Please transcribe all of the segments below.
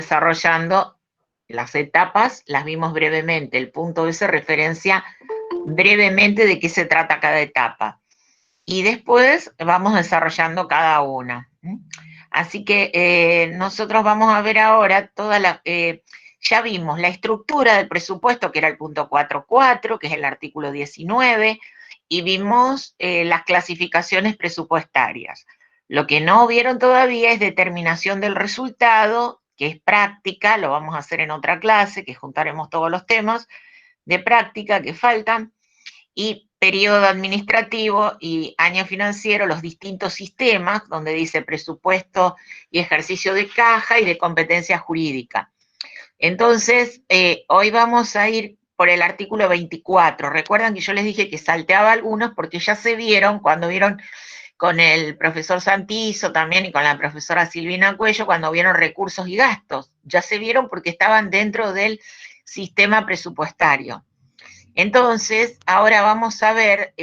desarrollando las etapas, las vimos brevemente. El punto S referencia brevemente de qué se trata cada etapa. Y después vamos desarrollando cada una. Así que nosotros vamos a ver ahora ya vimos la estructura del presupuesto, que era el punto 4.4, que es el artículo 19, y vimos las clasificaciones presupuestarias. Lo que no vieron todavía es determinación del resultado, que es práctica, lo vamos a hacer en otra clase, que juntaremos todos los temas de práctica que faltan, y periodo administrativo y año financiero, los distintos sistemas, donde dice presupuesto y ejercicio de caja y de competencia jurídica. Entonces, hoy vamos a ir por el artículo 24. Recuerdan que yo les dije que salteaba algunos porque ya se vieron cuando vieron con el profesor Santizo también y con la profesora Silvina Cuello, cuando vieron recursos y gastos. Ya se vieron porque estaban dentro del sistema presupuestario. Entonces, ahora vamos a ver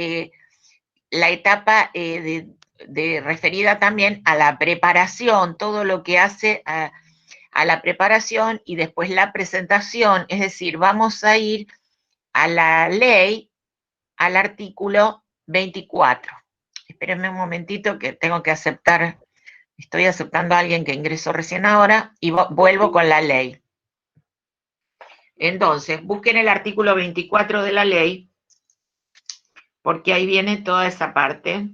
la etapa referida también a la preparación, todo lo que hace a la preparación y después la presentación, es decir, vamos a ir a la ley, al artículo 24. Espérenme un momentito que tengo que aceptar, estoy aceptando a alguien que ingresó recién ahora y vuelvo con la ley. Entonces, busquen el artículo 24 de la ley, porque ahí viene toda esa parte.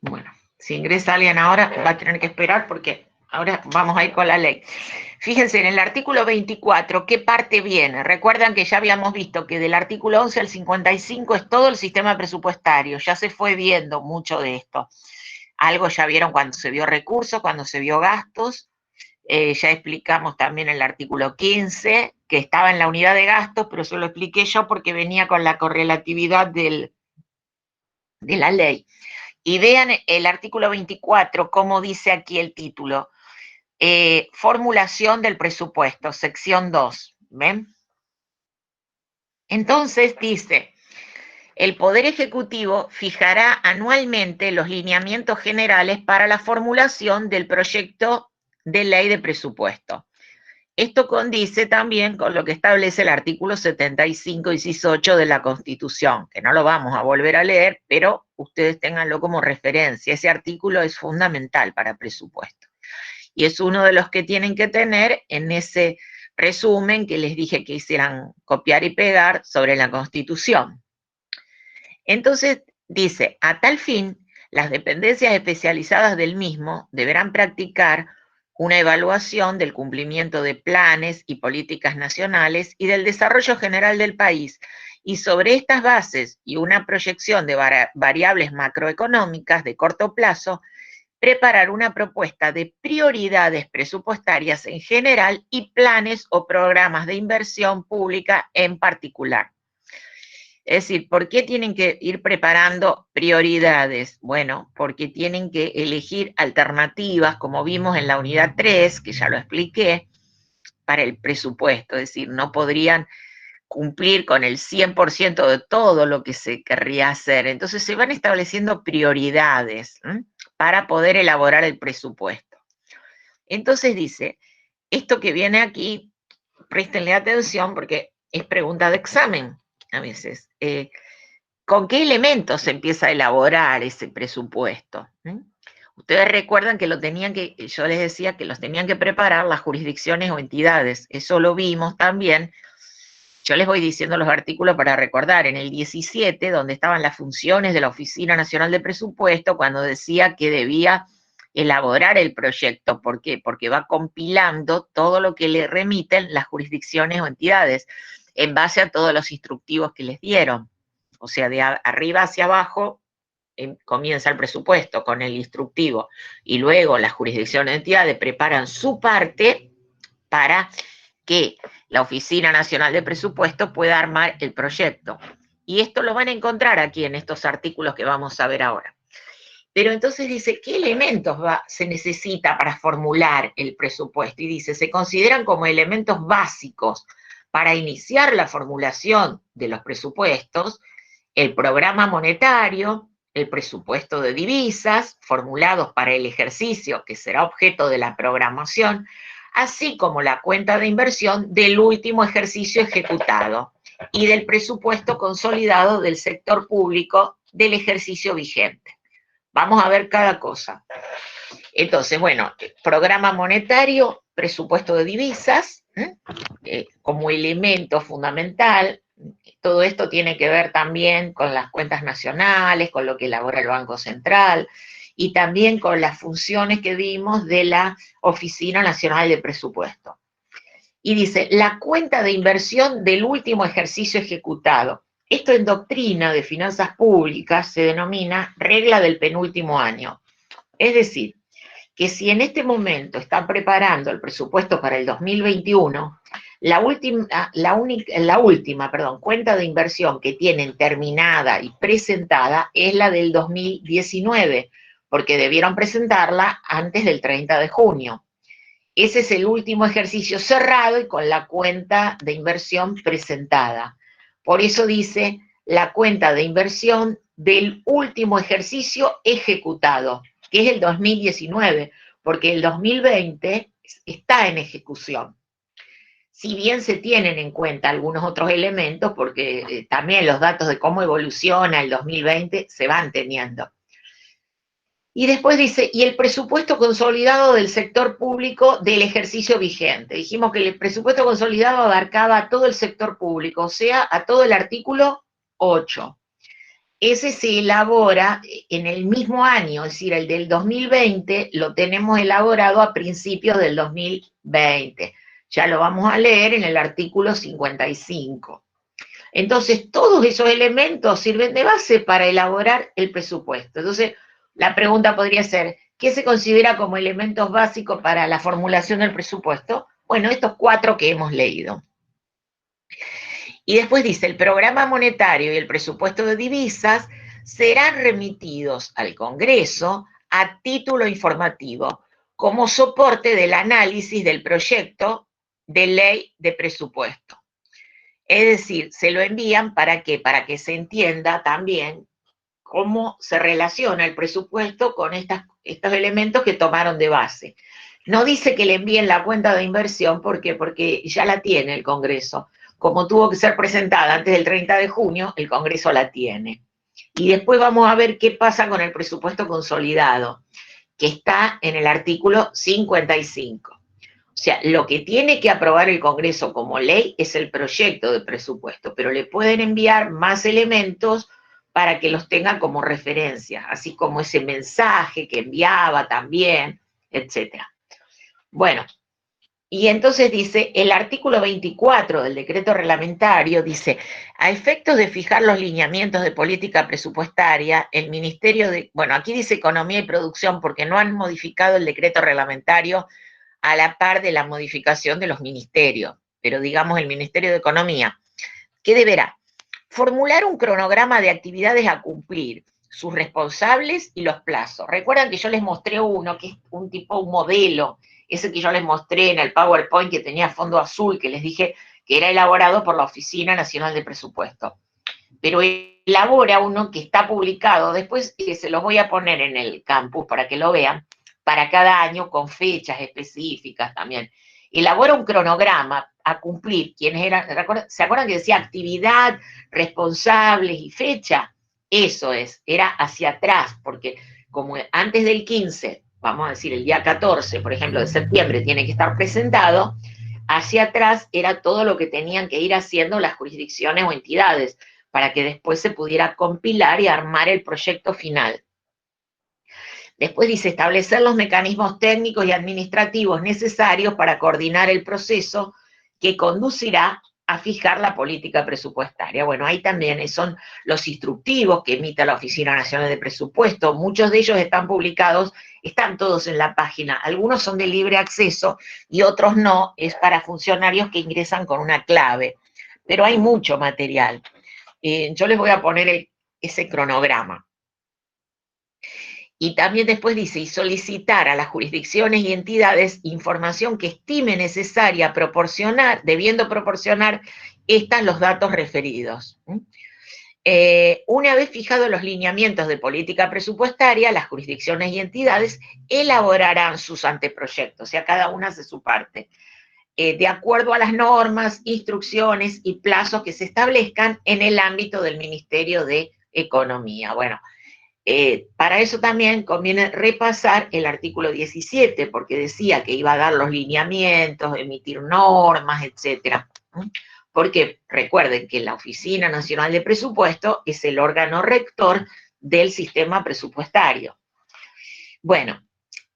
Bueno, si ingresa alguien ahora, va a tener que esperar porque ahora vamos a ir con la ley. Fíjense, en el artículo 24, ¿qué parte viene? Recuerdan que ya habíamos visto que del artículo 11 al 55 es todo el sistema presupuestario, ya se fue viendo mucho de esto. Algo ya vieron cuando se vio recursos, cuando se vio gastos, ya explicamos también el artículo 15, que estaba en la unidad de gastos, pero eso lo expliqué yo porque venía con la correlatividad de la ley. Y vean el artículo 24, cómo dice aquí el título. Formulación del presupuesto, sección 2. ¿Ven? Entonces dice, el Poder Ejecutivo fijará anualmente los lineamientos generales para la formulación del proyecto de ley de presupuesto. Esto condice también con lo que establece el artículo 75, inciso 8 de la Constitución, que no lo vamos a volver a leer, pero ustedes ténganlo como referencia. Ese artículo es fundamental para presupuesto. Y es uno de los que tienen que tener en ese resumen que les dije que hicieran copiar y pegar sobre la Constitución. Entonces, dice, a tal fin, las dependencias especializadas del mismo deberán practicar una evaluación del cumplimiento de planes y políticas nacionales y del desarrollo general del país, y sobre estas bases y una proyección de variables macroeconómicas de corto plazo, preparar una propuesta de prioridades presupuestarias en general y planes o programas de inversión pública en particular. Es decir, ¿por qué tienen que ir preparando prioridades? Bueno, porque tienen que elegir alternativas, como vimos en la unidad 3, que ya lo expliqué, para el presupuesto. Es decir, no podrían cumplir con el 100% de todo lo que se querría hacer. Entonces se van estableciendo prioridades para poder elaborar el presupuesto. Entonces dice, esto que viene aquí, préstenle atención porque es pregunta de examen a veces. ¿Con qué elementos se empieza a elaborar ese presupuesto? Ustedes recuerdan que yo les decía que los tenían que preparar las jurisdicciones o entidades. Eso lo vimos también. Yo les voy diciendo los artículos para recordar. En el 17, donde estaban las funciones de la Oficina Nacional de Presupuesto, cuando decía que debía elaborar el proyecto. ¿Por qué? Porque va compilando todo lo que le remiten las jurisdicciones o entidades en base a todos los instructivos que les dieron. O sea, de arriba hacia abajo comienza el presupuesto con el instructivo y luego las jurisdicciones o entidades preparan su parte para que la Oficina Nacional de Presupuesto pueda armar el proyecto. Y esto lo van a encontrar aquí en estos artículos que vamos a ver ahora. Pero entonces dice, ¿qué elementos se necesita para formular el presupuesto? Y dice, se consideran como elementos básicos para iniciar la formulación de los presupuestos el programa monetario, el presupuesto de divisas formulados para el ejercicio que será objeto de la programación, así como la cuenta de inversión del último ejercicio ejecutado y del presupuesto consolidado del sector público del ejercicio vigente. Vamos a ver cada cosa. Entonces, bueno, programa monetario, presupuesto de divisas, como elemento fundamental. Todo esto tiene que ver también con las cuentas nacionales, con lo que elabora el Banco Central y también con las funciones que vimos de la Oficina Nacional de Presupuesto. Y dice, la cuenta de inversión del último ejercicio ejecutado. Esto en doctrina de finanzas públicas se denomina regla del penúltimo año. Es decir, que si en este momento están preparando el presupuesto para el 2021, la última cuenta de inversión que tienen terminada y presentada es la del 2019, porque debieron presentarla antes del 30 de junio. Ese es el último ejercicio cerrado y con la cuenta de inversión presentada. Por eso dice la cuenta de inversión del último ejercicio ejecutado, que es el 2019, porque el 2020 está en ejecución. Si bien se tienen en cuenta algunos otros elementos, porque también los datos de cómo evoluciona el 2020 se van teniendo. Y después dice, y el presupuesto consolidado del sector público del ejercicio vigente. Dijimos que el presupuesto consolidado abarcaba a todo el sector público, o sea, a todo el artículo 8. Ese se elabora en el mismo año, es decir, el del 2020 lo tenemos elaborado a principios del 2020. Ya lo vamos a leer en el artículo 55. Entonces, todos esos elementos sirven de base para elaborar el presupuesto. Entonces, la pregunta podría ser, ¿qué se considera como elementos básicos para la formulación del presupuesto? Bueno, estos 4 que hemos leído. Y después dice, el programa monetario y el presupuesto de divisas serán remitidos al Congreso a título informativo, como soporte del análisis del proyecto de ley de presupuesto. Es decir, se lo envían ¿para qué? Para que se entienda también cómo se relaciona el presupuesto con estos elementos que tomaron de base. No dice que le envíen la cuenta de inversión, ¿por qué? Porque ya la tiene el Congreso. Como tuvo que ser presentada antes del 30 de junio, el Congreso la tiene. Y después vamos a ver qué pasa con el presupuesto consolidado, que está en el artículo 55. O sea, lo que tiene que aprobar el Congreso como ley es el proyecto de presupuesto, pero le pueden enviar más elementos para que los tengan como referencia, así como ese mensaje que enviaba también, etc. Bueno, y entonces dice, el artículo 24 del decreto reglamentario dice, a efectos de fijar los lineamientos de política presupuestaria, el Ministerio de, bueno, aquí dice Economía y Producción porque no han modificado el decreto reglamentario a la par de la modificación de los ministerios, pero digamos el Ministerio de Economía, ¿qué deberá? Formular un cronograma de actividades a cumplir, sus responsables y los plazos. Recuerdan que yo les mostré uno, que es un modelo, ese que yo les mostré en el PowerPoint que tenía fondo azul, que les dije que era elaborado por la Oficina Nacional de Presupuesto. Pero elabora uno que está publicado, después se los voy a poner en el campus para que lo vean, para cada año con fechas específicas también. Elabora un cronograma a cumplir. ¿Quiénes eran? ¿Se acuerdan que decía actividad, responsables y fecha? Eso era hacia atrás, porque como antes del 15, vamos a decir el día 14, por ejemplo, de septiembre, tiene que estar presentado, hacia atrás era todo lo que tenían que ir haciendo las jurisdicciones o entidades para que después se pudiera compilar y armar el proyecto final. Después dice establecer los mecanismos técnicos y administrativos necesarios para coordinar el proceso que conducirá a fijar la política presupuestaria. Bueno, ahí también son los instructivos que emite la Oficina Nacional de Presupuesto. Muchos de ellos están publicados, están todos en la página. Algunos son de libre acceso y otros no, es para funcionarios que ingresan con una clave. Pero hay mucho material. Yo les voy a poner ese cronograma. Y también después dice, y solicitar a las jurisdicciones y entidades información que estime necesaria proporcionar, debiendo proporcionar estas los datos referidos. Una vez fijados los lineamientos de política presupuestaria, las jurisdicciones y entidades elaborarán sus anteproyectos, o sea, cada una hace su parte, de acuerdo a las normas, instrucciones y plazos que se establezcan en el ámbito del Ministerio de Economía. Bueno, para eso también conviene repasar el artículo 17, porque decía que iba a dar los lineamientos, emitir normas, etcétera. Porque recuerden que la Oficina Nacional de Presupuesto es el órgano rector del sistema presupuestario. Bueno,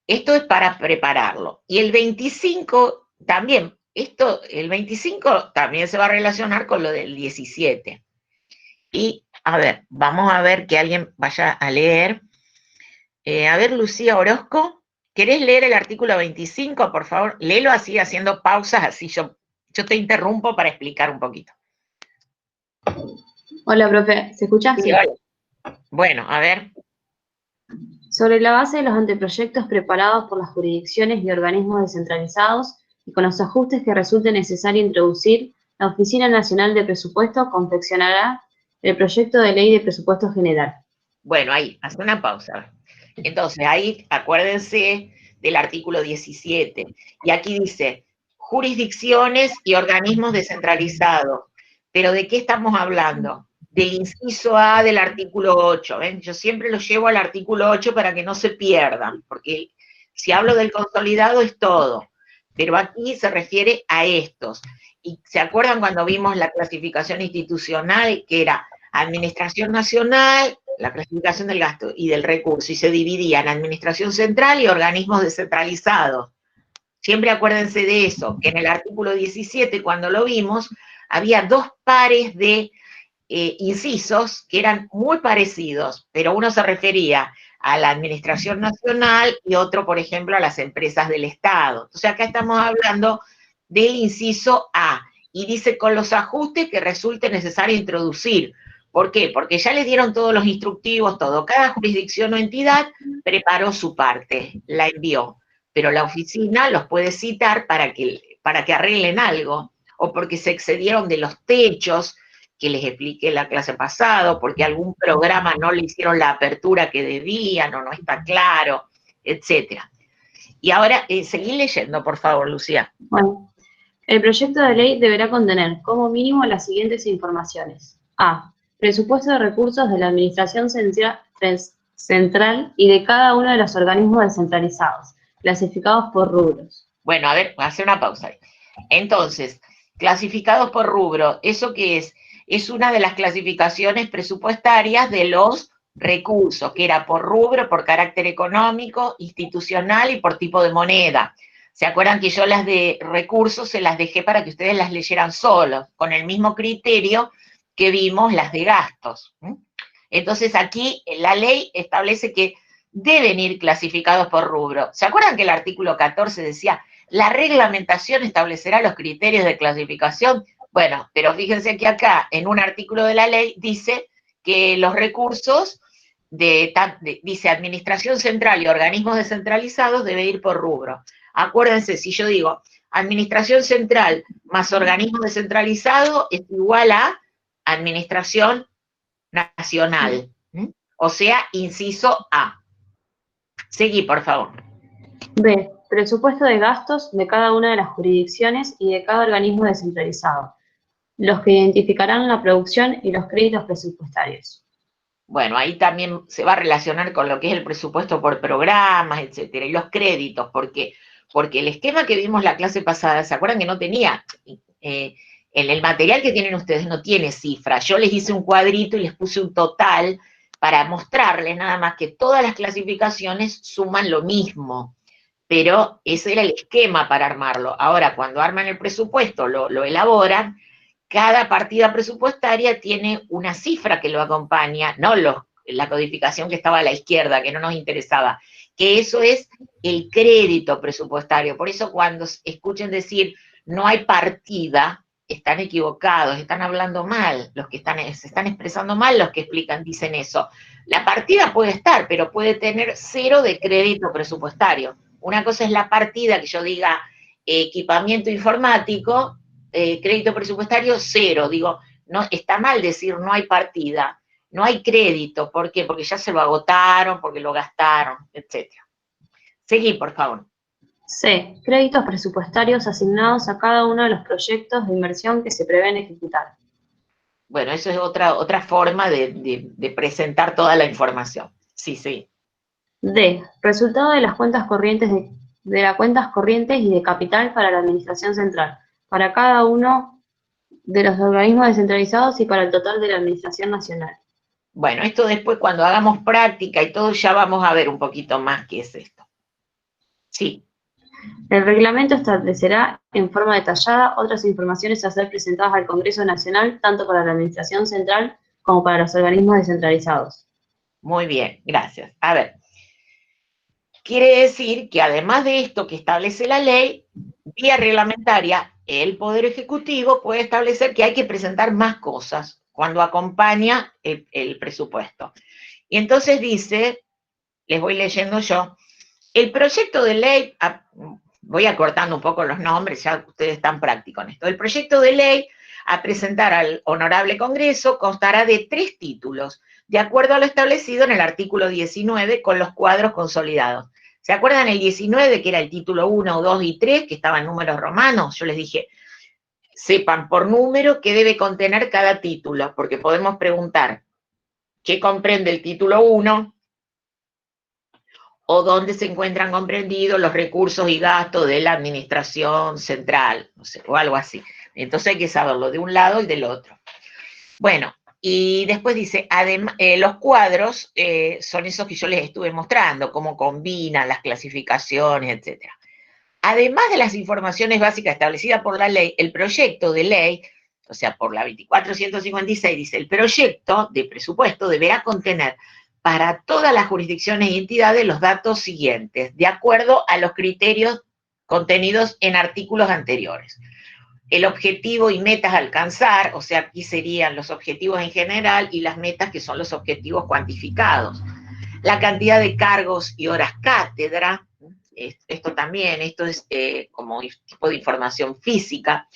esto es para prepararlo. Y el 25 también, el 25 también se va a relacionar con lo del 17. Y, a ver, vamos a ver que alguien vaya a leer. A ver, Lucía Orozco, ¿querés leer el artículo 25, por favor? Léelo así, haciendo pausas, así yo te interrumpo para explicar un poquito. Hola, profe, ¿se escucha? Sí. Bueno, a ver. Sobre la base de los anteproyectos preparados por las jurisdicciones y organismos descentralizados y con los ajustes que resulte necesario introducir, la Oficina Nacional de Presupuesto confeccionará el proyecto de ley de presupuesto general. Bueno, ahí, hace una pausa. Entonces, ahí acuérdense del artículo 17. Y aquí dice, jurisdicciones y organismos descentralizados. ¿Pero de qué estamos hablando? Del inciso A del artículo 8. ¿Ven? Yo siempre lo llevo al artículo 8 para que no se pierdan, porque si hablo del consolidado es todo, pero aquí se refiere a estos. ¿Y se acuerdan cuando vimos la clasificación institucional, que era Administración Nacional, la clasificación del gasto y del recurso, y se dividía en administración central y organismos descentralizados? Siempre acuérdense de eso, que en el artículo 17, cuando lo vimos, había dos pares de incisos que eran muy parecidos, pero uno se refería a la administración nacional y otro, por ejemplo, a las empresas del Estado. Entonces acá estamos hablando del inciso A, y dice con los ajustes que resulte necesario introducir. ¿Por qué? Porque ya les dieron todos los instructivos, todo. Cada jurisdicción o entidad preparó su parte, la envió, pero la oficina los puede citar para que arreglen algo, o porque se excedieron de los techos que les expliqué la clase pasada, porque algún programa no le hicieron la apertura que debían o no está claro, etcétera. Y ahora, seguí leyendo, por favor, Lucía. Bueno, el proyecto de ley deberá contener, como mínimo, las siguientes informaciones. A. Presupuesto de recursos de la Administración Central y de cada uno de los organismos descentralizados, clasificados por rubros. Bueno, a ver, hacer una pausa ahí. Entonces, clasificados por rubro, ¿eso qué es? Es una de las clasificaciones presupuestarias de los recursos, que era por rubro, por carácter económico, institucional y por tipo de moneda. ¿Se acuerdan que yo las de recursos se las dejé para que ustedes las leyeran solos, con el mismo criterio que vimos las de gastos? Entonces aquí la ley establece que deben ir clasificados por rubro. ¿Se acuerdan que el artículo 14 decía, la reglamentación establecerá los criterios de clasificación? Bueno, pero fíjense que acá, en un artículo de la ley, dice que los recursos dice administración central y organismos descentralizados debe ir por rubro. Acuérdense, si yo digo administración central más organismos descentralizados es igual a administración nacional. O sea, inciso A. Seguí, por favor. B. Presupuesto de gastos de cada una de las jurisdicciones y de cada organismo descentralizado, los que identificarán la producción y los créditos presupuestarios. Bueno, ahí también se va a relacionar con lo que es el presupuesto por programas, etcétera, y los créditos, porque el esquema que vimos la clase pasada, ¿se acuerdan que no tenía? En el material que tienen ustedes no tiene cifras. Yo les hice un cuadrito y les puse un total para mostrarles nada más que todas las clasificaciones suman lo mismo, pero ese era el esquema para armarlo. Ahora, cuando arman el presupuesto, lo elaboran, cada partida presupuestaria tiene una cifra que lo acompaña, no la codificación que estaba a la izquierda, que no nos interesaba, que eso es el crédito presupuestario. Por eso cuando escuchen decir no hay partida, están equivocados, están hablando mal, se están expresando mal los que explican, dicen eso. La partida puede estar, pero puede tener 0 de crédito presupuestario. Una cosa es la partida, que yo diga equipamiento informático, crédito presupuestario 0, digo, No, está mal decir no hay partida, no hay crédito. ¿Por qué? Porque ya se lo agotaron, porque lo gastaron, etc. Seguí, por favor. C. Créditos presupuestarios asignados a cada uno de los proyectos de inversión que se prevén ejecutar. Bueno, eso es otra forma de presentar toda la información. Sí, sí. D. Resultado de las cuentas corrientes de las cuentas corrientes y de capital para la Administración Central, para cada uno de los organismos descentralizados y para el total de la Administración Nacional. Bueno, esto después cuando hagamos práctica y todo ya vamos a ver un poquito más qué es esto. Sí. El reglamento establecerá en forma detallada otras informaciones a ser presentadas al Congreso Nacional, tanto para la Administración Central como para los organismos descentralizados. Muy bien, gracias. A ver, quiere decir que además de esto que establece la ley, vía reglamentaria, el Poder Ejecutivo puede establecer que hay que presentar más cosas cuando acompaña el presupuesto. Y entonces dice, les voy leyendo yo, el proyecto de ley, voy acortando un poco los nombres, ya ustedes están prácticos en esto, el proyecto de ley a presentar al Honorable Congreso constará de 3 títulos, de acuerdo a lo establecido en el artículo 19 con los cuadros consolidados. ¿Se acuerdan el 19, que era el título 1, 2 y 3, que estaban números romanos? Yo les dije, sepan por número qué debe contener cada título, porque podemos preguntar, ¿qué comprende el título 1? O dónde se encuentran comprendidos los recursos y gastos de la administración central, no sé, o algo así. Entonces hay que saberlo de un lado y del otro. Bueno, y después dice, los cuadros son esos que yo les estuve mostrando, cómo combinan las clasificaciones, etc. Además de las informaciones básicas establecidas por la ley, el proyecto de ley, o sea, por la 24.156, dice, el proyecto de presupuesto deberá contener para todas las jurisdicciones y entidades los datos siguientes, de acuerdo a los criterios contenidos en artículos anteriores. El objetivo y metas a alcanzar, o sea, aquí serían los objetivos en general y las metas que son los objetivos cuantificados. La cantidad de cargos y horas cátedra, esto también, esto es como tipo de información física,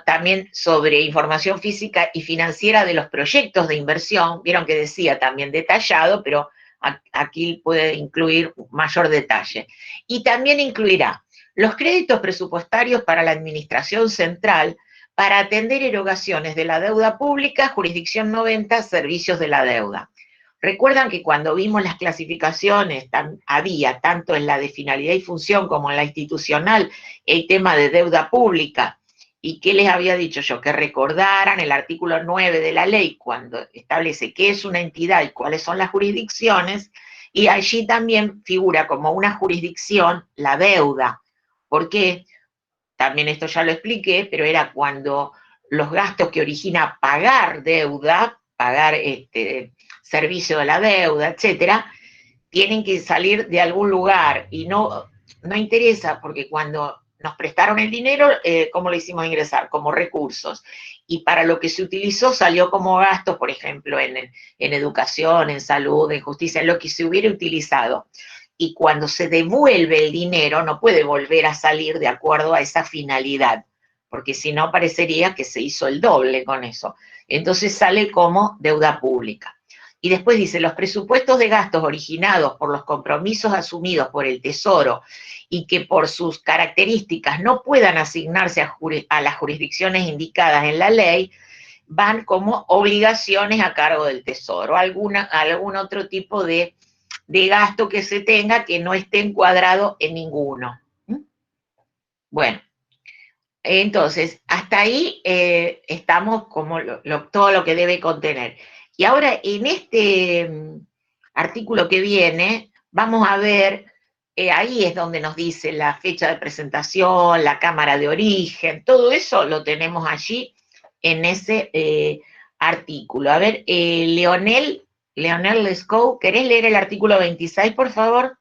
también sobre información física y financiera de los proyectos de inversión, vieron que decía también detallado, pero aquí puede incluir mayor detalle. Y también incluirá los créditos presupuestarios para la administración central para atender erogaciones de la deuda pública, jurisdicción 90, servicios de la deuda. Recuerdan que cuando vimos las clasificaciones, había tanto en la de finalidad y función como en la institucional el tema de deuda pública. ¿Y qué les había dicho yo? Que recordaran el artículo 9 de la ley cuando establece qué es una entidad y cuáles son las jurisdicciones, y allí también figura como una jurisdicción la deuda. ¿Por qué? También esto ya lo expliqué, pero era cuando los gastos que origina pagar deuda, pagar servicio de la deuda, etcétera, tienen que salir de algún lugar y no interesa porque cuando nos prestaron el dinero, ¿cómo lo hicimos ingresar? Como recursos. Y para lo que se utilizó salió como gasto, por ejemplo, en educación, en salud, en justicia, en lo que se hubiera utilizado. Y cuando se devuelve el dinero, no puede volver a salir de acuerdo a esa finalidad, porque si no parecería que se hizo el doble con eso. Entonces sale como deuda pública. Y después dice, los presupuestos de gastos originados por los compromisos asumidos por el Tesoro y que por sus características no puedan asignarse a las jurisdicciones indicadas en la ley, van como obligaciones a cargo del Tesoro, algún otro tipo de gasto que se tenga que no esté encuadrado en ninguno. Bueno, entonces, hasta ahí estamos como todo lo que debe contener. Y ahora, en este artículo que viene, vamos a ver, ahí es donde nos dice la fecha de presentación, la cámara de origen, todo eso lo tenemos allí en ese artículo. A ver, Leonel Lescaut, ¿querés leer el artículo 26, por favor?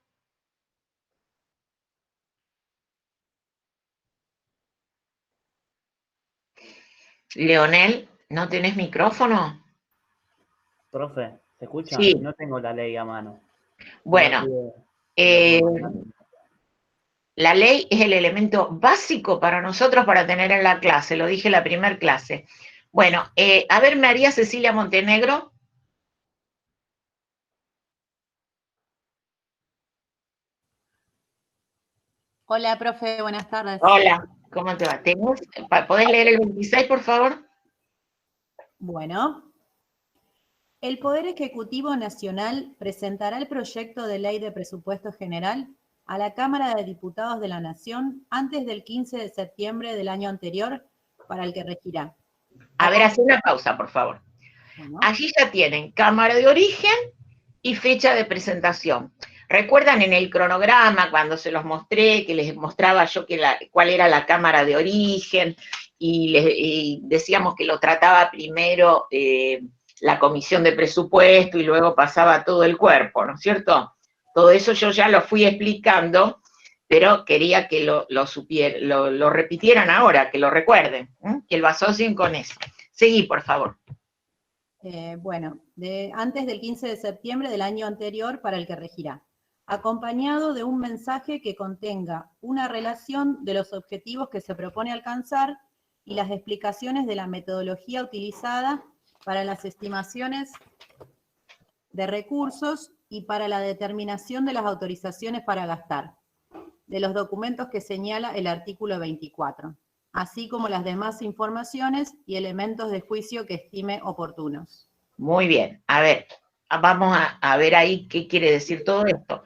Leonel, ¿no tenés micrófono? Profe, ¿se escucha? Sí. No tengo la ley a mano. Bueno, la ley es el elemento básico para nosotros para tener en la clase, lo dije en la primera clase. Bueno, a ver, María Cecilia Montenegro. Hola, profe, buenas tardes. Hola, ¿cómo te va? ¿Podés leer el 26, por favor? Bueno, el Poder Ejecutivo Nacional presentará el proyecto de ley de presupuesto general a la Cámara de Diputados de la Nación antes del 15 de septiembre del año anterior, para el que regirá. A ver, hace una pausa, por favor. Bueno. Allí ya tienen cámara de origen y fecha de presentación. ¿Recuerdan en el cronograma cuando se los mostré, que les mostraba yo cuál era la cámara de origen y decíamos que lo trataba primero la comisión de presupuesto y luego pasaba todo el cuerpo, ¿no es cierto? Todo eso yo ya lo fui explicando, pero quería que lo repitieran ahora, que lo recuerden, que lo asocien con eso. Seguí, por favor. Bueno, antes del 15 de septiembre del año anterior, para el que regirá, acompañado de un mensaje que contenga una relación de los objetivos que se propone alcanzar y las explicaciones de la metodología utilizada para las estimaciones de recursos y para la determinación de las autorizaciones para gastar, de los documentos que señala el artículo 24, así como las demás informaciones y elementos de juicio que estime oportunos. Muy bien, a ver, vamos a ver ahí qué quiere decir todo esto.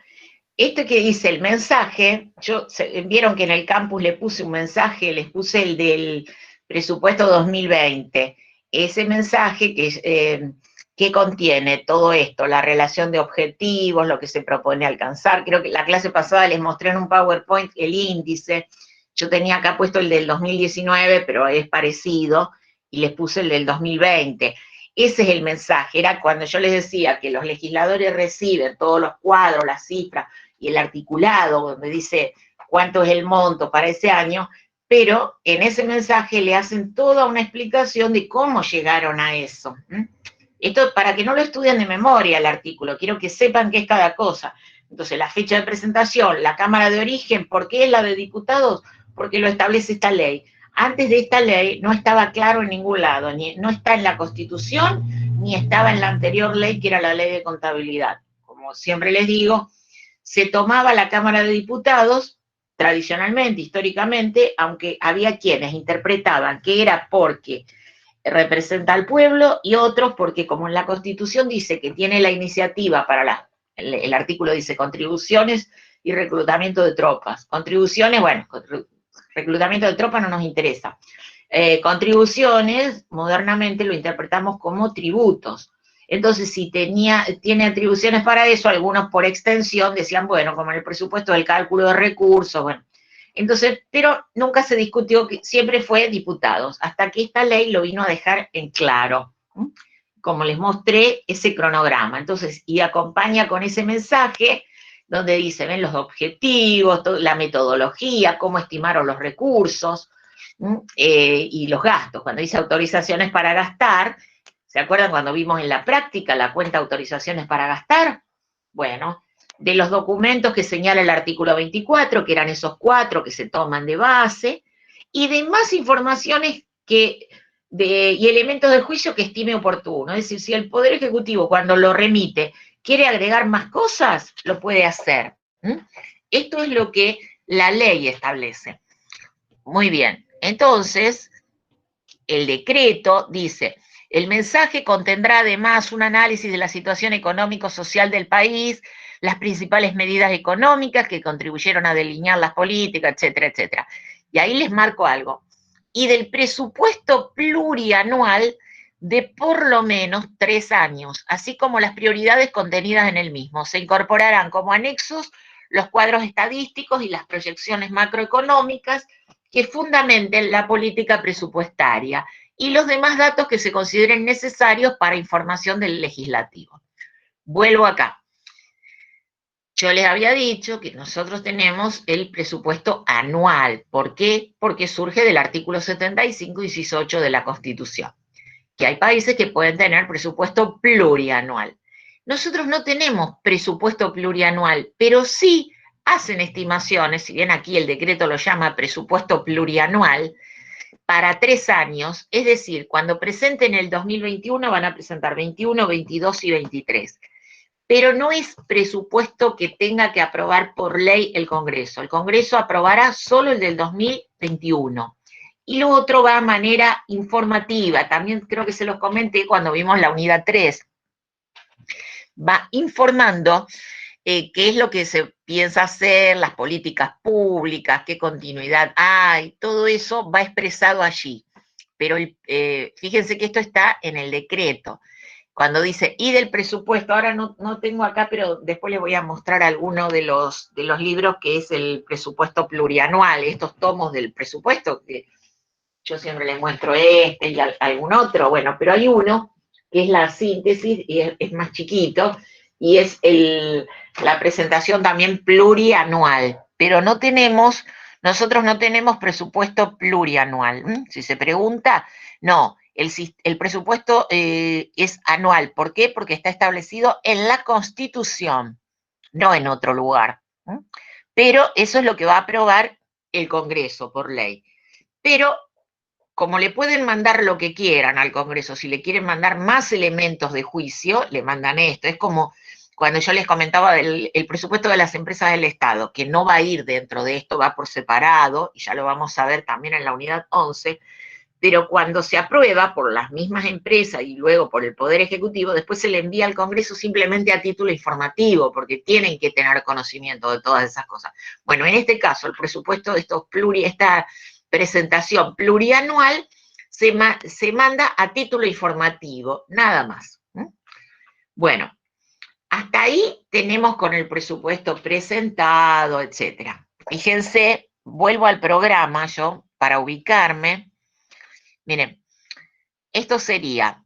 Esto que dice el mensaje, vieron que en el campus le puse un mensaje, les puse el del presupuesto 2020, ese mensaje que contiene todo esto, la relación de objetivos, lo que se propone alcanzar. Creo que la clase pasada les mostré en un PowerPoint el índice. Yo tenía acá puesto el del 2019, pero es parecido, y les puse el del 2020. Ese es el mensaje. Era cuando yo les decía que los legisladores reciben todos los cuadros, las cifras y el articulado, donde dice cuánto es el monto para ese año, pero en ese mensaje le hacen toda una explicación de cómo llegaron a eso. Esto para que no lo estudien de memoria el artículo, quiero que sepan qué es cada cosa. Entonces, la fecha de presentación, la Cámara de Origen, ¿por qué es la de diputados? Porque lo establece esta ley. Antes de esta ley no estaba claro en ningún lado, no está en la Constitución, ni estaba en la anterior ley, que era la ley de contabilidad. Como siempre les digo, se tomaba la Cámara de Diputados, tradicionalmente, históricamente, aunque había quienes interpretaban que era porque representa al pueblo y otros porque como en la Constitución dice que tiene la iniciativa para el artículo dice contribuciones y reclutamiento de tropas. Contribuciones, bueno, reclutamiento de tropas no nos interesa. Contribuciones, modernamente lo interpretamos como tributos. Entonces, si tiene atribuciones para eso, algunos por extensión decían, bueno, como en el presupuesto del cálculo de recursos, bueno. Entonces, pero nunca se discutió, que siempre fue diputados, hasta que esta ley lo vino a dejar en claro, como les mostré ese cronograma. Entonces, y acompaña con ese mensaje donde dice, ven los objetivos, la metodología, cómo estimaron los recursos y los gastos. Cuando dice autorizaciones para gastar, ¿se acuerdan cuando vimos en la práctica la cuenta autorizaciones para gastar? Bueno, de los documentos que señala el artículo 24, que eran esos 4 que se toman de base, y de más informaciones y elementos de juicio que estime oportuno. Es decir, si el Poder Ejecutivo cuando lo remite quiere agregar más cosas, lo puede hacer. Esto es lo que la ley establece. Muy bien, entonces, el decreto dice, el mensaje contendrá además un análisis de la situación económico-social del país, las principales medidas económicas que contribuyeron a delinear las políticas, etcétera, etcétera. Y ahí les marco algo. Y del presupuesto plurianual de por lo menos 3 años, así como las prioridades contenidas en el mismo. Se incorporarán como anexos los cuadros estadísticos y las proyecciones macroeconómicas que fundamenten la política presupuestaria y los demás datos que se consideren necesarios para información del legislativo. Vuelvo acá. Yo les había dicho que nosotros tenemos el presupuesto anual. ¿Por qué? Porque surge del artículo 75, inciso 8 de la Constitución, que hay países que pueden tener presupuesto plurianual. Nosotros no tenemos presupuesto plurianual, pero sí hacen estimaciones, si bien aquí el decreto lo llama presupuesto plurianual, para 3 años, es decir, cuando presenten el 2021 van a presentar 21, 22 y 23. Pero no es presupuesto que tenga que aprobar por ley el Congreso. El Congreso aprobará solo el del 2021. Y lo otro va a manera informativa. También creo que se los comenté cuando vimos la unidad 3. Va informando qué es lo que se piensa hacer, las políticas públicas, qué continuidad hay, todo eso va expresado allí. Pero fíjense que esto está en el decreto. Cuando dice, y del presupuesto, ahora no tengo acá, pero después les voy a mostrar alguno de los libros que es el presupuesto plurianual, estos tomos del presupuesto, que yo siempre les muestro este y algún otro, bueno, pero hay uno que es la síntesis, y es más chiquito, y es la presentación también plurianual, pero nosotros no tenemos presupuesto plurianual. Si se pregunta, no, el presupuesto es anual. ¿Por qué? Porque está establecido en la Constitución, no en otro lugar. Pero eso es lo que va a aprobar el Congreso por ley. Pero como le pueden mandar lo que quieran al Congreso, si le quieren mandar más elementos de juicio, le mandan esto. Es como cuando yo les comentaba del presupuesto de las empresas del Estado, que no va a ir dentro de esto, va por separado, y ya lo vamos a ver también en la unidad 11, pero cuando se aprueba por las mismas empresas y luego por el Poder Ejecutivo, después se le envía al Congreso simplemente a título informativo, porque tienen que tener conocimiento de todas esas cosas. Bueno, en este caso, el presupuesto de esta presentación plurianual se manda a título informativo, nada más. Bueno, hasta ahí tenemos con el presupuesto presentado, etcétera. Fíjense, vuelvo al programa yo para ubicarme. Miren, esto sería,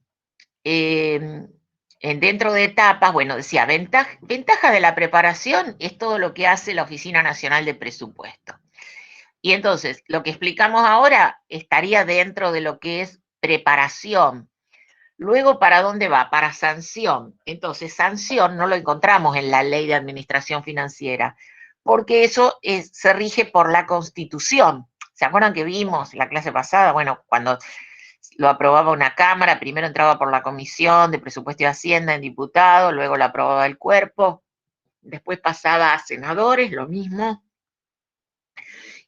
dentro de etapas, bueno, decía, ventaja de la preparación es todo lo que hace la Oficina Nacional de Presupuesto. Y entonces, lo que explicamos ahora estaría dentro de lo que es preparación. Luego, ¿para dónde va? Para sanción. Entonces, sanción no lo encontramos en la Ley de Administración Financiera, porque eso se rige por la Constitución. ¿Se acuerdan que vimos la clase pasada? Bueno, cuando lo aprobaba una Cámara, primero entraba por la Comisión de Presupuesto y Hacienda en diputado, luego lo aprobaba el cuerpo, después pasaba a senadores, lo mismo,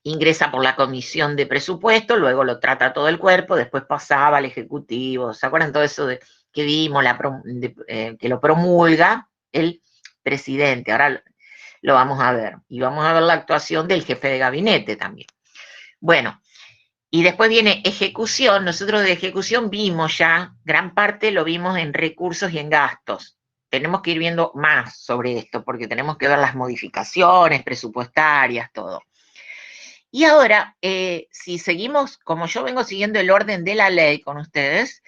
ingresa por la Comisión de Presupuesto, luego lo trata todo el cuerpo, después pasaba al Ejecutivo. ¿Se acuerdan todo eso que vimos, que lo promulga el presidente? Ahora lo vamos a ver. Y vamos a ver la actuación del jefe de gabinete también. Bueno, y después viene ejecución. Nosotros de ejecución vimos ya, gran parte lo vimos en recursos y en gastos. Tenemos que ir viendo más sobre esto, porque tenemos que ver las modificaciones presupuestarias, todo. Y ahora, si seguimos, como yo vengo siguiendo el orden de la ley con ustedes,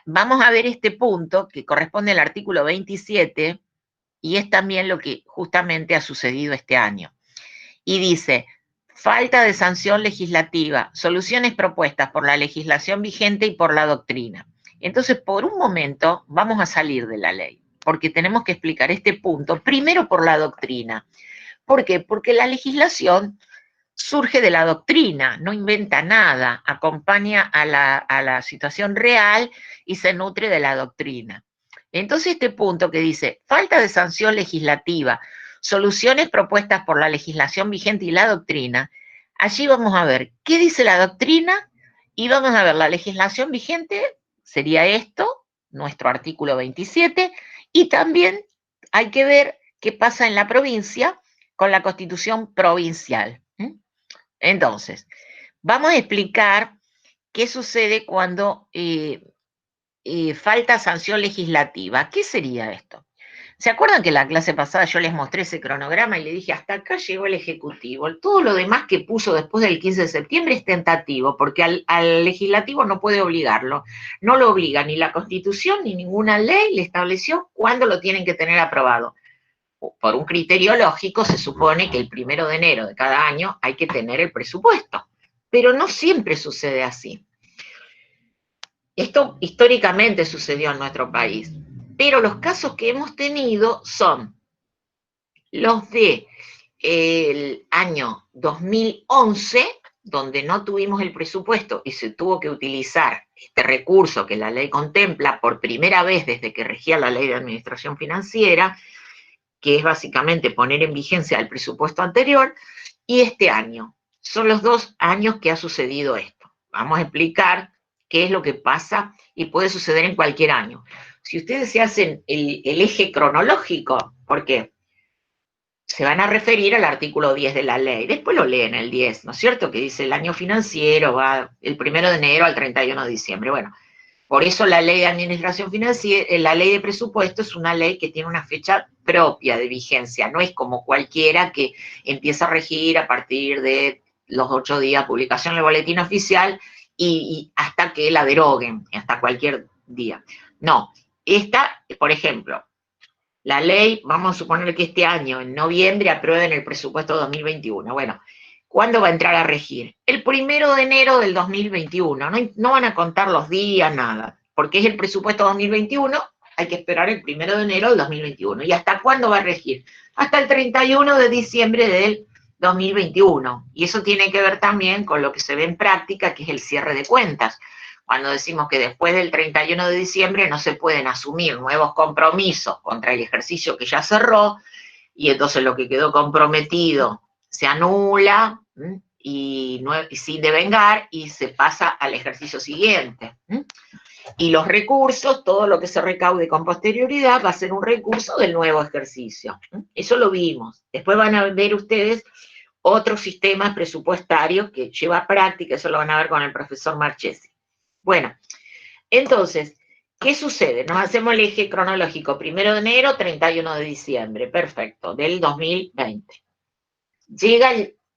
vamos a ver este punto que corresponde al artículo 27 y es también lo que justamente ha sucedido este año. Y dice, falta de sanción legislativa, soluciones propuestas por la legislación vigente y por la doctrina. Entonces, por un momento, vamos a salir de la ley, porque tenemos que explicar este punto, primero por la doctrina. ¿Por qué? Porque la legislación surge de la doctrina, no inventa nada, acompaña a la situación real y se nutre de la doctrina. Entonces este punto que dice, falta de sanción legislativa, soluciones propuestas por la legislación vigente y la doctrina, allí vamos a ver qué dice la doctrina y vamos a ver la legislación vigente, sería esto, nuestro artículo 27, y también hay que ver qué pasa en la provincia con la Constitución provincial. Entonces, vamos a explicar qué sucede cuando falta sanción legislativa. ¿Qué sería esto? ¿Se acuerdan que la clase pasada yo les mostré ese cronograma y le dije, hasta acá llegó el Ejecutivo? Todo lo demás que puso después del 15 de septiembre es tentativo, porque al legislativo no puede obligarlo. No lo obliga ni la Constitución ni ninguna ley le estableció cuándo lo tienen que tener aprobado. Por un criterio lógico, se supone que el 1 de enero de cada año hay que tener el presupuesto, pero no siempre sucede así. Esto históricamente sucedió en nuestro país, pero los casos que hemos tenido son los del año 2011, donde no tuvimos el presupuesto y se tuvo que utilizar este recurso que la ley contempla por primera vez desde que regía la ley de administración financiera, que es básicamente poner en vigencia el presupuesto anterior, y este año. Son los 2 años que ha sucedido esto. Vamos a explicar qué es lo que pasa y puede suceder en cualquier año. Si ustedes se hacen el eje cronológico, ¿por qué? Se van a referir al artículo 10 de la ley, después lo leen el 10, ¿no es cierto? Que dice el año financiero va el 1 de enero al 31 de diciembre. Bueno, por eso la ley de administración financiera, la ley de presupuesto es una ley que tiene una fecha propia de vigencia, no es como cualquiera que empieza a regir a partir de los 8 días de publicación en el boletín oficial y hasta que la deroguen, hasta cualquier día. No, esta, por ejemplo, la ley, vamos a suponer que este año, en noviembre, aprueben el presupuesto 2021. Bueno, ¿cuándo va a entrar a regir? El 1 de enero del 2021. No van a contar los días, nada, porque es el presupuesto 2021, hay que esperar el 1 de enero del 2021. ¿Y hasta cuándo va a regir? Hasta el 31 de diciembre del 2021. Y eso tiene que ver también con lo que se ve en práctica, que es el cierre de cuentas. Cuando decimos que después del 31 de diciembre no se pueden asumir nuevos compromisos contra el ejercicio que ya cerró, y entonces lo que quedó comprometido se anula y sin devengar y se pasa al ejercicio siguiente. Y los recursos, todo lo que se recaude con posterioridad va a ser un recurso del nuevo ejercicio. Eso lo vimos. Después van a ver ustedes otros sistemas presupuestarios que lleva práctica, eso lo van a ver con el profesor Marchesi. Bueno, entonces, ¿qué sucede? Nos hacemos el eje cronológico, 1 de enero, 31 de diciembre, perfecto, del 2020.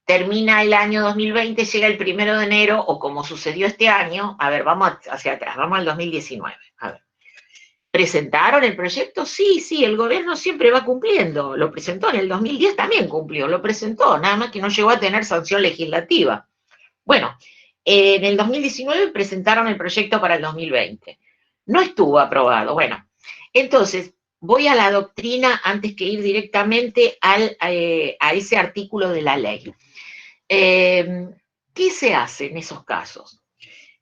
Termina el año 2020, llega el 1 de enero, o como sucedió este año, a ver, vamos hacia atrás, vamos al 2019, a ver. ¿Presentaron el proyecto? Sí, el gobierno siempre va cumpliendo, lo presentó en el 2010 también cumplió, lo presentó, nada más que no llegó a tener sanción legislativa. Bueno, en el 2019 presentaron el proyecto para el 2020. No estuvo aprobado. Bueno, entonces, voy a la doctrina antes que ir directamente a ese artículo de la ley. ¿Qué se hace en esos casos?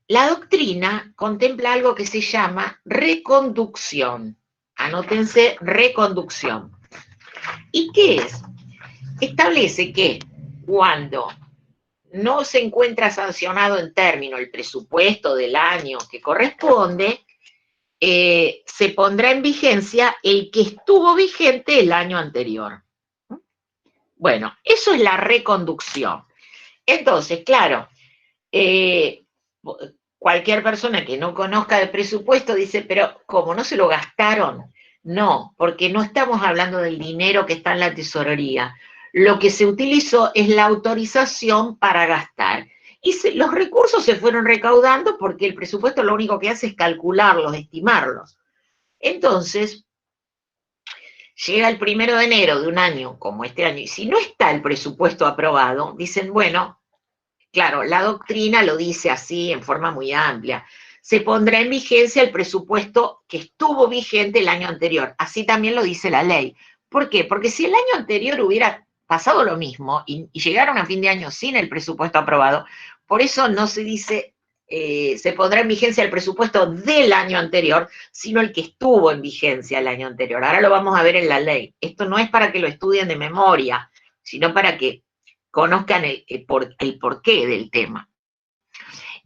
La doctrina contempla algo que se llama reconducción. Anótense, reconducción. ¿Y qué es? Establece que cuando no se encuentra sancionado en término el presupuesto del año que corresponde, se pondrá en vigencia el que estuvo vigente el año anterior. Bueno, eso es la reconducción. Entonces, claro, cualquier persona que no conozca de presupuesto dice, pero ¿cómo no se lo gastaron? No, porque no estamos hablando del dinero que está en la tesorería. Lo que se utilizó es la autorización para gastar. Y los recursos se fueron recaudando porque el presupuesto lo único que hace es calcularlos, estimarlos. Entonces, llega el 1 de enero de un año como este año, y si no está el presupuesto aprobado, dicen, bueno, claro, la doctrina lo dice así en forma muy amplia, se pondrá en vigencia el presupuesto que estuvo vigente el año anterior. Así también lo dice la ley. ¿Por qué? Porque si el año anterior hubiera pasado lo mismo y llegaron a fin de año sin el presupuesto aprobado, por eso no se dice se pondrá en vigencia el presupuesto del año anterior, sino el que estuvo en vigencia el año anterior. Ahora lo vamos a ver en la ley. Esto no es para que lo estudien de memoria, sino para que conozcan el porqué del tema.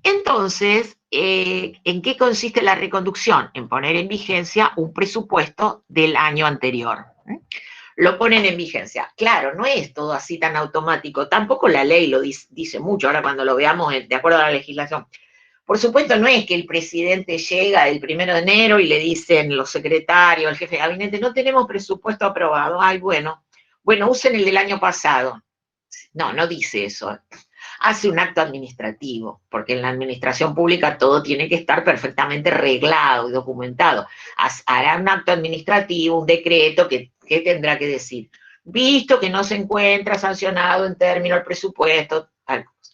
Entonces, ¿en qué consiste la reconducción? En poner en vigencia un presupuesto del año anterior. Lo ponen en vigencia. Claro, no es todo así tan automático, tampoco la ley lo dice mucho, ahora cuando lo veamos de acuerdo a la legislación. Por supuesto, no es que el presidente llega el 1 de enero y le dicen los secretarios, el jefe de gabinete, no tenemos presupuesto aprobado. Ay, bueno, usen el del año pasado. No dice eso. Hace un acto administrativo, porque en la administración pública todo tiene que estar perfectamente reglado y documentado. Hará un acto administrativo, un decreto que tendrá que decir, visto que no se encuentra sancionado en términos el presupuesto,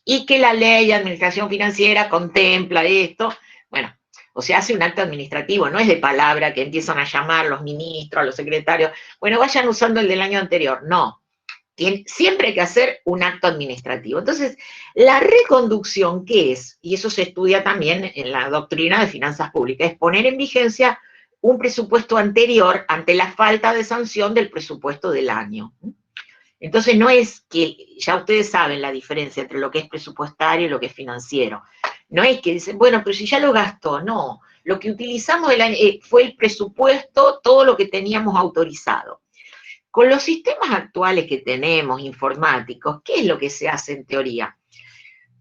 y que la ley de administración financiera contempla esto, bueno, o sea, hace un acto administrativo, no es de palabra que empiezan a llamar los ministros, los secretarios, bueno, vayan usando el del año anterior, no. siempre hay que hacer un acto administrativo. Entonces, la reconducción, ¿qué es? Y eso se estudia también en la doctrina de finanzas públicas, es poner en vigencia un presupuesto anterior ante la falta de sanción del presupuesto del año. Entonces, no es que, ya ustedes saben la diferencia entre lo que es presupuestario y lo que es financiero. No es que dicen, bueno, pero si ya lo gastó, no. Lo que utilizamos fue el presupuesto, todo lo que teníamos autorizado. Con los sistemas actuales que tenemos, informáticos, ¿qué es lo que se hace en teoría?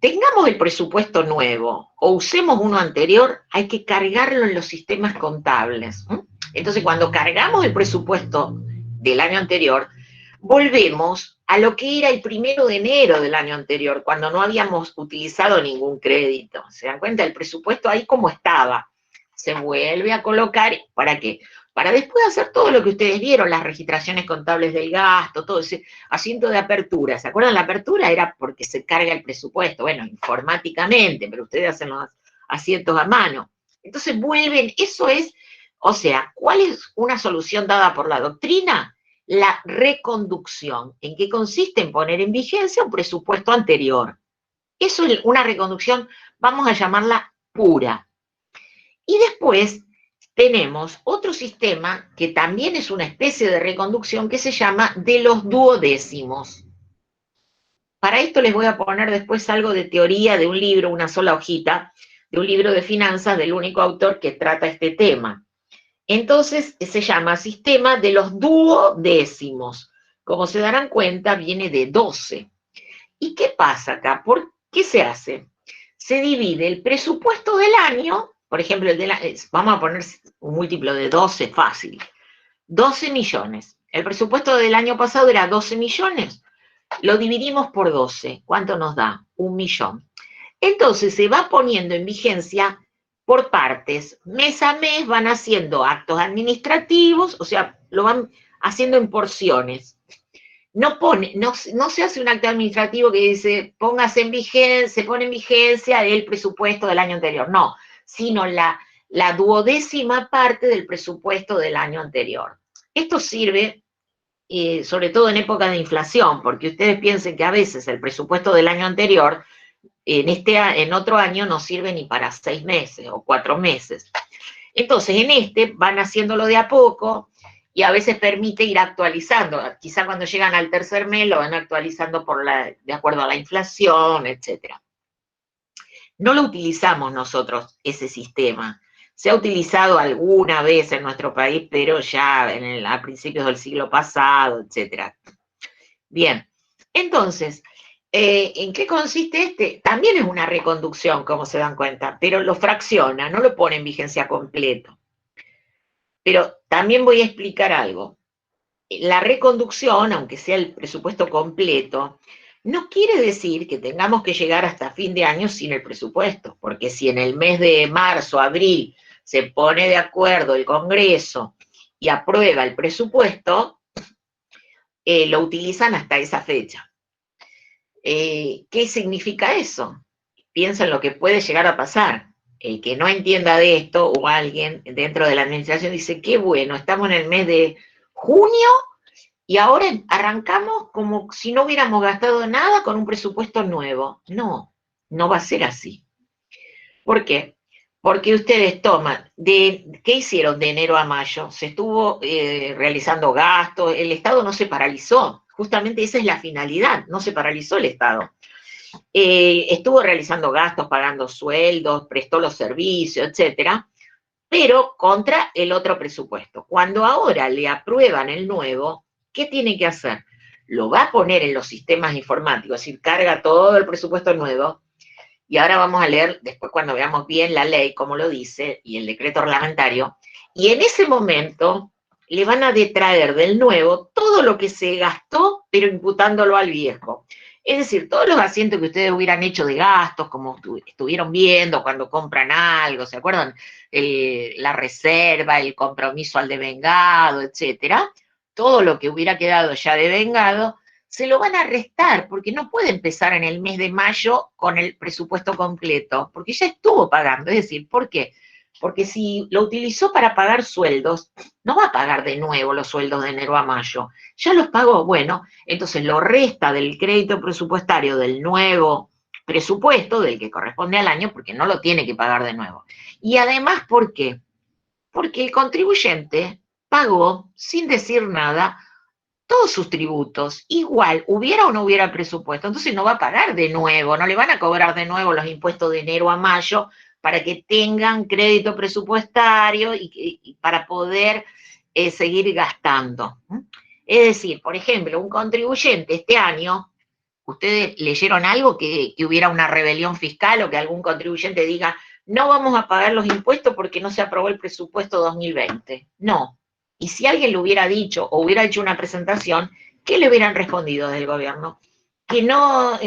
Tengamos el presupuesto nuevo o usemos uno anterior, hay que cargarlo en los sistemas contables. Entonces, cuando cargamos el presupuesto del año anterior, volvemos a lo que era el 1 de enero del año anterior, cuando no habíamos utilizado ningún crédito. ¿Se dan cuenta? El presupuesto ahí como estaba. Se vuelve a colocar, ¿para qué? Para después hacer todo lo que ustedes vieron, las registraciones contables del gasto, todo ese asiento de apertura. ¿Se acuerdan? La apertura era porque se carga el presupuesto, bueno, informáticamente, pero ustedes hacen los asientos a mano. Entonces vuelven, eso es, o sea, ¿cuál es una solución dada por la doctrina? La reconducción. ¿En qué consiste? En poner en vigencia un presupuesto anterior. Eso es una reconducción, vamos a llamarla pura. Y después tenemos otro sistema que también es una especie de reconducción que se llama de los duodécimos. Para esto les voy a poner después algo de teoría de un libro, una sola hojita, de un libro de finanzas del único autor que trata este tema. Entonces se llama sistema de los duodécimos. Como se darán cuenta, viene de 12. ¿Y qué pasa acá? ¿Por qué se hace? Se divide el presupuesto del año, por ejemplo, vamos a poner un múltiplo de 12 fácil, 12 millones. El presupuesto del año pasado era 12 millones, lo dividimos por 12. ¿Cuánto nos da? 1 millón. Entonces se va poniendo en vigencia por partes. Mes a mes van haciendo actos administrativos, o sea, lo van haciendo en porciones. No se hace un acto administrativo que dice, póngase en vigencia, se pone en vigencia el presupuesto del año anterior. No, sino la 12ª parte del presupuesto del año anterior. Esto sirve sobre todo en época de inflación, porque ustedes piensen que a veces el presupuesto del año anterior, en otro año no sirve ni para 6 meses o 4 meses. Entonces, en este van haciéndolo de a poco, y a veces permite ir actualizando. Quizá cuando llegan al tercer mes lo van actualizando de acuerdo a la inflación, etc. No lo utilizamos nosotros, ese sistema. Se ha utilizado alguna vez en nuestro país, pero ya a principios del siglo pasado, etc. Bien, entonces, ¿en qué consiste este? También es una reconducción, como se dan cuenta, pero lo fracciona, no lo pone en vigencia completo. Pero también voy a explicar algo. La reconducción, aunque sea el presupuesto completo, no quiere decir que tengamos que llegar hasta fin de año sin el presupuesto, porque si en el mes de marzo, abril, se pone de acuerdo el Congreso y aprueba el presupuesto, lo utilizan hasta esa fecha. ¿Qué significa eso? Piensa en lo que puede llegar a pasar. El que no entienda de esto, o alguien dentro de la administración dice, qué bueno, estamos en el mes de junio y ahora arrancamos como si no hubiéramos gastado nada con un presupuesto nuevo. No, no va a ser así. ¿Por qué? Porque ustedes toman, ¿qué hicieron de enero a mayo? Se estuvo realizando gastos, el Estado no se paralizó, justamente esa es la finalidad, no se paralizó el Estado. Estuvo realizando gastos, pagando sueldos, prestó los servicios, etcétera, pero contra el otro presupuesto. Cuando ahora le aprueban el nuevo, ¿qué tiene que hacer? Lo va a poner en los sistemas informáticos, es decir, carga todo el presupuesto nuevo, y ahora vamos a leer, después cuando veamos bien la ley, como lo dice, y el decreto reglamentario, y en ese momento le van a detraer del nuevo todo lo que se gastó, pero imputándolo al viejo. Es decir, todos los asientos que ustedes hubieran hecho de gastos, como estuvieron viendo cuando compran algo, ¿se acuerdan? La reserva, el compromiso al devengado, etcétera. Todo lo que hubiera quedado ya devengado, se lo van a restar, porque no puede empezar en el mes de mayo con el presupuesto completo, porque ya estuvo pagando. Es decir, ¿por qué? Porque si lo utilizó para pagar sueldos, no va a pagar de nuevo los sueldos de enero a mayo. Ya los pagó, bueno, entonces lo resta del crédito presupuestario del nuevo presupuesto, del que corresponde al año, porque no lo tiene que pagar de nuevo. Y además, ¿por qué? Porque el contribuyente pagó, sin decir nada, todos sus tributos, igual, hubiera o no hubiera presupuesto, entonces no va a pagar de nuevo, no le van a cobrar de nuevo los impuestos de enero a mayo para que tengan crédito presupuestario y para poder seguir gastando. Es decir, por ejemplo, un contribuyente este año, ¿ustedes leyeron algo que hubiera una rebelión fiscal o que algún contribuyente diga, no vamos a pagar los impuestos porque no se aprobó el presupuesto 2020? No. Y si alguien lo hubiera dicho o hubiera hecho una presentación, ¿qué le hubieran respondido del gobierno? Que no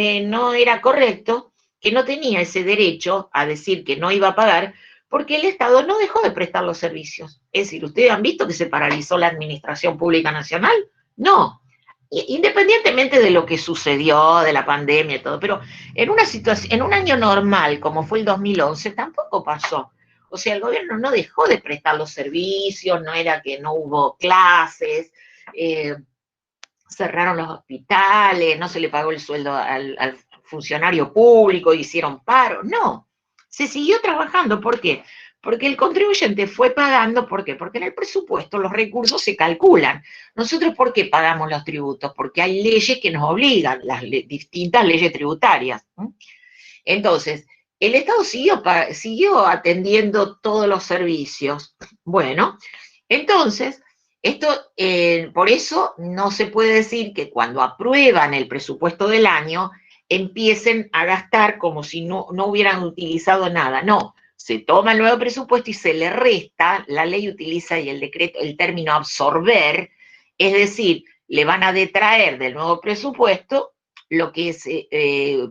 era correcto, que no tenía ese derecho a decir que no iba a pagar, porque el Estado no dejó de prestar los servicios. Es decir, ¿ustedes han visto que se paralizó la Administración Pública Nacional? No. Independientemente de lo que sucedió, de la pandemia y todo, pero en una situación, en un año normal, como fue el 2011, tampoco pasó. O sea, el gobierno no dejó de prestar los servicios, no era que no hubo clases, cerraron los hospitales, no se le pagó el sueldo al funcionario público, hicieron paro, no. Se siguió trabajando, ¿por qué? Porque el contribuyente fue pagando, ¿por qué? Porque en el presupuesto los recursos se calculan. Nosotros, ¿por qué pagamos los tributos? Porque hay leyes que nos obligan, las distintas leyes tributarias. Entonces, el Estado siguió atendiendo todos los servicios. Bueno, entonces, esto, por eso no se puede decir que cuando aprueban el presupuesto del año, empiecen a gastar como si no hubieran utilizado nada. No, se toma el nuevo presupuesto y se le resta, la ley utiliza y el decreto, el término absorber, es decir, le van a detraer del nuevo presupuesto lo que se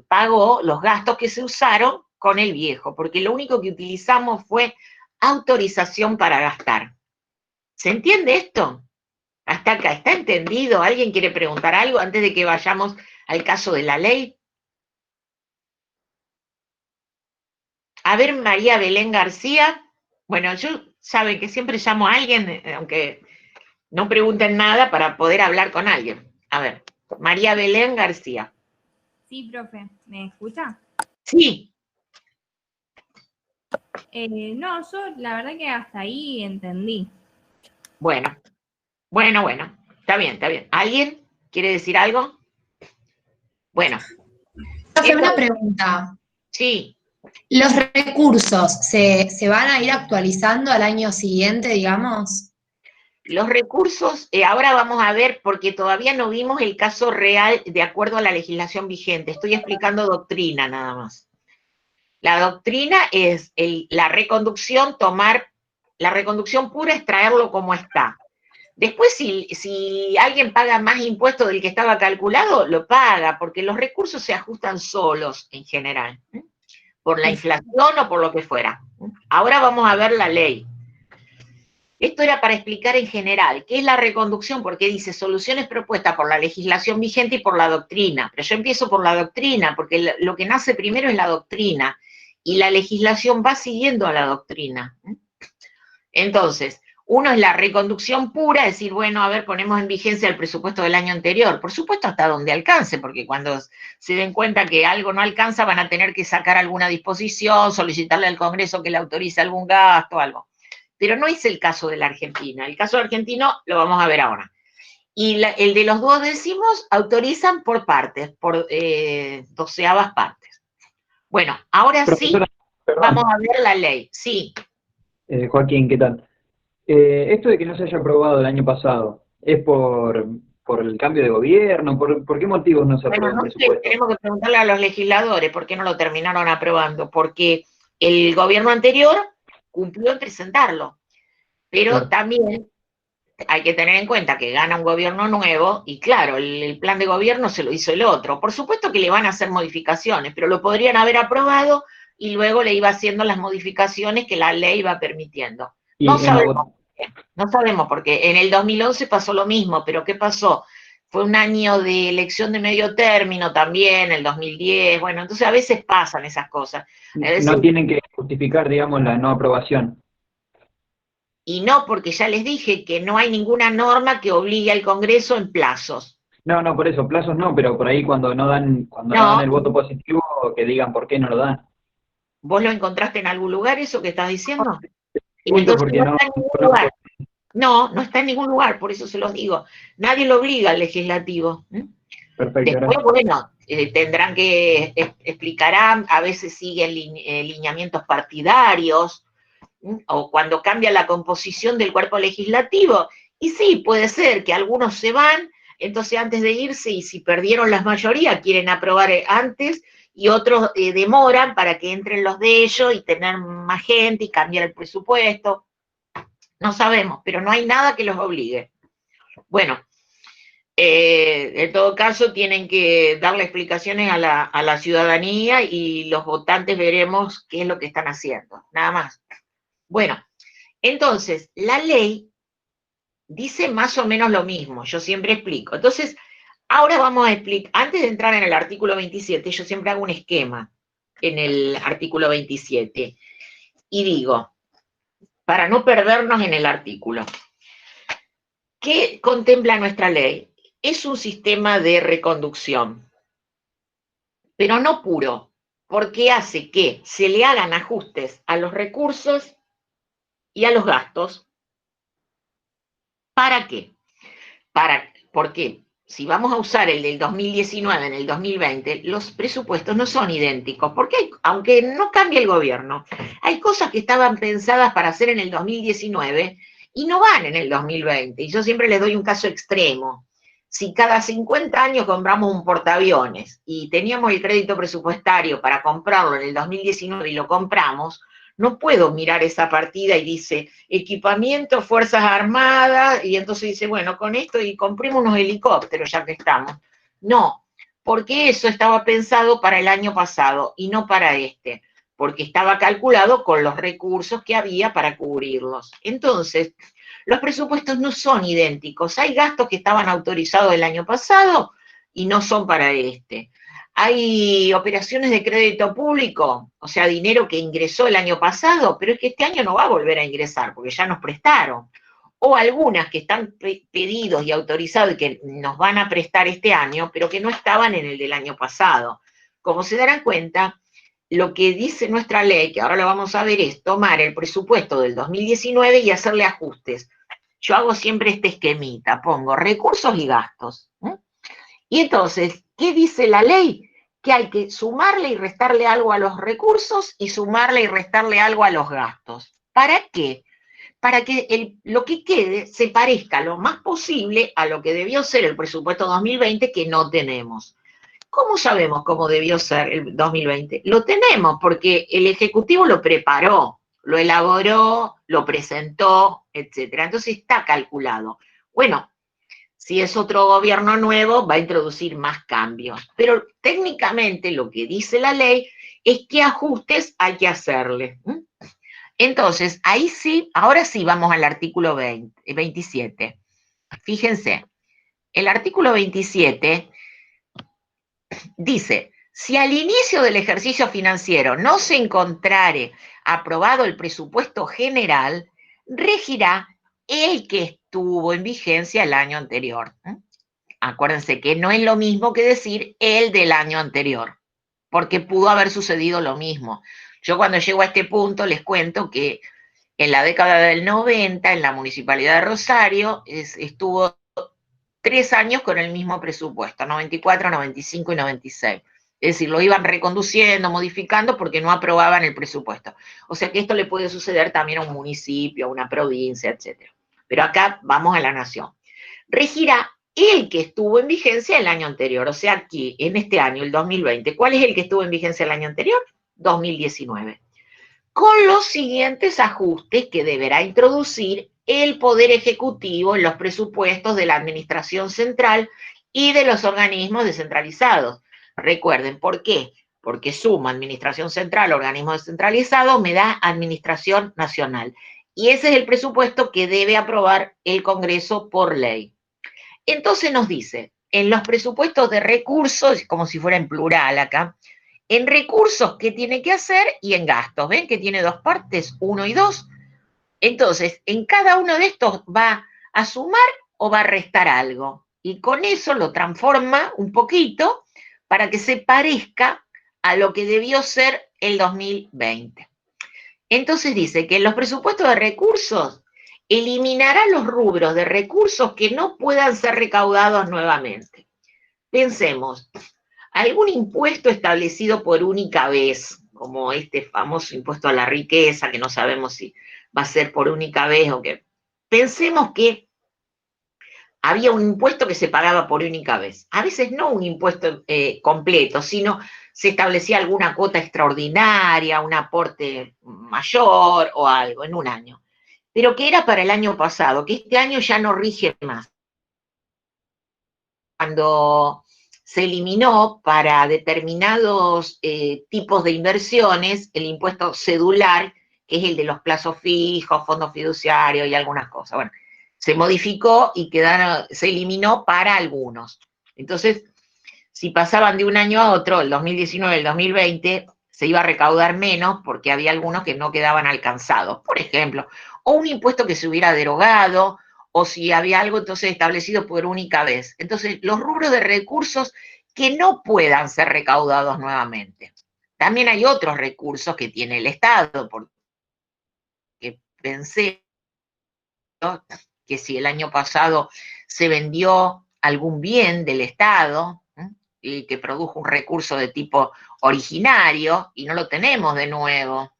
pagó, los gastos que se usaron con el viejo, porque lo único que utilizamos fue autorización para gastar. ¿Se entiende esto? Hasta acá, ¿está entendido? ¿Alguien quiere preguntar algo antes de que vayamos al caso de la ley? A ver, María Belén García. Bueno, yo saben que siempre llamo a alguien, aunque no pregunten nada, para poder hablar con alguien. A ver, María Belén García. Sí, profe, ¿me escucha? Sí. No, yo la verdad que hasta ahí entendí. Bueno, está bien, está bien. ¿Alguien quiere decir algo? Bueno. Profe, una pregunta. Sí. ¿Los recursos se van a ir actualizando al año siguiente, digamos? Los recursos, ahora vamos a ver, porque todavía no vimos el caso real de acuerdo a la legislación vigente. Estoy explicando doctrina nada más. La doctrina es la reconducción, la reconducción pura es traerlo como está. Después, si alguien paga más impuestos del que estaba calculado, lo paga, porque los recursos se ajustan solos en general, por la inflación o por lo que fuera. Ahora vamos a ver la ley. Esto era para explicar en general qué es la reconducción, porque dice soluciones propuestas por la legislación vigente y por la doctrina. Pero yo empiezo por la doctrina, porque lo que nace primero es la doctrina, y la legislación va siguiendo a la doctrina. Entonces, uno es la reconducción pura, es decir, bueno, a ver, ponemos en vigencia el presupuesto del año anterior. Por supuesto, hasta donde alcance, porque cuando se den cuenta que algo no alcanza, van a tener que sacar alguna disposición, solicitarle al Congreso que le autorice algún gasto, algo. Pero no es el caso de la Argentina. El caso argentino lo vamos a ver ahora. Y el de los 12º autorizan por partes, por 12avas partes. Bueno, ahora profesora, sí, perdón. Vamos a ver la ley. Sí. Joaquín, ¿qué tal? Esto de que no se haya aprobado el año pasado, ¿es por el cambio de gobierno? ¿Por qué motivos no se aprobó el presupuesto? Tenemos que preguntarle a los legisladores por qué no lo terminaron aprobando. Porque el gobierno anterior cumplió en presentarlo, pero claro, también hay que tener en cuenta que gana un gobierno nuevo y claro, el plan de gobierno se lo hizo el otro. Por supuesto que le van a hacer modificaciones, pero lo podrían haber aprobado y luego le iba haciendo las modificaciones que la ley iba permitiendo. No sabemos por qué. En el 2011 pasó lo mismo, pero ¿qué pasó? fue un año de elección de medio término también, el 2010, bueno, entonces a veces pasan esas cosas. A veces, No tienen que justificar, digamos, la no aprobación. y no, porque ya les dije que no hay ninguna norma que obligue al Congreso en plazos. No, no, por eso, plazos no, pero por ahí cuando no dan No, el voto positivo, que digan por qué no lo dan. ¿vos lo encontraste en algún lugar eso que estás diciendo? Pregunto Entonces porque no no está en ningún conozco. lugar. No, no está en ningún lugar, por eso se los digo. Nadie lo obliga al legislativo. Perfecto, Después, gracias. bueno, tendrán que, explicarán, a veces siguen lineamientos partidarios, o cuando cambia la composición del cuerpo legislativo. Y sí, puede ser que algunos se van, entonces antes de irse, y si perdieron las mayorías, quieren aprobar antes, y otros demoran para que entren los de ellos y tener más gente y cambiar el presupuesto. No sabemos, pero no hay nada que los obligue. Bueno, en todo caso tienen que darle explicaciones a la ciudadanía y los votantes veremos qué es lo que están haciendo, nada más. Bueno, entonces, la ley dice más o menos lo mismo, yo siempre explico. Entonces, ahora vamos a explicar, antes de entrar en el artículo 27, yo siempre hago un esquema en el artículo 27 y digo, para no perdernos en el artículo, ¿qué contempla nuestra ley? Es un sistema de reconducción, pero no puro, porque hace que se le hagan ajustes a los recursos y a los gastos. ¿Para qué? Porque si vamos a usar el del 2019 en el 2020, los presupuestos no son idénticos, porque aunque no cambie el gobierno, hay cosas que estaban pensadas para hacer en el 2019 y no van en el 2020. Y yo siempre les doy un caso extremo. Si cada 50 años compramos un portaaviones y teníamos el crédito presupuestario para comprarlo en el 2019 y lo compramos, no puedo mirar esa partida y dice equipamiento, Fuerzas Armadas, y entonces dice, bueno, con esto y compremos unos helicópteros ya que estamos. No, porque eso estaba pensado para el año pasado y no para este, porque estaba calculado con los recursos que había para cubrirlos. Entonces, los presupuestos no son idénticos. Hay gastos que estaban autorizados el año pasado y no son para este. Hay operaciones de crédito público, o sea, dinero que ingresó el año pasado, pero es que este año no va a volver a ingresar porque ya nos prestaron. O algunas que están pedidos y autorizados y que nos van a prestar este año, pero que no estaban en el del año pasado. Como se darán cuenta, lo que dice nuestra ley, que ahora lo vamos a ver, es tomar el presupuesto del 2019 y hacerle ajustes. Yo hago siempre este esquemita, pongo recursos y gastos. Y entonces, ¿qué dice la ley? Que hay que sumarle y restarle algo a los recursos y sumarle y restarle algo a los gastos. ¿Para qué? Para que lo que quede se parezca lo más posible a lo que debió ser el presupuesto 2020 que no tenemos. ¿Cómo sabemos cómo debió ser el 2020? Lo tenemos porque el Ejecutivo lo preparó, lo elaboró, lo presentó, etcétera. Entonces está calculado. Bueno, si es otro gobierno nuevo, va a introducir más cambios. Pero técnicamente lo que dice la ley es qué ajustes hay que hacerle. Entonces, ahí sí, ahora sí vamos al artículo 27. Fíjense, el artículo 27 dice, si al inicio del ejercicio financiero no se encontrare aprobado el presupuesto general, regirá el que estuvo en vigencia el año anterior. Acuérdense que no es lo mismo que decir el del año anterior, porque pudo haber sucedido lo mismo. Yo cuando llego a este punto les cuento que en la década del 90, en la Municipalidad de Rosario, estuvo 3 años con el mismo presupuesto, 94, 95 y 96. Es decir, lo iban reconduciendo, modificando, porque no aprobaban el presupuesto. O sea que esto le puede suceder también a un municipio, a una provincia, etc. Pero acá vamos a la nación. Regirá el que estuvo en vigencia el año anterior. O sea que en este año, el 2020, ¿cuál es el que estuvo en vigencia el año anterior? 2019. Con los siguientes ajustes que deberá introducir el Poder Ejecutivo en los presupuestos de la Administración Central y de los organismos descentralizados. Recuerden, ¿por qué? Porque suma Administración Central, organismo descentralizado, me da Administración Nacional. Y ese es el presupuesto que debe aprobar el Congreso por ley. Entonces nos dice, en los presupuestos de recursos, como si fuera en plural acá, en recursos, ¿qué tiene que hacer? Y en gastos. ¿Ven que tiene dos partes, 1 y 2? Entonces, en cada uno de estos va a sumar o va a restar algo. Y con eso lo transforma un poquito para que se parezca a lo que debió ser el 2020. Entonces dice que en los presupuestos de recursos eliminará los rubros de recursos que no puedan ser recaudados nuevamente. Pensemos, algún impuesto establecido por única vez, como este famoso impuesto a la riqueza, que no sabemos si va a ser por única vez o qué. Pensemos que había un impuesto que se pagaba por única vez. A veces no un impuesto completo, sino se establecía alguna cuota extraordinaria, un aporte mayor o algo en un año. Pero que era para el año pasado, que este año ya no rige más. Cuando se eliminó para determinados tipos de inversiones el impuesto cedular, que es el de los plazos fijos, fondos fiduciarios y algunas cosas. Bueno, se modificó y se eliminó para algunos. Entonces, si pasaban de un año a otro, el 2019, el 2020, se iba a recaudar menos porque había algunos que no quedaban alcanzados, por ejemplo, o un impuesto que se hubiera derogado, o si había algo entonces establecido por única vez. Entonces, los rubros de recursos que no puedan ser recaudados nuevamente. También hay otros recursos que tiene el Estado, porque pensé que si el año pasado se vendió algún bien del Estado y que produjo un recurso de tipo originario y no lo tenemos de nuevo,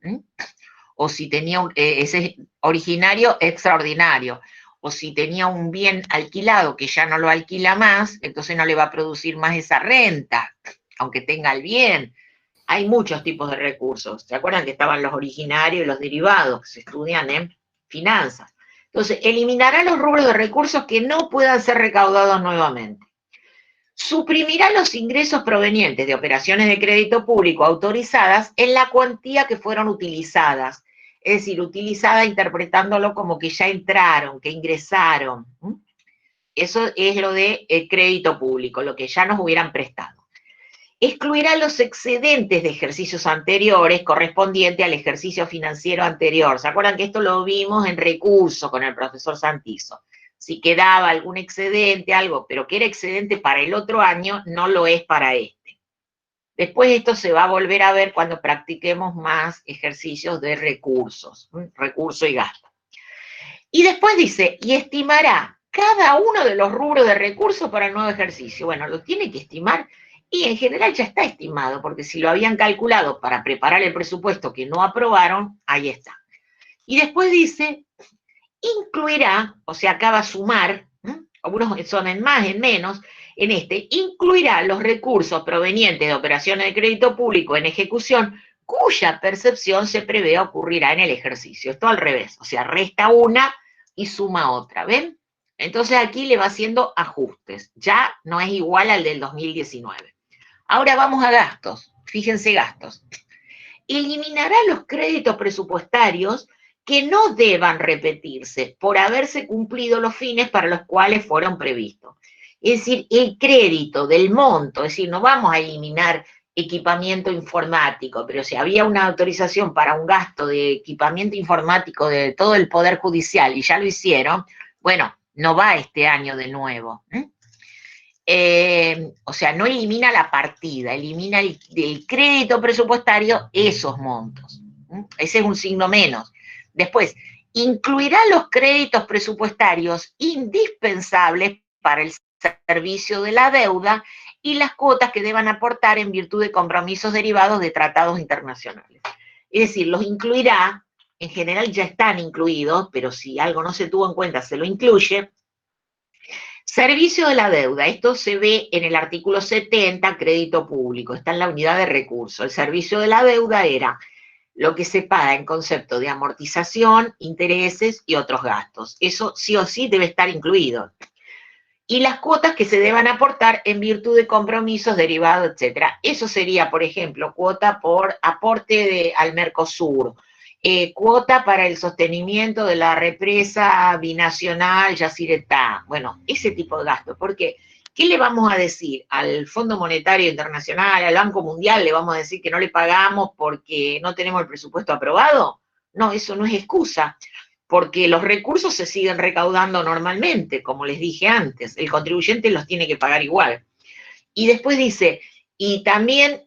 o si tenía ese originario extraordinario, o si tenía un bien alquilado que ya no lo alquila más, entonces no le va a producir más esa renta, aunque tenga el bien. Hay muchos tipos de recursos. ¿Se acuerdan que estaban los originarios y los derivados que se estudian en finanzas? Entonces, eliminará los rubros de recursos que no puedan ser recaudados nuevamente. Suprimirá los ingresos provenientes de operaciones de crédito público autorizadas en la cuantía que fueron utilizadas. Es decir, utilizada interpretándolo como que ya entraron, que ingresaron. Eso es lo de crédito público, lo que ya nos hubieran prestado. Excluirá los excedentes de ejercicios anteriores correspondiente al ejercicio financiero anterior. ¿Se acuerdan que esto lo vimos en recurso con el profesor Santizo? Si quedaba algún excedente, algo, pero que era excedente para el otro año, no lo es para este. Después esto se va a volver a ver cuando practiquemos más ejercicios de recursos, recurso y gasto. Y después dice, y estimará cada uno de los rubros de recursos para el nuevo ejercicio. Bueno, lo tiene que estimar y en general ya está estimado, porque si lo habían calculado para preparar el presupuesto que no aprobaron, ahí está. Y después dice, incluirá, o sea, acá va a sumar, algunos son en más, en menos, en este, incluirá los recursos provenientes de operaciones de crédito público en ejecución cuya percepción se prevé ocurrirá en el ejercicio. Esto al revés, o sea, resta una y suma otra, ¿ven? Entonces aquí le va haciendo ajustes, ya no es igual al del 2019. Ahora vamos a gastos, fíjense gastos. Eliminará los créditos presupuestarios que no deban repetirse por haberse cumplido los fines para los cuales fueron previstos. Es decir, el crédito del monto, es decir, no vamos a eliminar equipamiento informático, pero si había una autorización para un gasto de equipamiento informático de todo el Poder Judicial y ya lo hicieron, bueno, no va este año de nuevo. O sea, no elimina la partida, elimina del crédito presupuestario esos montos. Ese es un signo menos. Después, incluirá los créditos presupuestarios indispensables para el servicio de la deuda y las cuotas que deban aportar en virtud de compromisos derivados de tratados internacionales. Es decir, los incluirá, en general ya están incluidos, pero si algo no se tuvo en cuenta, se lo incluye. Servicio de la deuda, esto se ve en el artículo 70, crédito público, está en la unidad de recursos. El servicio de la deuda era lo que se paga en concepto de amortización, intereses y otros gastos. Eso sí o sí debe estar incluido. Y las cuotas que se deban aportar en virtud de compromisos derivados, etc. Eso sería, por ejemplo, cuota por aporte al Mercosur, cuota para el sostenimiento de la represa binacional Yacyretá. Bueno, ese tipo de gasto, porque ¿qué le vamos a decir? ¿Al Fondo Monetario Internacional, al Banco Mundial, le vamos a decir que no le pagamos porque no tenemos el presupuesto aprobado? No, eso no es excusa, porque los recursos se siguen recaudando normalmente, como les dije antes, el contribuyente los tiene que pagar igual. Y después dice, y también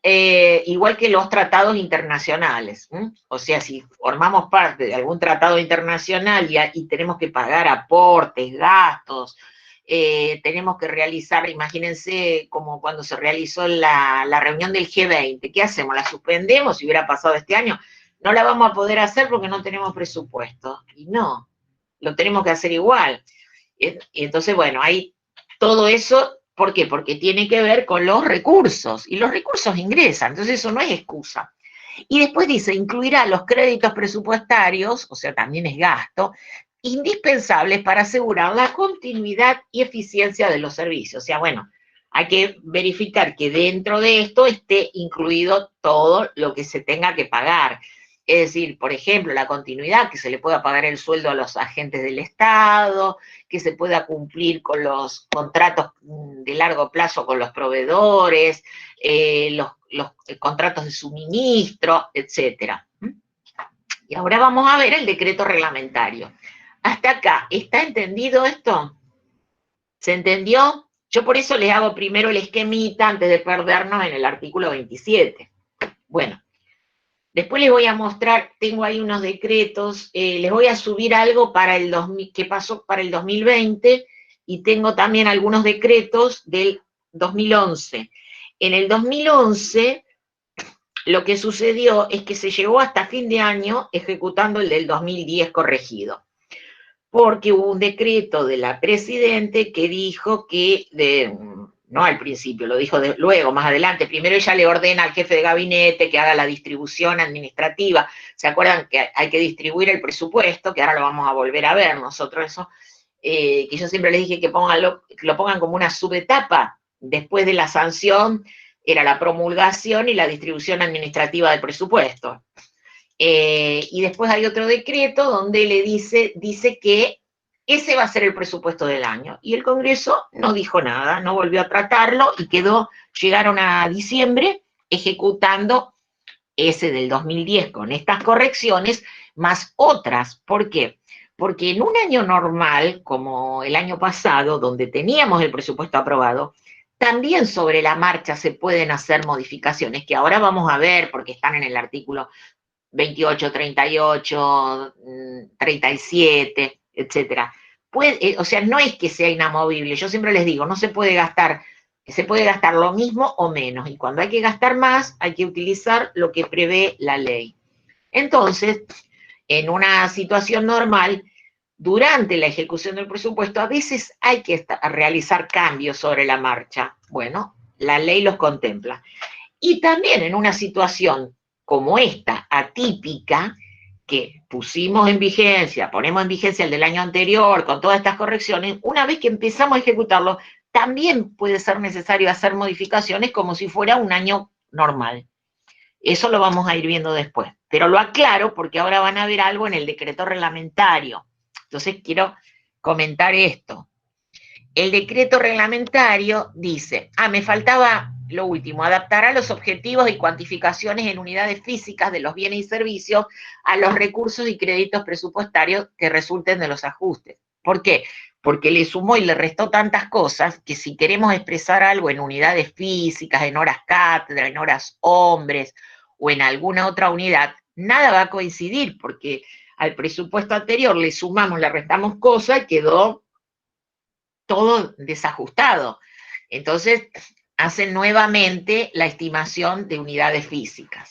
igual que los tratados internacionales, o sea, si formamos parte de algún tratado internacional y tenemos que pagar aportes, gastos, tenemos que realizar, imagínense como cuando se realizó la reunión del G20, ¿qué hacemos? ¿La suspendemos si hubiera pasado este año? No la vamos a poder hacer porque no tenemos presupuesto. Y no, lo tenemos que hacer igual. Y entonces, bueno, hay todo eso, ¿por qué? Porque tiene que ver con los recursos, y los recursos ingresan, entonces eso no es excusa. Y después dice, incluirá los créditos presupuestarios, o sea, también es gasto, indispensables para asegurar la continuidad y eficiencia de los servicios. O sea, bueno, hay que verificar que dentro de esto esté incluido todo lo que se tenga que pagar. Es decir, por ejemplo, la continuidad, que se le pueda pagar el sueldo a los agentes del Estado, que se pueda cumplir con los contratos de largo plazo con los proveedores, los contratos de suministro, etcétera. Y ahora vamos a ver el decreto reglamentario. Hasta acá, ¿está entendido esto? ¿Se entendió? Yo por eso les hago primero el esquemita antes de perdernos en el artículo 27. Bueno, después les voy a mostrar, tengo ahí unos decretos, les voy a subir algo para el 2000, que pasó para el 2020, y tengo también algunos decretos del 2011. En el 2011, lo que sucedió es que se llegó hasta fin de año ejecutando el del 2010 corregido, porque hubo un decreto de la Presidente que dijo que, no al principio, lo dijo luego, más adelante, primero ella le ordena al jefe de gabinete que haga la distribución administrativa. ¿Se acuerdan que hay que distribuir el presupuesto? Que ahora lo vamos a volver a ver nosotros eso, que yo siempre les dije que lo pongan como una subetapa. Después de la sanción era la promulgación y la distribución administrativa del presupuesto. Y después hay otro decreto donde le dice que ese va a ser el presupuesto del año. Y el Congreso no dijo nada, no volvió a tratarlo y llegaron a diciembre ejecutando ese del 2010 con estas correcciones, más otras. ¿Por qué? Porque en un año normal, como el año pasado, donde teníamos el presupuesto aprobado, también sobre la marcha se pueden hacer modificaciones, que ahora vamos a ver porque están en el artículo 28, 38, 37, etcétera. O sea, no es que sea inamovible, yo siempre les digo, no se puede gastar lo mismo o menos, y cuando hay que gastar más, hay que utilizar lo que prevé la ley. Entonces, en una situación normal, durante la ejecución del presupuesto, a veces hay que realizar cambios sobre la marcha. Bueno, la ley los contempla. Y también en una situación como esta, atípica, que pusimos en vigencia, ponemos en vigencia el del año anterior, con todas estas correcciones, una vez que empezamos a ejecutarlo, también puede ser necesario hacer modificaciones como si fuera un año normal. Eso lo vamos a ir viendo después. Pero lo aclaro porque ahora van a ver algo en el decreto reglamentario. Entonces quiero comentar esto. El decreto reglamentario dice, me faltaba lo último, adaptará los objetivos y cuantificaciones en unidades físicas de los bienes y servicios a los recursos y créditos presupuestarios que resulten de los ajustes. ¿Por qué? Porque le sumó y le restó tantas cosas que si queremos expresar algo en unidades físicas, en horas cátedra, en horas hombres o en alguna otra unidad, nada va a coincidir porque al presupuesto anterior le sumamos, le restamos cosas y quedó todo desajustado. Entonces, hacen nuevamente la estimación de unidades físicas.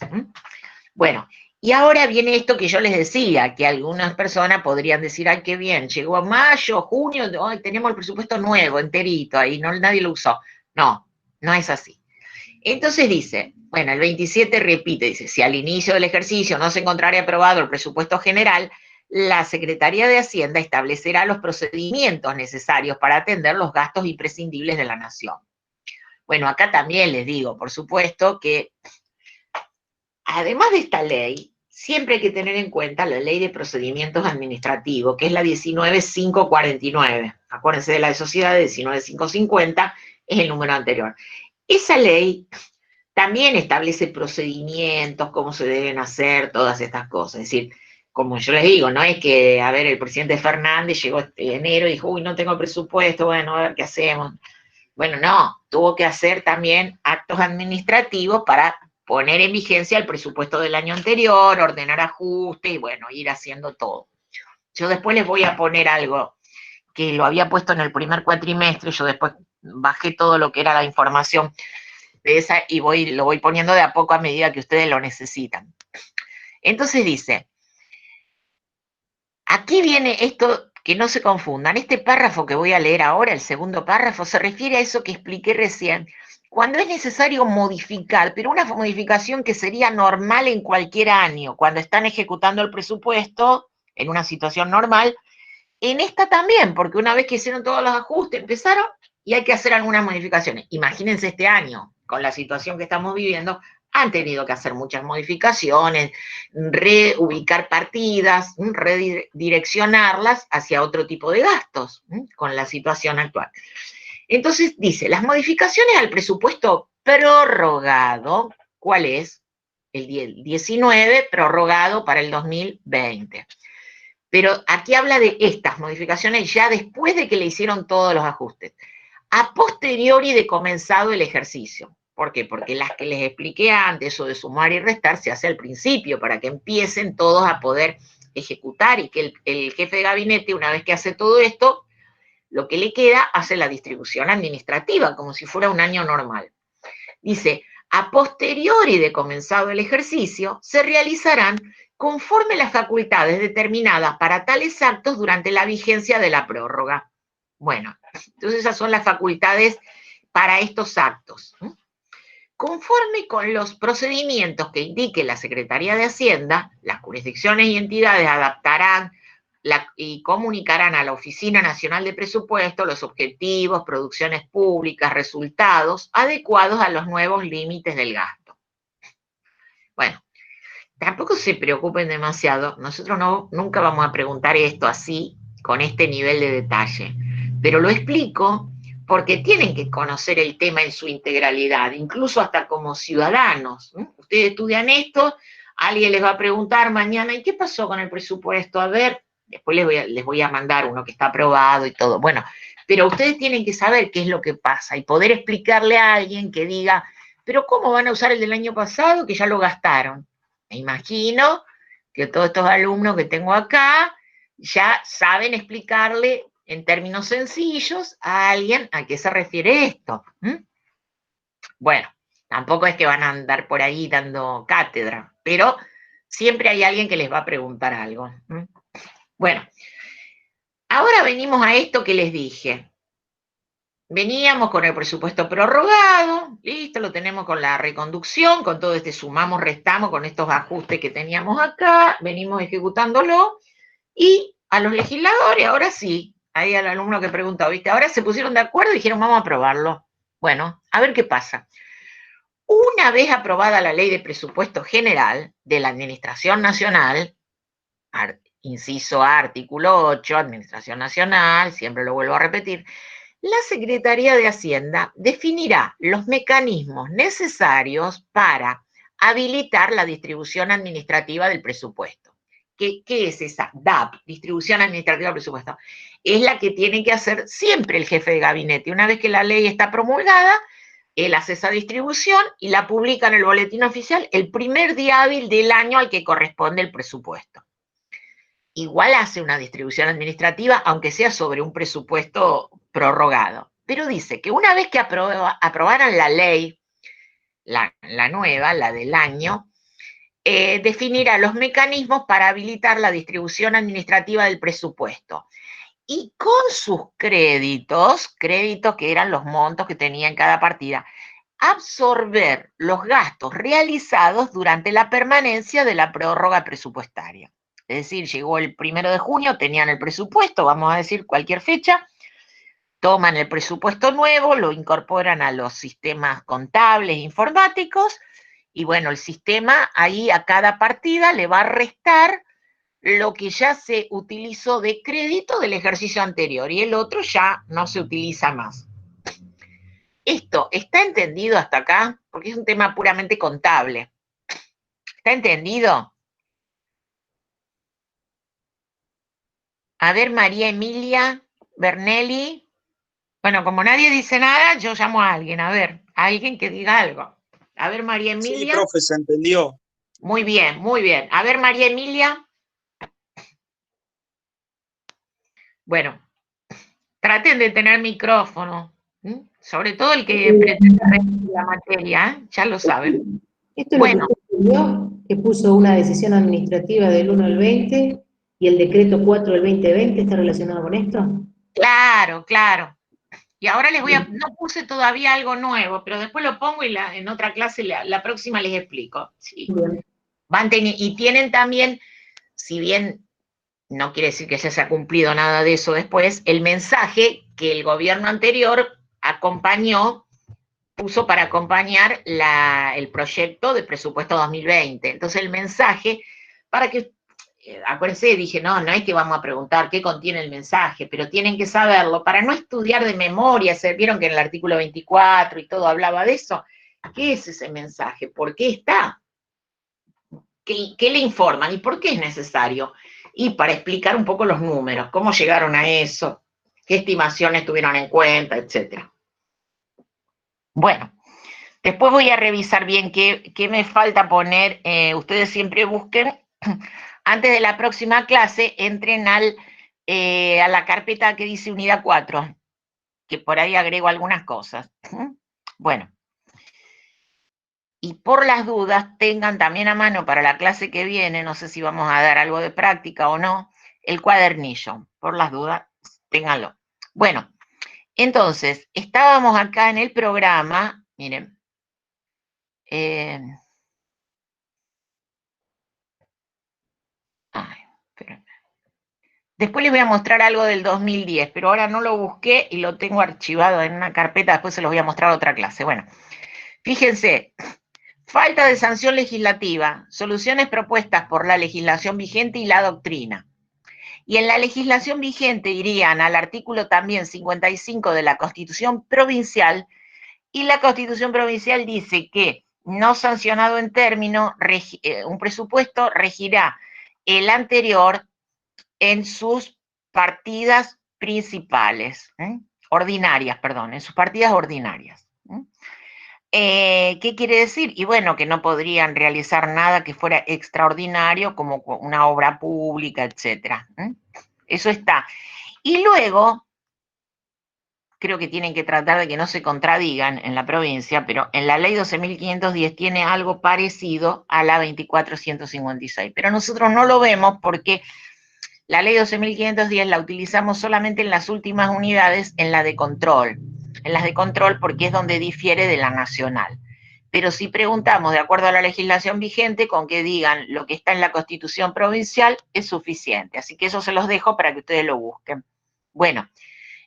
Bueno, y ahora viene esto que yo les decía, que algunas personas podrían decir, ay, qué bien, llegó a mayo, junio, hoy tenemos el presupuesto nuevo, enterito, ahí nadie lo usó. No, no es así. Entonces dice, bueno, el 27 repite, dice, si al inicio del ejercicio no se encontrara aprobado el presupuesto general, la Secretaría de Hacienda establecerá los procedimientos necesarios para atender los gastos imprescindibles de la Nación. Bueno, acá también les digo, por supuesto, que además de esta ley, siempre hay que tener en cuenta la Ley de Procedimientos Administrativos, que es la 19.549. Acuérdense de la de sociedades 19.550, es el número anterior. Esa ley también establece procedimientos, cómo se deben hacer todas estas cosas. Es decir, como yo les digo, no es que, a ver, el presidente Fernández llegó este enero y dijo, uy, no tengo presupuesto, bueno, a ver qué hacemos. Bueno, no, tuvo que hacer también actos administrativos para poner en vigencia el presupuesto del año anterior, ordenar ajustes y, bueno, ir haciendo todo. Yo después les voy a poner algo que lo había puesto en el primer cuatrimestre, yo después bajé todo lo que era la información de esa y lo voy poniendo de a poco a medida que ustedes lo necesitan. Entonces dice, aquí viene esto, que no se confundan, este párrafo que voy a leer ahora, el segundo párrafo, se refiere a eso que expliqué recién, cuando es necesario modificar, pero una modificación que sería normal en cualquier año, cuando están ejecutando el presupuesto en una situación normal, en esta también, porque una vez que hicieron todos los ajustes, empezaron y hay que hacer algunas modificaciones. Imagínense este año, con la situación que estamos viviendo, han tenido que hacer muchas modificaciones, reubicar partidas, redireccionarlas hacia otro tipo de gastos, con la situación actual. Entonces dice, las modificaciones al presupuesto prorrogado, ¿cuál es? El 19 prorrogado para el 2020. Pero aquí habla de estas modificaciones ya después de que le hicieron todos los ajustes, a posteriori de comenzado el ejercicio. ¿Por qué? Porque las que les expliqué antes, eso de sumar y restar, se hace al principio, para que empiecen todos a poder ejecutar y que el jefe de gabinete, una vez que hace todo esto, lo que le queda, hace la distribución administrativa, como si fuera un año normal. Dice, a posteriori de comenzado el ejercicio, se realizarán conforme las facultades determinadas para tales actos durante la vigencia de la prórroga. Bueno, entonces esas son las facultades para estos actos. Conforme con los procedimientos que indique la Secretaría de Hacienda, las jurisdicciones y entidades adaptarán y comunicarán a la Oficina Nacional de Presupuesto los objetivos, producciones públicas, resultados adecuados a los nuevos límites del gasto. Bueno, tampoco se preocupen demasiado, nosotros nunca vamos a preguntar esto así, con este nivel de detalle, pero lo explico porque tienen que conocer el tema en su integralidad, incluso hasta como ciudadanos. Ustedes estudian esto, alguien les va a preguntar mañana, ¿y qué pasó con el presupuesto? A ver, después les voy a mandar uno que está aprobado y todo. Bueno, pero ustedes tienen que saber qué es lo que pasa y poder explicarle a alguien que diga, pero ¿cómo van a usar el del año pasado que ya lo gastaron? Me imagino que todos estos alumnos que tengo acá ya saben explicarle en términos sencillos a alguien a qué se refiere esto. Bueno, tampoco es que van a andar por ahí dando cátedra, pero siempre hay alguien que les va a preguntar algo. Bueno, ahora venimos a esto que les dije. Veníamos con el presupuesto prorrogado, listo, lo tenemos con la reconducción, con todo este sumamos, restamos, con estos ajustes que teníamos acá, venimos ejecutándolo, y a los legisladores, ahora sí, ahí al alumno que preguntó, ¿viste? Ahora se pusieron de acuerdo y dijeron, vamos a aprobarlo. Bueno, a ver qué pasa. Una vez aprobada la Ley de Presupuesto General de la Administración Nacional, inciso A, artículo 8, Administración Nacional, siempre lo vuelvo a repetir, la Secretaría de Hacienda definirá los mecanismos necesarios para habilitar la distribución administrativa del presupuesto. ¿Qué es esa DAP, distribución administrativa del presupuesto? Es la que tiene que hacer siempre el jefe de gabinete. Una vez que la ley está promulgada, él hace esa distribución y la publica en el boletín oficial el primer día hábil del año al que corresponde el presupuesto. Igual hace una distribución administrativa, aunque sea sobre un presupuesto prorrogado. Pero dice que una vez que aprobaran la ley, la nueva, la del año, definirá los mecanismos para habilitar la distribución administrativa del presupuesto. Y con sus créditos que eran los montos que tenía en cada partida, absorber los gastos realizados durante la permanencia de la prórroga presupuestaria. Es decir, llegó el 1 de junio, tenían el presupuesto, vamos a decir cualquier fecha, toman el presupuesto nuevo, lo incorporan a los sistemas contables, informáticos, y bueno, el sistema ahí a cada partida le va a restar lo que ya se utilizó de crédito del ejercicio anterior, y el otro ya no se utiliza más. ¿Esto está entendido hasta acá? Porque es un tema puramente contable. ¿Está entendido? A ver, María Emilia Bernelli. Bueno, como nadie dice nada, yo llamo a alguien. A ver, a alguien que diga algo. A ver, María Sí, Emilia. profe, se entendió. Muy bien, muy bien. A ver, María Emilia. Bueno, traten de tener micrófono. Sobre todo el que pretende repetir la materia, ¿eh? Ya lo saben. Esto es Bueno. lo que usted entendió, que puso una decisión administrativa del 1 al 20 y el decreto 4 del 2020 está relacionado con esto. Claro, claro. Y ahora les voy a, no puse todavía algo nuevo, pero después lo pongo y en otra clase, la próxima les explico. Sí. Y tienen también, si bien no quiere decir que ya se ha cumplido nada de eso después, el mensaje que el gobierno anterior acompañó, puso para acompañar el proyecto de presupuesto 2020. Entonces el mensaje, para que, acuérdense, dije, no es que vamos a preguntar qué contiene el mensaje, pero tienen que saberlo, para no estudiar de memoria, se vieron que en el artículo 24 y todo hablaba de eso. ¿Qué es ese mensaje? ¿Por qué está? ¿Qué le informan? ¿Y por qué es necesario? Y para explicar un poco los números, cómo llegaron a eso, qué estimaciones tuvieron en cuenta, etcétera. Bueno, después voy a revisar bien qué me falta poner. Ustedes siempre busquen, antes de la próxima clase, entren a la carpeta que dice unidad 4, que por ahí agrego algunas cosas. Bueno, y por las dudas, tengan también a mano para la clase que viene, no sé si vamos a dar algo de práctica o no, el cuadernillo. Por las dudas, ténganlo. Bueno, entonces, estábamos acá en el programa, miren, después les voy a mostrar algo del 2010, pero ahora no lo busqué y lo tengo archivado en una carpeta, después se los voy a mostrar a otra clase. Bueno, fíjense, falta de sanción legislativa, soluciones propuestas por la legislación vigente y la doctrina. Y en la legislación vigente irían al artículo también 55 de la Constitución Provincial, y la Constitución Provincial dice que no sancionado en término, un presupuesto regirá el anterior en sus partidas principales, ordinarias, perdón, en sus partidas ordinarias. ¿Qué quiere decir? Y bueno, que no podrían realizar nada que fuera extraordinario, como una obra pública, etcétera. Eso está. Y luego, creo que tienen que tratar de que no se contradigan en la provincia, pero en la ley 12.510 tiene algo parecido a la 24.156, pero nosotros no lo vemos porque la ley 12.510 la utilizamos solamente en las últimas unidades, en la de control. En las de control porque es donde difiere de la nacional. Pero si preguntamos de acuerdo a la legislación vigente, con que digan lo que está en la Constitución Provincial es suficiente. Así que eso se los dejo para que ustedes lo busquen. Bueno,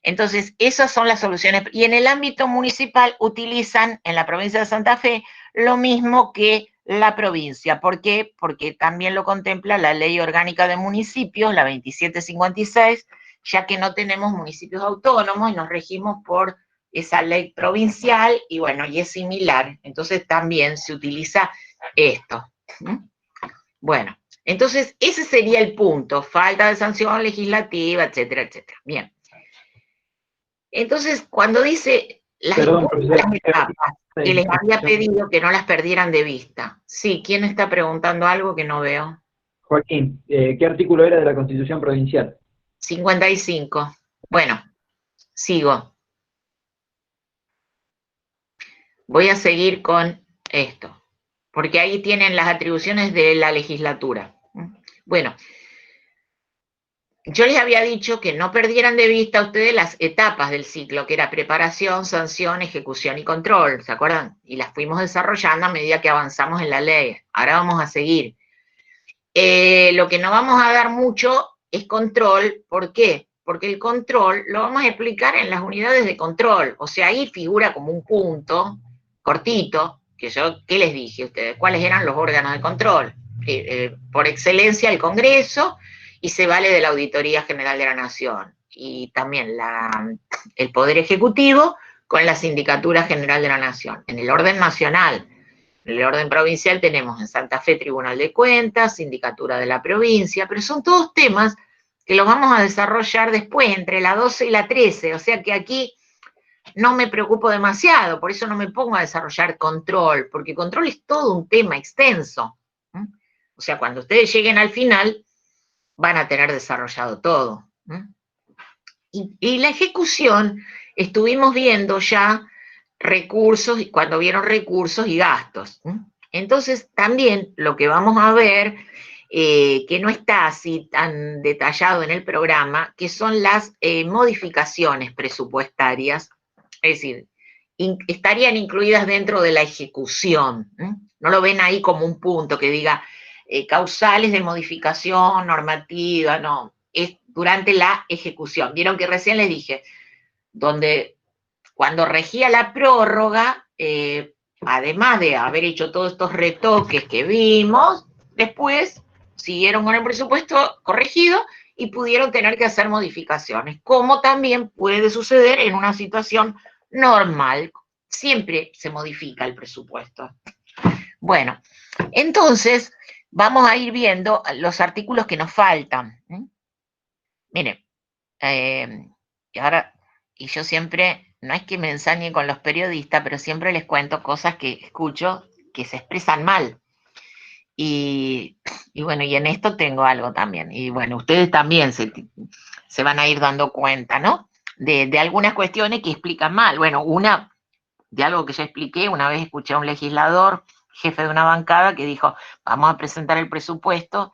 entonces esas son las soluciones. Y en el ámbito municipal utilizan en la provincia de Santa Fe lo mismo que la provincia. ¿Por qué? Porque también lo contempla la Ley Orgánica de Municipios, la 2756, ya que no tenemos municipios autónomos y nos regimos por esa ley provincial, y bueno, y es similar. Entonces también se utiliza esto. Bueno, entonces ese sería el punto, falta de sanción legislativa, etcétera, etcétera. Bien. Entonces, cuando dice las etapas que les había pedido que no las perdieran de vista. Sí, ¿quién está preguntando algo que no veo? Joaquín, ¿qué artículo era de la Constitución Provincial? 55. Bueno, sigo. Voy a seguir con esto, porque ahí tienen las atribuciones de la legislatura. Bueno, yo les había dicho que no perdieran de vista ustedes las etapas del ciclo, que era preparación, sanción, ejecución y control, ¿se acuerdan? Y las fuimos desarrollando a medida que avanzamos en la ley. Ahora vamos a seguir. Lo que no vamos a dar mucho es control. ¿Por qué? Porque el control lo vamos a explicar en las unidades de control. O sea, ahí figura como un punto cortito, que yo, ¿qué les dije a ustedes? ¿Cuáles eran los órganos de control? Por excelencia el Congreso, y se vale de la Auditoría General de la Nación. Y también el Poder Ejecutivo, con la Sindicatura General de la Nación. En el orden nacional, en el orden provincial tenemos en Santa Fe Tribunal de Cuentas, Sindicatura de la Provincia, pero son todos temas que los vamos a desarrollar después, entre la 12 y la 13, o sea que aquí no me preocupo demasiado, por eso no me pongo a desarrollar control, porque control es todo un tema extenso. O sea, cuando ustedes lleguen al final, van a tener desarrollado todo. Y la ejecución, estuvimos viendo ya recursos, cuando vieron recursos y gastos. Entonces, también lo que vamos a ver, que no está así tan detallado en el programa, que son las modificaciones presupuestarias, es decir, estarían incluidas dentro de la ejecución. No lo ven ahí como un punto que diga causales de modificación normativa, no, es durante la ejecución. Vieron que recién les dije, cuando regía la prórroga, además de haber hecho todos estos retoques que vimos, después siguieron con el presupuesto corregido y pudieron tener que hacer modificaciones, como también puede suceder en una situación normal. Siempre se modifica el presupuesto. Bueno, entonces vamos a ir viendo los artículos que nos faltan. Miren, y yo siempre, no es que me ensañe con los periodistas, pero siempre les cuento cosas que escucho que se expresan mal. Y bueno, y en esto tengo algo también. Y bueno, ustedes también se van a ir dando cuenta, ¿no? De algunas cuestiones que explican mal. Bueno, una de algo que ya expliqué, una vez escuché a un legislador, jefe de una bancada, que dijo, vamos a presentar el presupuesto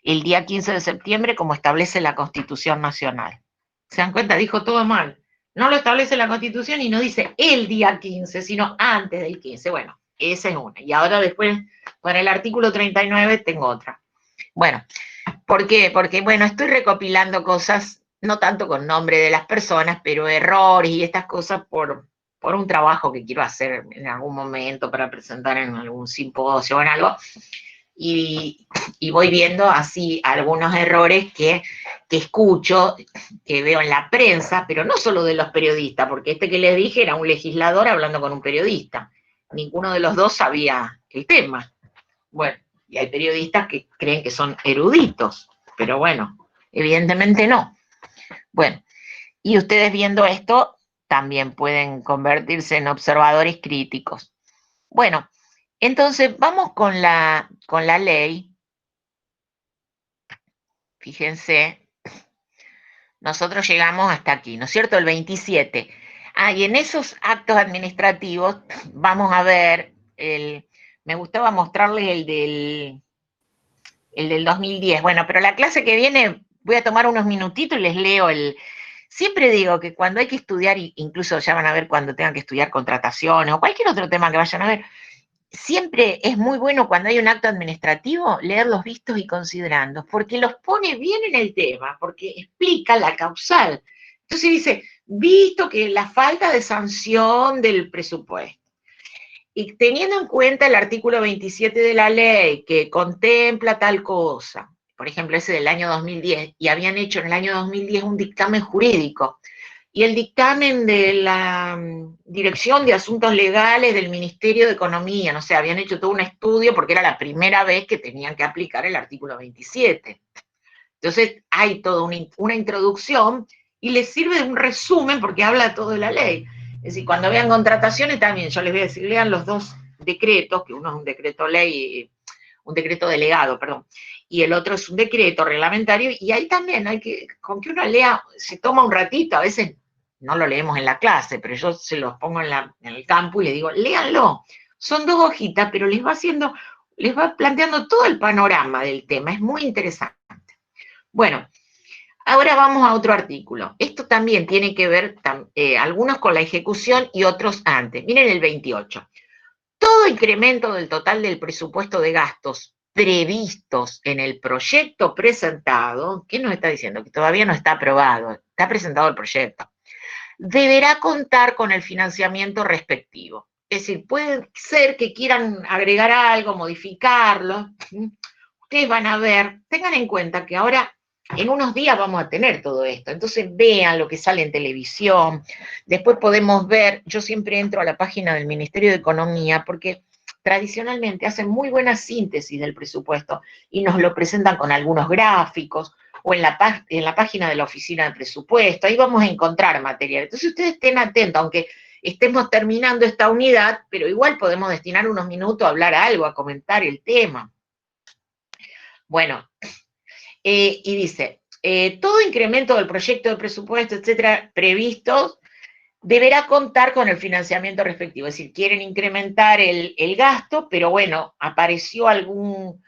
el día 15 de septiembre como establece la Constitución Nacional. ¿Se dan cuenta? Dijo todo mal. No lo establece la Constitución y no dice el día 15, sino antes del 15. Bueno, esa es una. Y ahora después, para el artículo 39, tengo otra. Bueno, ¿por qué? Porque, bueno, estoy recopilando cosas, no tanto con nombre de las personas, pero errores y estas cosas por un trabajo que quiero hacer en algún momento para presentar en algún simposio o en algo. Y voy viendo así algunos errores que escucho, que veo en la prensa, pero no solo de los periodistas, porque este que les dije era un legislador hablando con un periodista. Ninguno de los dos sabía el tema. Bueno, y hay periodistas que creen que son eruditos, pero bueno, evidentemente no. Bueno, y ustedes viendo esto también pueden convertirse en observadores críticos. Bueno, entonces vamos con la ley. Fíjense, nosotros llegamos hasta aquí, ¿no es cierto? El 27. Y en esos actos administrativos vamos a ver, me gustaba mostrarles el del 2010. Bueno, pero la clase que viene voy a tomar unos minutitos y les leo Siempre digo que cuando hay que estudiar, incluso ya van a ver cuando tengan que estudiar contrataciones o cualquier otro tema que vayan a ver, siempre es muy bueno cuando hay un acto administrativo leer los vistos y considerandos, porque los pone bien en el tema, porque explica la causal. Entonces dice, visto que la falta de sanción del presupuesto, y teniendo en cuenta el artículo 27 de la ley que contempla tal cosa, por ejemplo ese del año 2010, y habían hecho en el año 2010 un dictamen jurídico, y el dictamen de la Dirección de Asuntos Legales del Ministerio de Economía, no sé, habían hecho todo un estudio porque era la primera vez que tenían que aplicar el artículo 27. Entonces hay toda una introducción y les sirve de un resumen porque habla todo de la ley. Es decir, cuando vean contrataciones también, yo les voy a decir, lean los dos decretos, que uno es un decreto ley, un decreto delegado, perdón, y el otro es un decreto reglamentario, y ahí también con que uno lea, se toma un ratito, a veces no lo leemos en la clase, pero yo se los pongo en el campo y les digo, léanlo. Son dos hojitas, pero les va planteando todo el panorama del tema, es muy interesante. Bueno, ahora vamos a otro artículo. Esto también tiene que ver, algunos con la ejecución y otros antes. Miren el 28. Todo incremento del total del presupuesto de gastos previstos en el proyecto presentado, ¿qué nos está diciendo? Que todavía no está aprobado, está presentado el proyecto, deberá contar con el financiamiento respectivo. Es decir, puede ser que quieran agregar algo, modificarlo. Ustedes van a ver, tengan en cuenta que ahora En unos días vamos a tener todo esto, entonces vean lo que sale en televisión, después podemos ver, yo siempre entro a la página del Ministerio de Economía porque tradicionalmente hacen muy buena síntesis del presupuesto y nos lo presentan con algunos gráficos, o en la página de la Oficina de Presupuesto, ahí vamos a encontrar material. Entonces ustedes estén atentos, aunque estemos terminando esta unidad, pero igual podemos destinar unos minutos a hablar algo, a comentar el tema. Bueno, y dice, todo incremento del proyecto de presupuesto, etcétera, previsto, deberá contar con el financiamiento respectivo. Es decir, quieren incrementar el gasto, pero bueno, apareció algún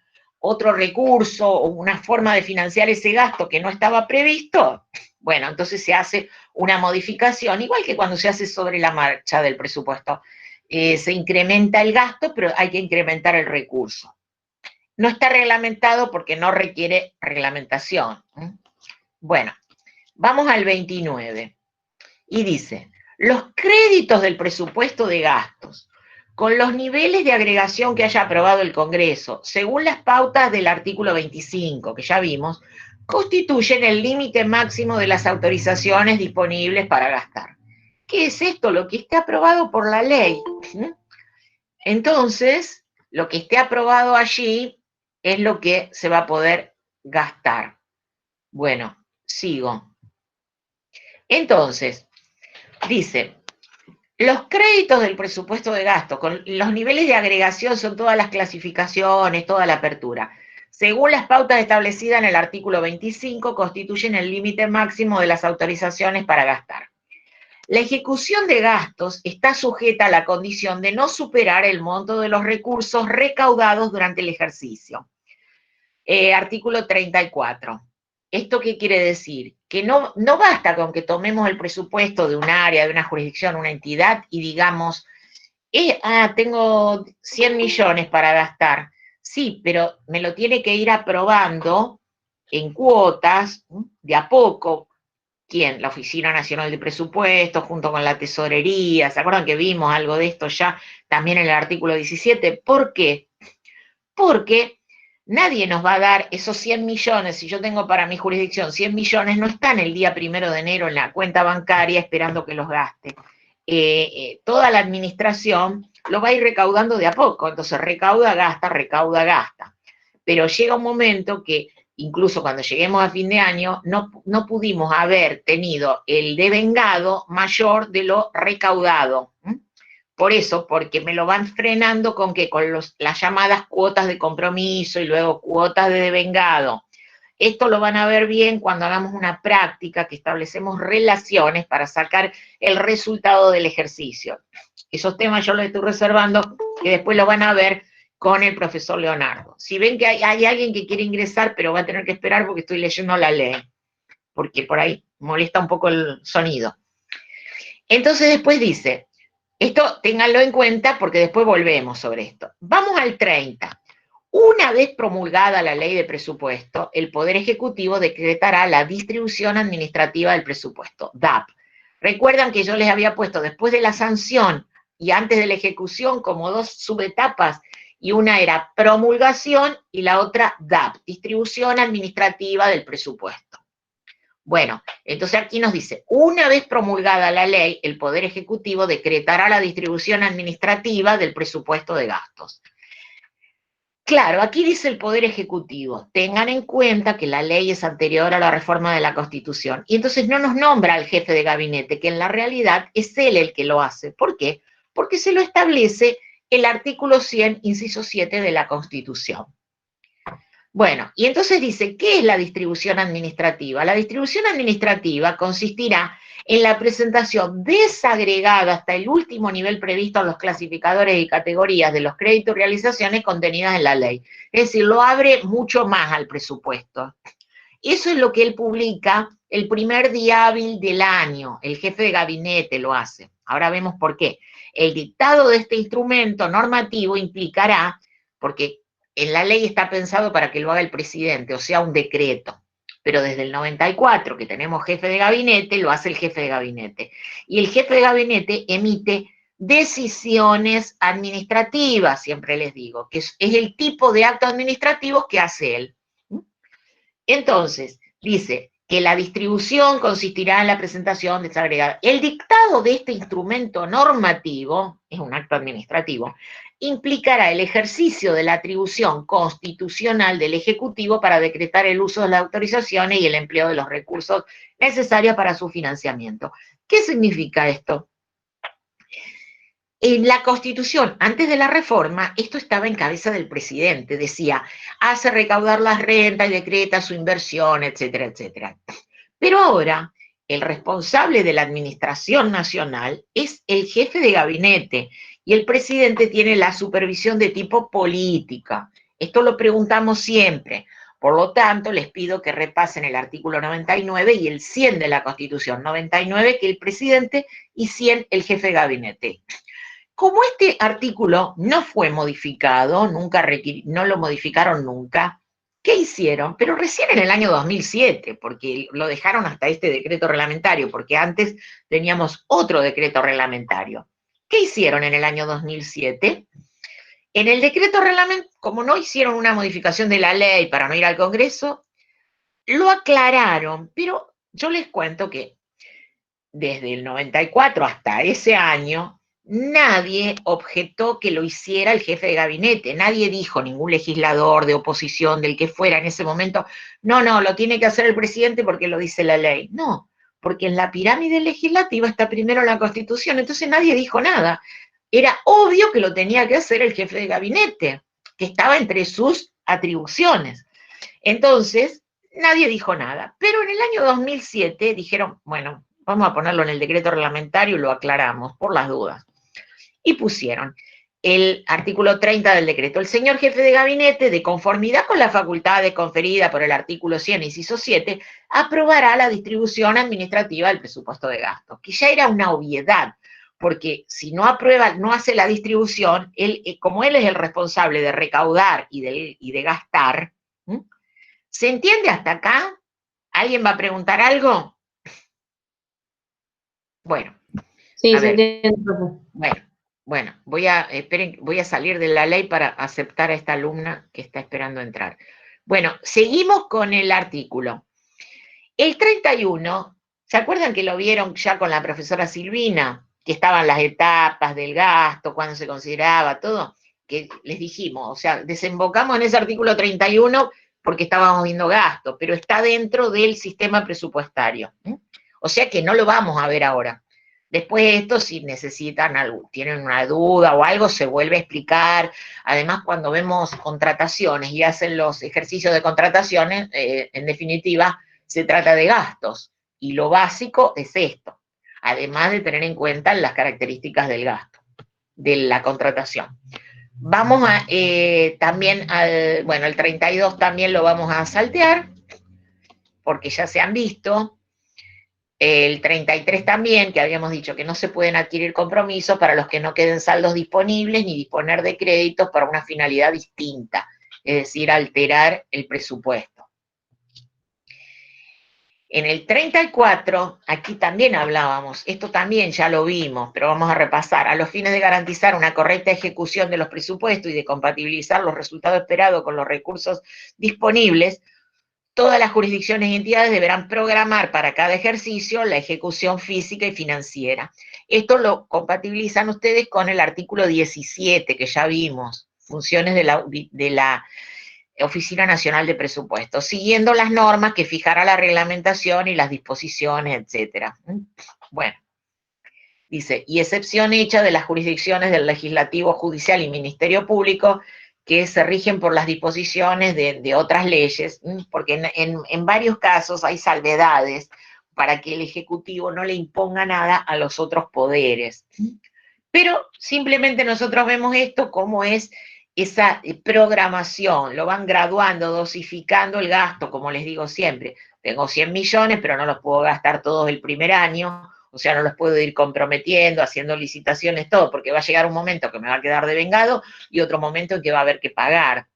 otro recurso o una forma de financiar ese gasto que no estaba previsto, bueno, entonces se hace una modificación, igual que cuando se hace sobre la marcha del presupuesto. Se incrementa el gasto, pero hay que incrementar el recurso. No está reglamentado porque no requiere reglamentación. Bueno, vamos al 29. Y dice, los créditos del presupuesto de gastos, con los niveles de agregación que haya aprobado el Congreso, según las pautas del artículo 25, que ya vimos, constituyen el límite máximo de las autorizaciones disponibles para gastar. ¿Qué es esto? Lo que esté aprobado por la ley. Entonces, lo que esté aprobado allí es lo que se va a poder gastar. Bueno, sigo. Entonces, dice, los créditos del presupuesto de gasto, con los niveles de agregación son todas las clasificaciones, toda la apertura. Según las pautas establecidas en el artículo 25, constituyen el límite máximo de las autorizaciones para gastar. La ejecución de gastos está sujeta a la condición de no superar el monto de los recursos recaudados durante el ejercicio. Artículo 34. ¿Esto qué quiere decir? Que no basta con que tomemos el presupuesto de un área, de una jurisdicción, una entidad y digamos, tengo 100 millones para gastar. Sí, pero me lo tiene que ir aprobando en cuotas, de a poco. ¿Quién? La Oficina Nacional de Presupuestos, junto con la Tesorería. ¿Se acuerdan que vimos algo de esto ya también en el artículo 17? ¿Por qué? Porque nadie nos va a dar esos 100 millones, si yo tengo para mi jurisdicción 100 millones, no están el día 1 de enero en la cuenta bancaria esperando que los gaste. Toda la administración lo va a ir recaudando de a poco, entonces recauda, gasta. Pero llega un momento que, incluso cuando lleguemos a fin de año, no pudimos haber tenido el devengado mayor de lo recaudado. Por eso, porque me lo van frenando con ¿qué? Con las llamadas cuotas de compromiso y luego cuotas de devengado. Esto lo van a ver bien cuando hagamos una práctica que establecemos relaciones para sacar el resultado del ejercicio. Esos temas yo los estoy reservando, que después lo van a ver con el profesor Leonardo. Si ven que hay alguien que quiere ingresar, pero va a tener que esperar porque estoy leyendo la ley, porque por ahí molesta un poco el sonido. Entonces después dice, esto ténganlo en cuenta porque después volvemos sobre esto. Vamos al 30. Una vez promulgada la ley de presupuesto, el Poder Ejecutivo decretará la distribución administrativa del presupuesto, DAP. Recuerdan que yo les había puesto después de la sanción y antes de la ejecución como dos subetapas, y una era promulgación y la otra DAP, distribución administrativa del presupuesto. Bueno, entonces aquí nos dice, una vez promulgada la ley, el Poder Ejecutivo decretará la distribución administrativa del presupuesto de gastos. Claro, aquí dice el Poder Ejecutivo, tengan en cuenta que la ley es anterior a la reforma de la Constitución, y entonces no nos nombra al jefe de gabinete, que en la realidad es él el que lo hace. ¿Por qué? Porque se lo establece el artículo 100, inciso 7 de la Constitución. Bueno, y entonces dice, ¿qué es la distribución administrativa? La distribución administrativa consistirá en la presentación desagregada hasta el último nivel previsto en los clasificadores y categorías de los créditos y realizaciones contenidas en la ley. Es decir, lo abre mucho más al presupuesto. Eso es lo que él publica el primer día hábil del año. El jefe de gabinete lo hace. Ahora vemos por qué. El dictado de este instrumento normativo implicará, porque en la ley está pensado para que lo haga el presidente, o sea, un decreto. Pero desde el 94, que tenemos jefe de gabinete, lo hace el jefe de gabinete. Y el jefe de gabinete emite decisiones administrativas, siempre les digo, que es el tipo de actos administrativos que hace él. Entonces, Dice que la distribución consistirá en la presentación de esta agregada. El dictado de este instrumento normativo, es un acto administrativo, implicará el ejercicio de la atribución constitucional del Ejecutivo para decretar el uso de las autorizaciones y el empleo de los recursos necesarios para su financiamiento. ¿Qué significa esto? En la Constitución, antes de la reforma, esto estaba en cabeza del presidente, decía, hace recaudar las rentas y decreta su inversión, etcétera, etcétera. Pero ahora, el responsable de la administración nacional es el jefe de gabinete y el presidente tiene la supervisión de tipo política. Esto lo preguntamos siempre. Por lo tanto, les pido que repasen el artículo 99 y el 100 de la Constitución. 99 que el presidente y 100 el jefe de gabinete. Como este artículo no fue modificado, no lo modificaron nunca, ¿qué hicieron? Pero recién en el año 2007, porque lo dejaron hasta este decreto reglamentario, porque antes teníamos otro decreto reglamentario. ¿Qué hicieron en el año 2007? En el decreto reglamentario, como no hicieron una modificación de la ley para no ir al Congreso, lo aclararon, pero yo les cuento que desde el 94 hasta ese año, nadie objetó que lo hiciera el jefe de gabinete, nadie dijo, ningún legislador de oposición, del que fuera en ese momento, no, lo tiene que hacer el presidente porque lo dice la ley. No, porque en la pirámide legislativa está primero la Constitución, entonces nadie dijo nada. Era obvio que lo tenía que hacer el jefe de gabinete, que estaba entre sus atribuciones. Entonces, nadie dijo nada. Pero en el año 2007 dijeron, bueno, vamos a ponerlo en el decreto reglamentario y lo aclaramos, por las dudas. Y pusieron el artículo 30 del decreto. El señor jefe de gabinete, de conformidad con las facultades conferidas por el artículo 100, inciso 7, aprobará la distribución administrativa del presupuesto de gastos, que ya era una obviedad, porque si no aprueba, no hace la distribución, como él es el responsable de recaudar y de gastar, ¿se entiende hasta acá? ¿Alguien va a preguntar algo? Bueno. Sí, se entiende, profe. Bueno, voy a salir de la ley para aceptar a esta alumna que está esperando entrar. Bueno, seguimos con el artículo. El 31, ¿se acuerdan que lo vieron ya con la profesora Silvina? Que estaban las etapas del gasto, cuándo se consideraba, todo, que les dijimos, o sea, desembocamos en ese artículo 31 porque estábamos viendo gasto, pero está dentro del sistema presupuestario. O sea que no lo vamos a ver ahora. Después de esto, si necesitan algo, tienen una duda o algo, se vuelve a explicar. Además, cuando vemos contrataciones y hacen los ejercicios de contrataciones, en definitiva, se trata de gastos. Y lo básico es esto, además de tener en cuenta las características del gasto, de la contratación. Vamos a, también bueno, el 32 también lo vamos a saltear, porque ya se han visto. El 33 también, que habíamos dicho que no se pueden adquirir compromisos para los que no queden saldos disponibles ni disponer de créditos para una finalidad distinta, es decir, alterar el presupuesto. En el 34, aquí también hablábamos, esto también ya lo vimos, pero vamos a repasar, a los fines de garantizar una correcta ejecución de los presupuestos y de compatibilizar los resultados esperados con los recursos disponibles, todas las jurisdicciones y entidades deberán programar para cada ejercicio la ejecución física y financiera. Esto lo compatibilizan ustedes con el artículo 17, que ya vimos, funciones de la Oficina Nacional de Presupuestos, siguiendo las normas que fijará la reglamentación y las disposiciones, etcétera. Bueno, dice, y excepción hecha de las jurisdicciones del Legislativo, Judicial y Ministerio Público, que se rigen por las disposiciones de otras leyes, porque en varios casos hay salvedades para que el Ejecutivo no le imponga nada a los otros poderes. Pero simplemente nosotros vemos esto como es esa programación, lo van graduando, dosificando el gasto, como les digo siempre. Tengo 100 millones, pero no los puedo gastar todos el primer año, o sea, no los puedo ir comprometiendo, haciendo licitaciones, todo, porque va a llegar un momento que me va a quedar devengado y otro momento en que va a haber que pagar.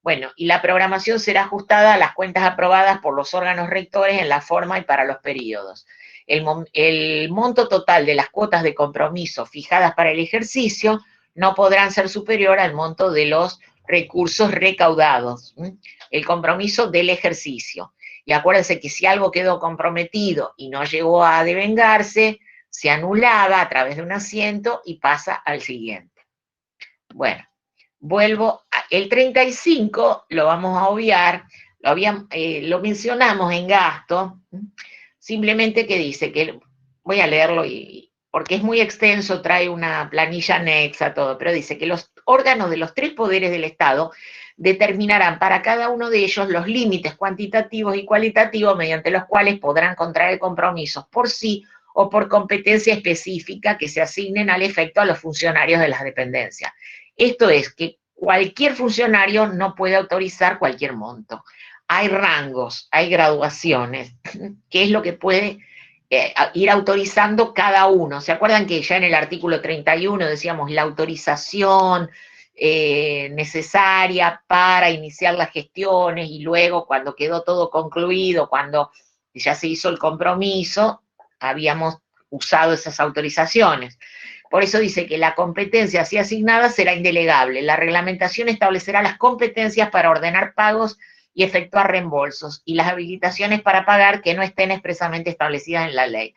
Bueno, y la programación será ajustada a las cuentas aprobadas por los órganos rectores en la forma y para los periodos. El monto total de las cuotas de compromiso fijadas para el ejercicio no podrán ser superior al monto de los recursos recaudados, el compromiso del ejercicio. Y acuérdense que si algo quedó comprometido y no llegó a devengarse, se anulaba a través de un asiento y pasa al siguiente. Bueno, vuelvo, el 35 lo vamos a obviar, lo mencionamos en gasto, simplemente que dice que, voy a leerlo porque es muy extenso, trae una planilla anexa, todo, pero dice que los órganos de los 3 poderes del Estado determinarán para cada uno de ellos los límites cuantitativos y cualitativos mediante los cuales podrán contraer compromisos por sí o por competencia específica que se asignen al efecto a los funcionarios de las dependencias. Esto es que cualquier funcionario no puede autorizar cualquier monto. Hay rangos, hay graduaciones, que es lo que puede ir autorizando cada uno. ¿Se acuerdan que ya en el artículo 31 decíamos la autorización necesaria para iniciar las gestiones y luego cuando quedó todo concluido, cuando ya se hizo el compromiso, habíamos usado esas autorizaciones? Por eso dice que la competencia así asignada será indelegable. La reglamentación establecerá las competencias para ordenar pagos y efectuar reembolsos, y las habilitaciones para pagar que no estén expresamente establecidas en la ley.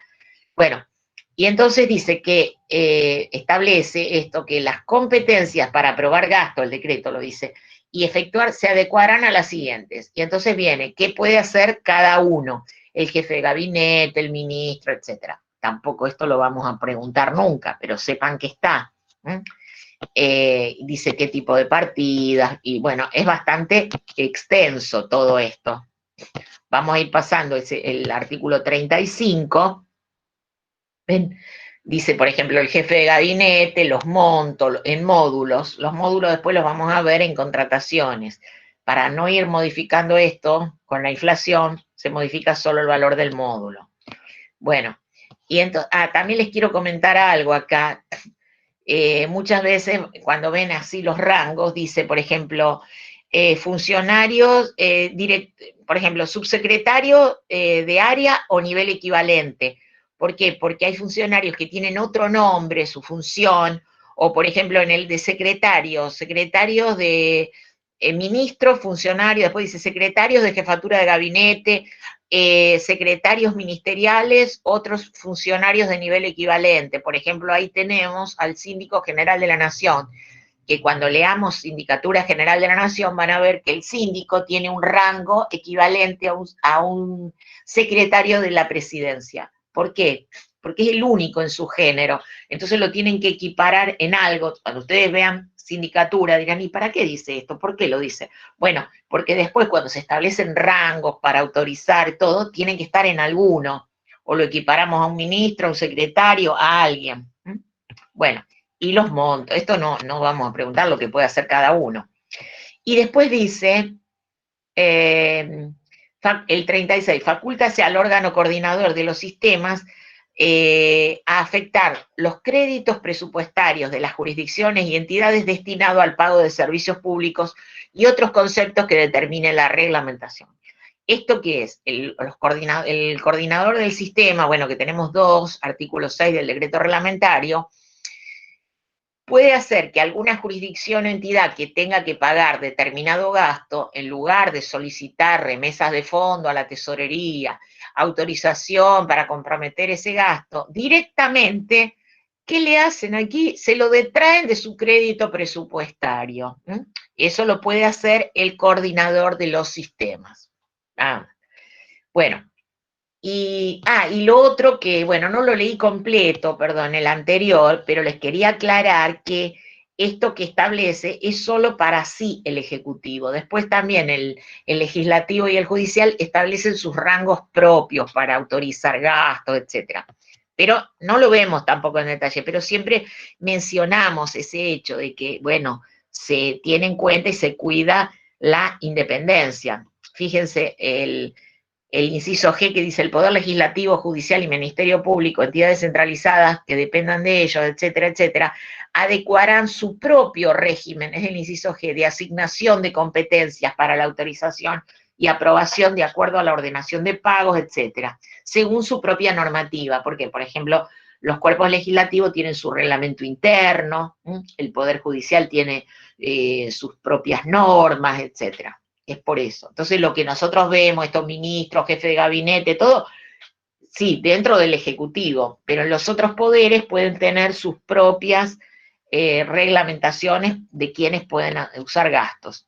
Bueno, y entonces dice que establece esto, que las competencias para aprobar gasto, el decreto lo dice, y efectuar se adecuarán a las siguientes. Y entonces viene, ¿qué puede hacer cada uno? El jefe de gabinete, el ministro, etcétera. Tampoco esto lo vamos a preguntar nunca, pero sepan que está. Dice qué tipo de partidas, y bueno, es bastante extenso todo esto. Vamos a ir pasando el artículo 35. ¿Ven? Dice, por ejemplo, el jefe de gabinete, los montos, en módulos. Los módulos después los vamos a ver en contrataciones. Para no ir modificando esto con la inflación, se modifica solo el valor del módulo. Bueno, y entonces, también les quiero comentar algo acá. Muchas veces cuando ven así los rangos, dice, por ejemplo, funcionarios, por ejemplo, subsecretario de área o nivel equivalente. ¿Por qué? Porque hay funcionarios que tienen otro nombre, su función, o por ejemplo en el de secretarios de ministros, funcionarios, después dice secretarios de jefatura de gabinete, secretarios ministeriales, otros funcionarios de nivel equivalente. Por ejemplo, ahí tenemos al Síndico General de la Nación, que cuando leamos Sindicatura General de la Nación van a ver que el síndico tiene un rango equivalente a un secretario de la presidencia. ¿Por qué? Porque es el único en su género. Entonces lo tienen que equiparar en algo. Cuando ustedes vean sindicatura dirán, ¿y para qué dice esto? ¿Por qué lo dice? Bueno, porque después cuando se establecen rangos para autorizar todo, tienen que estar en alguno. O lo equiparamos a un ministro, a un secretario, a alguien. Bueno, y los montos. Esto no vamos a preguntar lo que puede hacer cada uno. Y después dice, el 36, facúltase al órgano coordinador de los sistemas a afectar los créditos presupuestarios de las jurisdicciones y entidades destinados al pago de servicios públicos y otros conceptos que determine la reglamentación. ¿Esto qué es? El coordinador del sistema, bueno, que tenemos 2, artículo 6 del decreto reglamentario, puede hacer que alguna jurisdicción o entidad que tenga que pagar determinado gasto, en lugar de solicitar remesas de fondo a la tesorería, autorización para comprometer ese gasto, directamente, ¿qué le hacen aquí? Se lo detraen de su crédito presupuestario. Eso lo puede hacer el coordinador de los sistemas. Bueno. Y lo otro que, bueno, no lo leí completo, perdón, el anterior, pero les quería aclarar que esto que establece es solo para sí el Ejecutivo. Después también el Legislativo y el Judicial establecen sus rangos propios para autorizar gastos, etcétera. Pero no lo vemos tampoco en detalle, pero siempre mencionamos ese hecho de que, bueno, se tiene en cuenta y se cuida la independencia. Fíjense, el inciso G que dice el Poder Legislativo, Judicial y Ministerio Público, entidades centralizadas que dependan de ellos, etcétera, etcétera, adecuarán su propio régimen, es el inciso G, de asignación de competencias para la autorización y aprobación de acuerdo a la ordenación de pagos, etcétera, según su propia normativa, porque, por ejemplo, los cuerpos legislativos tienen su reglamento interno, el Poder Judicial tiene sus propias normas, etcétera. es por eso. Entonces lo que nosotros vemos, estos ministros, jefes de gabinete, todo, sí, dentro del Ejecutivo, pero los otros poderes pueden tener sus propias reglamentaciones de quienes pueden usar gastos.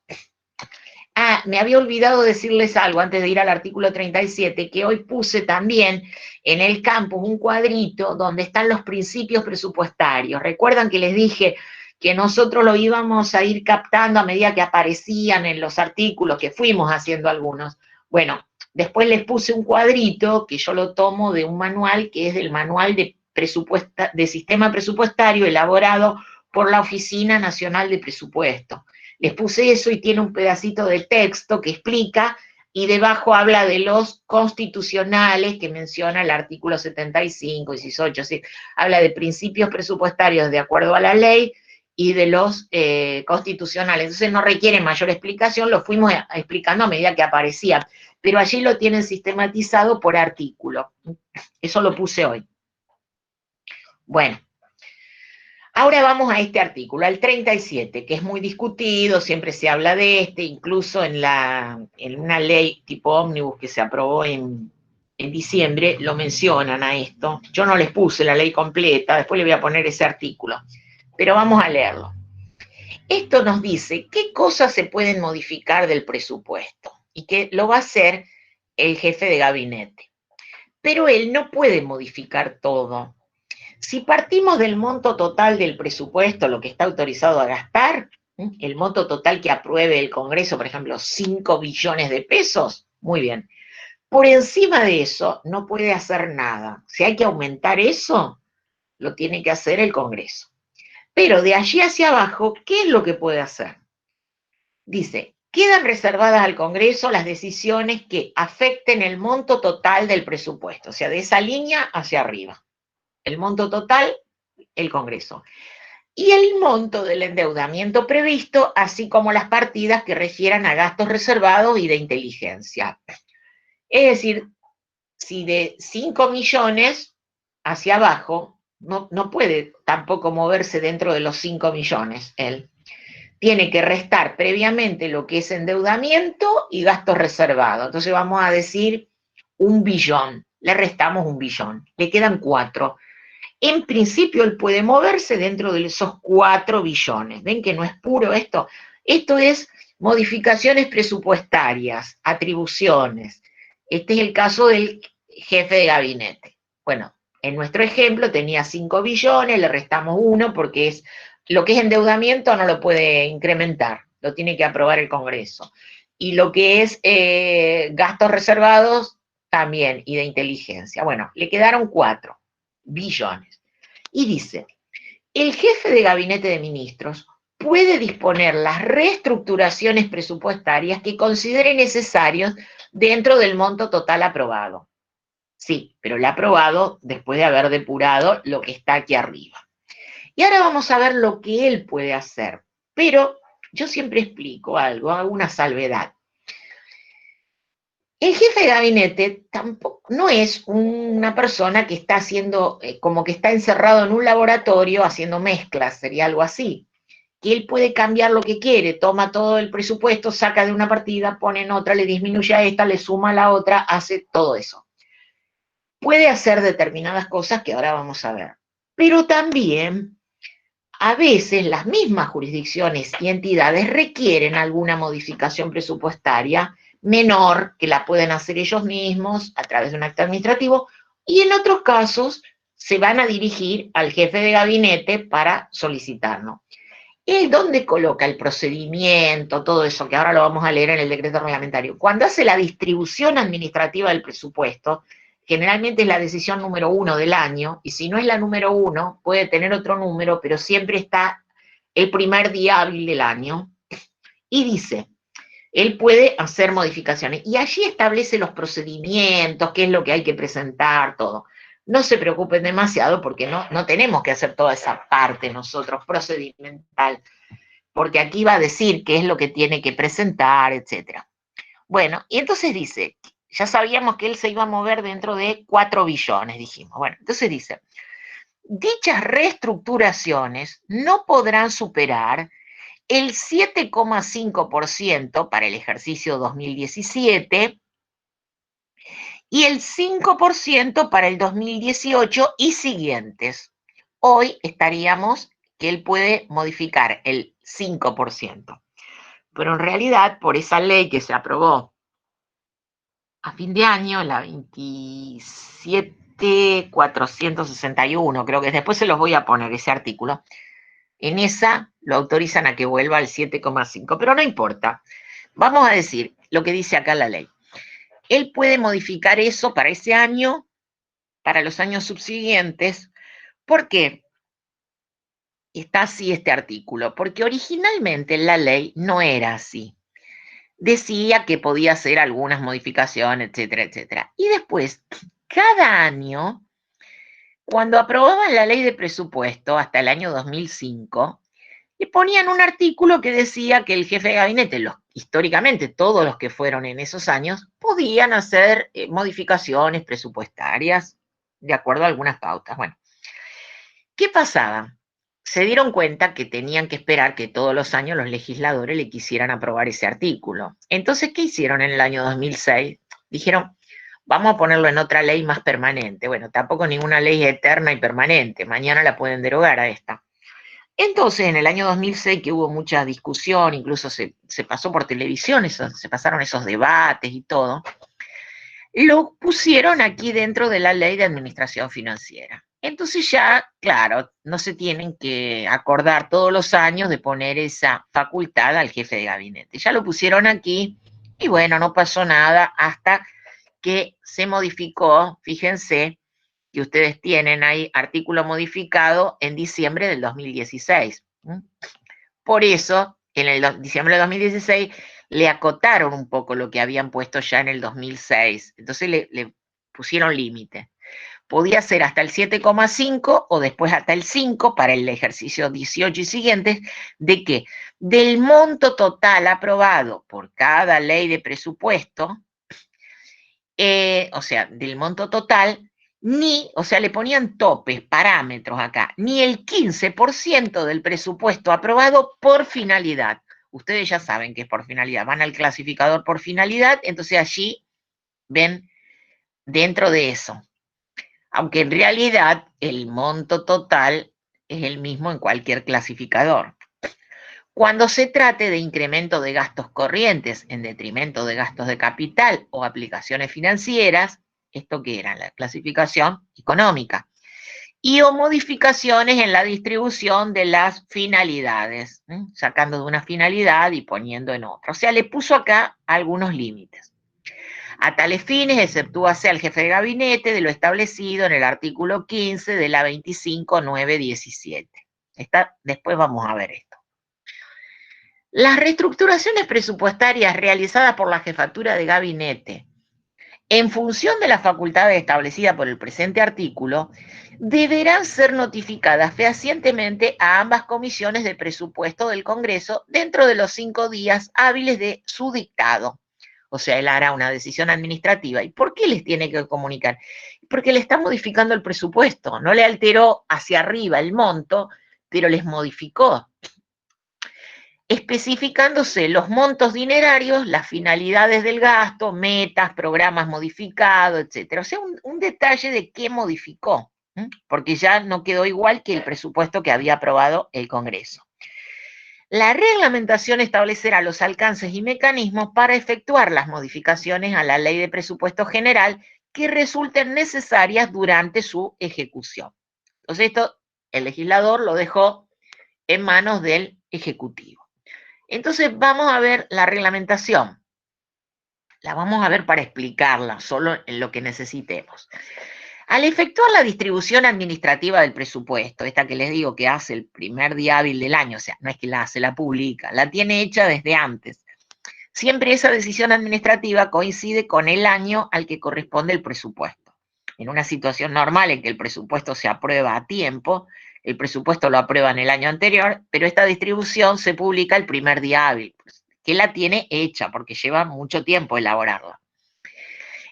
Ah, me había olvidado decirles algo antes de ir al artículo 37, que hoy puse también en el campus un cuadrito donde están los principios presupuestarios. Recuerdan que les dije que nosotros lo íbamos a ir captando a medida que aparecían en los artículos, que fuimos haciendo algunos. Bueno, después les puse un cuadrito que yo lo tomo de un manual que es del manual de sistema presupuestario elaborado por la Oficina Nacional de Presupuesto. Les puse eso y tiene un pedacito de texto que explica y debajo habla de los constitucionales que menciona el artículo 75, 18, ¿sí? Habla de principios presupuestarios de acuerdo a la ley y de los constitucionales. Entonces no requiere mayor explicación, lo fuimos explicando a medida que aparecía, pero allí lo tienen sistematizado por artículo. Eso lo puse hoy. Bueno. Ahora vamos a este artículo, al 37, que es muy discutido, siempre se habla de este, incluso en una ley tipo ómnibus que se aprobó en diciembre, lo mencionan a esto. Yo no les puse la ley completa, después le voy a poner ese artículo, pero vamos a leerlo. Esto nos dice qué cosas se pueden modificar del presupuesto y que lo va a hacer el jefe de gabinete. Pero él no puede modificar todo. Si partimos del monto total del presupuesto, lo que está autorizado a gastar, el monto total que apruebe el Congreso, por ejemplo, 5 billones de pesos, muy bien. Por encima de eso no puede hacer nada. Si hay que aumentar eso, lo tiene que hacer el Congreso. Pero de allí hacia abajo, ¿qué es lo que puede hacer? Dice, quedan reservadas al Congreso las decisiones que afecten el monto total del presupuesto, o sea, de esa línea hacia arriba. El monto total, el Congreso. Y el monto del endeudamiento previsto, así como las partidas que refieran a gastos reservados y de inteligencia. Es decir, si de 5 millones hacia abajo, no puede tampoco moverse dentro de los 5 millones, él. Tiene que restar previamente lo que es endeudamiento y gastos reservados. Entonces vamos a decir 1 billón, le restamos 1 billón, le quedan 4. En principio, él puede moverse dentro de esos 4 billones. ¿Ven que no es puro esto? Esto es modificaciones presupuestarias, atribuciones. Este es el caso del jefe de gabinete. Bueno, en nuestro ejemplo tenía 5 billones, le restamos 1 porque lo que es endeudamiento no lo puede incrementar, lo tiene que aprobar el Congreso. Y lo que es gastos reservados también, y de inteligencia. Bueno, le quedaron 4 billones. Y dice, el jefe de gabinete de ministros puede disponer las reestructuraciones presupuestarias que considere necesarios dentro del monto total aprobado. Sí, pero el aprobado después de haber depurado lo que está aquí arriba. Y ahora vamos a ver lo que él puede hacer. Pero yo siempre explico algo, hago una salvedad. El jefe de gabinete tampoco, no es una persona que está haciendo, como que está encerrado en un laboratorio haciendo mezclas, sería algo así. Que él puede cambiar lo que quiere, toma todo el presupuesto, saca de una partida, pone en otra, le disminuye a esta, le suma a la otra, hace todo eso. Puede hacer determinadas cosas que ahora vamos a ver. Pero también, a veces, las mismas jurisdicciones y entidades requieren alguna modificación presupuestaria menor, que la pueden hacer ellos mismos a través de un acto administrativo, y en otros casos se van a dirigir al jefe de gabinete para solicitarlo. ¿Y dónde coloca el procedimiento, todo eso, que ahora lo vamos a leer en el decreto reglamentario? Cuando hace la distribución administrativa del presupuesto, generalmente es la decisión número 1 del año, y si no es la número 1, puede tener otro número, pero siempre está el primer día hábil del año, y dice, él puede hacer modificaciones, y allí establece los procedimientos, qué es lo que hay que presentar, todo. No se preocupen demasiado porque no tenemos que hacer toda esa parte nosotros procedimental, porque aquí va a decir qué es lo que tiene que presentar, etc. Bueno, y entonces dice, ya sabíamos que él se iba a mover dentro de 4 billones, dijimos. Bueno, entonces dice, dichas reestructuraciones no podrán superar el 7,5% para el ejercicio 2017 y el 5% para el 2018 y siguientes. Hoy estaríamos que él puede modificar el 5%. Pero en realidad, por esa ley que se aprobó a fin de año, la 27.461, creo que después se los voy a poner ese artículo, en esa lo autorizan a que vuelva al 7,5, pero no importa. Vamos a decir lo que dice acá la ley. Él puede modificar eso para ese año, para los años subsiguientes. ¿Por qué? Está así este artículo, porque originalmente la ley no era así. Decía que podía hacer algunas modificaciones, etcétera, etcétera. Y después, cada año, cuando aprobaban la ley de presupuesto hasta el año 2005, le ponían un artículo que decía que el jefe de gabinete, históricamente todos los que fueron en esos años, podían hacer modificaciones presupuestarias de acuerdo a algunas pautas. Bueno, ¿qué pasaba? Se dieron cuenta que tenían que esperar que todos los años los legisladores le quisieran aprobar ese artículo. Entonces, ¿qué hicieron en el año 2006? Dijeron, vamos a ponerlo en otra ley más permanente. Bueno, tampoco ninguna ley eterna y permanente. Mañana la pueden derogar a esta. Entonces, en el año 2006, que hubo mucha discusión, incluso se pasó por televisión, se pasaron esos debates y todo, lo pusieron aquí dentro de la ley de administración financiera. Entonces ya, claro, no se tienen que acordar todos los años de poner esa facultad al jefe de gabinete. Ya lo pusieron aquí y bueno, no pasó nada hasta que se modificó, fíjense, que ustedes tienen ahí artículo modificado en diciembre del 2016. Por eso, en el diciembre del 2016, le acotaron un poco lo que habían puesto ya en el 2006. Entonces le pusieron límite. Podía ser hasta el 7,5 o después hasta el 5 para el ejercicio 18 y siguientes. ¿De qué? Del monto total aprobado por cada ley de presupuesto, o sea, del monto total, o sea, le ponían topes, parámetros acá, ni el 15% del presupuesto aprobado por finalidad. Ustedes ya saben que es por finalidad, van al clasificador por finalidad, entonces allí ven dentro de eso. Aunque en realidad el monto total es el mismo en cualquier clasificador. Cuando se trate de incremento de gastos corrientes en detrimento de gastos de capital o aplicaciones financieras, esto que era la clasificación económica, y o modificaciones en la distribución de las finalidades, sacando de una finalidad y poniendo en otra. O sea, le puso acá algunos límites. A tales fines, exceptúase al jefe de gabinete de lo establecido en el artículo 15 de la 25.917. Después vamos a ver esto. Las reestructuraciones presupuestarias realizadas por la jefatura de gabinete en función de las facultades establecidas por el presente artículo, deberán ser notificadas fehacientemente a ambas comisiones de presupuesto del Congreso dentro de los 5 días hábiles de su dictado. O sea, él hará una decisión administrativa. ¿Y por qué les tiene que comunicar? Porque le está modificando el presupuesto. No le alteró hacia arriba el monto, pero les modificó, especificándose los montos dinerarios, las finalidades del gasto, metas, programas modificados, etc. O sea, un detalle de qué modificó, porque ya no quedó igual que el presupuesto que había aprobado el Congreso. La reglamentación establecerá los alcances y mecanismos para efectuar las modificaciones a la Ley de Presupuesto General que resulten necesarias durante su ejecución. Entonces, esto el legislador lo dejó en manos del Ejecutivo. Entonces vamos a ver la reglamentación. La vamos a ver para explicarla, solo en lo que necesitemos. Al efectuar la distribución administrativa del presupuesto, esta que les digo que hace el primer día hábil del año, o sea, no es que la hace, la publica, la tiene hecha desde antes. Siempre esa decisión administrativa coincide con el año al que corresponde el presupuesto. En una situación normal en que el presupuesto se aprueba a tiempo, el presupuesto lo aprueba en el año anterior, pero esta distribución se publica el primer día hábil, que la tiene hecha porque lleva mucho tiempo elaborarla.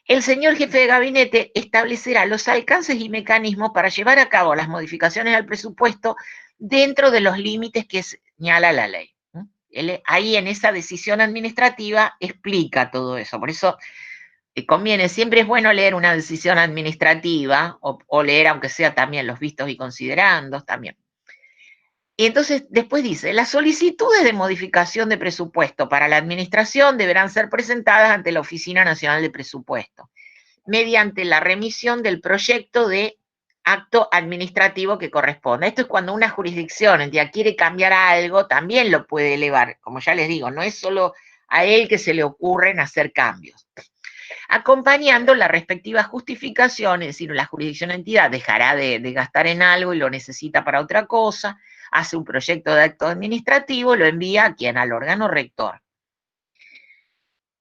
El señor jefe de gabinete establecerá los alcances y mecanismos para llevar a cabo las modificaciones al presupuesto dentro de los límites que señala la ley. Él ahí en esa decisión administrativa explica todo eso. Por eso conviene, siempre es bueno leer una decisión administrativa o leer aunque sea también los vistos y considerandos también. Y entonces después dice, las solicitudes de modificación de presupuesto para la administración deberán ser presentadas ante la Oficina Nacional de Presupuesto, mediante la remisión del proyecto de acto administrativo que corresponda. Esto es cuando una jurisdicción ya quiere cambiar algo, también lo puede elevar. Como ya les digo, no es solo a él que se le ocurren hacer cambios. Acompañando la respectiva justificación, es decir, la jurisdicción o entidad dejará de gastar en algo y lo necesita para otra cosa, hace un proyecto de acto administrativo, lo envía a quien, al órgano rector.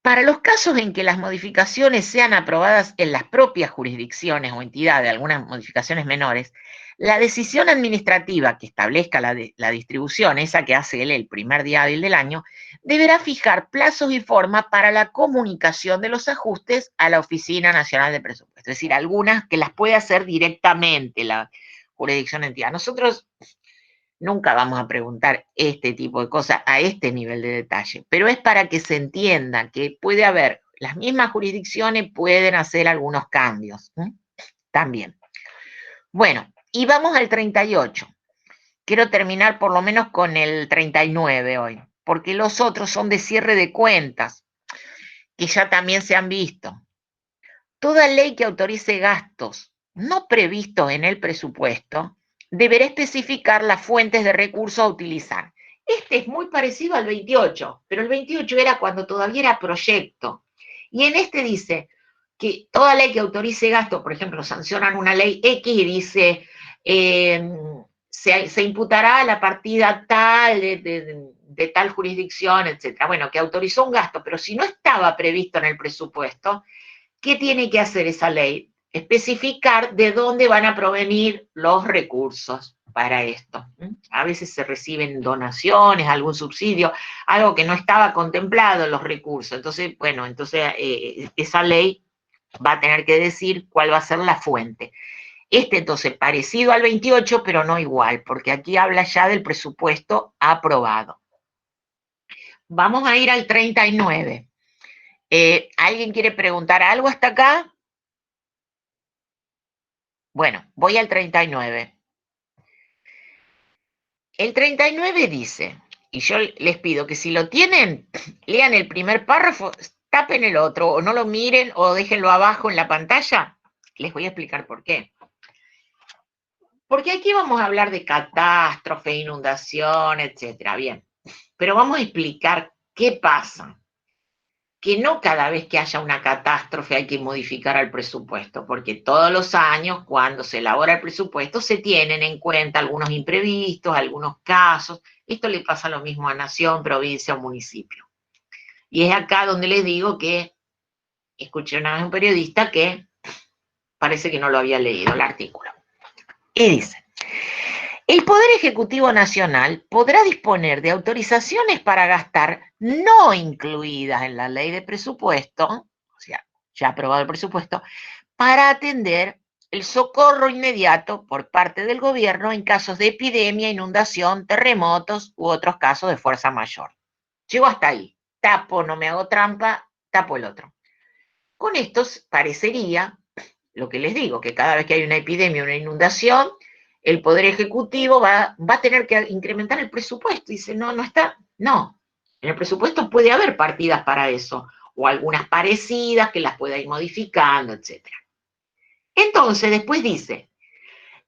Para los casos en que las modificaciones sean aprobadas en las propias jurisdicciones o entidades, algunas modificaciones menores, la decisión administrativa que establezca la distribución, esa que hace él el primer día hábil del año, deberá fijar plazos y forma para la comunicación de los ajustes a la Oficina Nacional de Presupuesto. Es decir, algunas que las puede hacer directamente la jurisdicción o entidad. Nosotros nunca vamos a preguntar este tipo de cosas a este nivel de detalle, pero es para que se entienda que puede haber, las mismas jurisdicciones pueden hacer algunos cambios, también. Bueno, y vamos al 38. Quiero terminar por lo menos con el 39 hoy, porque los otros son de cierre de cuentas, que ya también se han visto. Toda ley que autorice gastos no previstos en el presupuesto deberá especificar las fuentes de recursos a utilizar. Este es muy parecido al 28, pero el 28 era cuando todavía era proyecto. Y en este dice que toda ley que autorice gastos, por ejemplo, sancionan una ley X y dice se imputará a la partida tal de tal jurisdicción, etcétera. Bueno, que autorizó un gasto, pero si no estaba previsto en el presupuesto, ¿qué tiene que hacer esa ley? Especificar de dónde van a provenir los recursos para esto. A veces se reciben donaciones, algún subsidio, algo que no estaba contemplado en los recursos. Entonces, bueno, esa ley va a tener que decir cuál va a ser la fuente. Entonces, parecido al 28, pero no igual, porque aquí habla ya del presupuesto aprobado. Vamos a ir al 39. ¿Alguien quiere preguntar algo hasta acá? Bueno, voy al 39. El 39 dice, y yo les pido que si lo tienen, lean el primer párrafo, tapen el otro, o no lo miren, o déjenlo abajo en la pantalla. Les voy a explicar por qué. Porque aquí vamos a hablar de catástrofe, inundación, etcétera. Bien, pero vamos a explicar qué pasa. Que no cada vez que haya una catástrofe hay que modificar el presupuesto, porque todos los años, cuando se elabora el presupuesto, se tienen en cuenta algunos imprevistos, algunos casos. Esto le pasa lo mismo a nación, provincia o municipio. Y es acá donde les digo que escuché una vez a un periodista que parece que no lo había leído el artículo. Y dice, el Poder Ejecutivo Nacional podrá disponer de autorizaciones para gastar no incluidas en la ley de presupuesto, o sea, ya aprobado el presupuesto, para atender el socorro inmediato por parte del gobierno en casos de epidemia, inundación, terremotos u otros casos de fuerza mayor. Llego hasta ahí, tapo, no me hago trampa, tapo el otro. Con esto parecería, lo que les digo, que cada vez que hay una epidemia, una inundación, el Poder Ejecutivo va a tener que incrementar el presupuesto. Dice, no está, no. En el presupuesto puede haber partidas para eso, o algunas parecidas que las pueda ir modificando, etc. Entonces, después dice,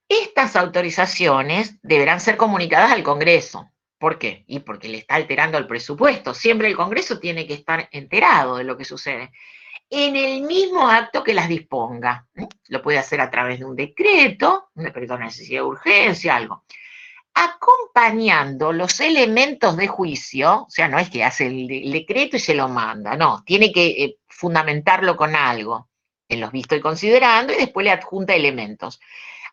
estas autorizaciones deberán ser comunicadas al Congreso. ¿Por qué? Y porque le está alterando el presupuesto. Siempre el Congreso tiene que estar enterado de lo que sucede. En el mismo acto que las disponga. Lo puede hacer a través de un decreto de necesidad de urgencia, algo. Acompañando los elementos de juicio, o sea, no es que hace el decreto y se lo manda, no, tiene que fundamentarlo con algo, en los visto y considerando, y después le adjunta elementos.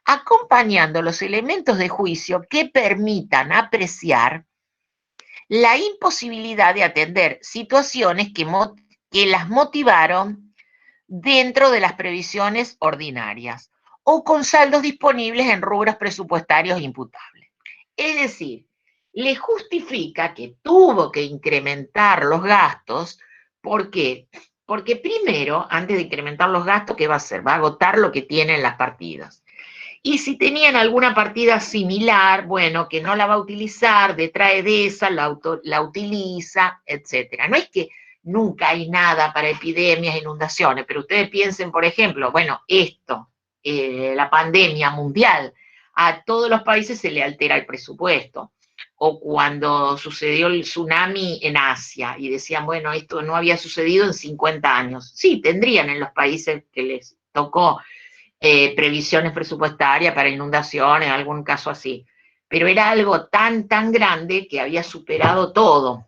Acompañando los elementos de juicio que permitan apreciar la imposibilidad de atender situaciones que las motivaron dentro de las previsiones ordinarias o con saldos disponibles en rubros presupuestarios imputables. Es decir, le justifica que tuvo que incrementar los gastos. ¿Por qué? Porque primero, antes de incrementar los gastos, ¿qué va a hacer? Va a agotar lo que tienen las partidas. Y si tenían alguna partida similar, bueno, que no la va a utilizar, detrae de esa, la utiliza, etc. No es que nunca hay nada para epidemias, inundaciones, pero ustedes piensen, por ejemplo, bueno, esto, la pandemia mundial, a todos los países se le altera el presupuesto. O cuando sucedió el tsunami en Asia y decían, bueno, esto no había sucedido en 50 años. Sí, tendrían en los países que les tocó previsiones presupuestarias para inundaciones, en algún caso así. Pero era algo tan grande que había superado todo.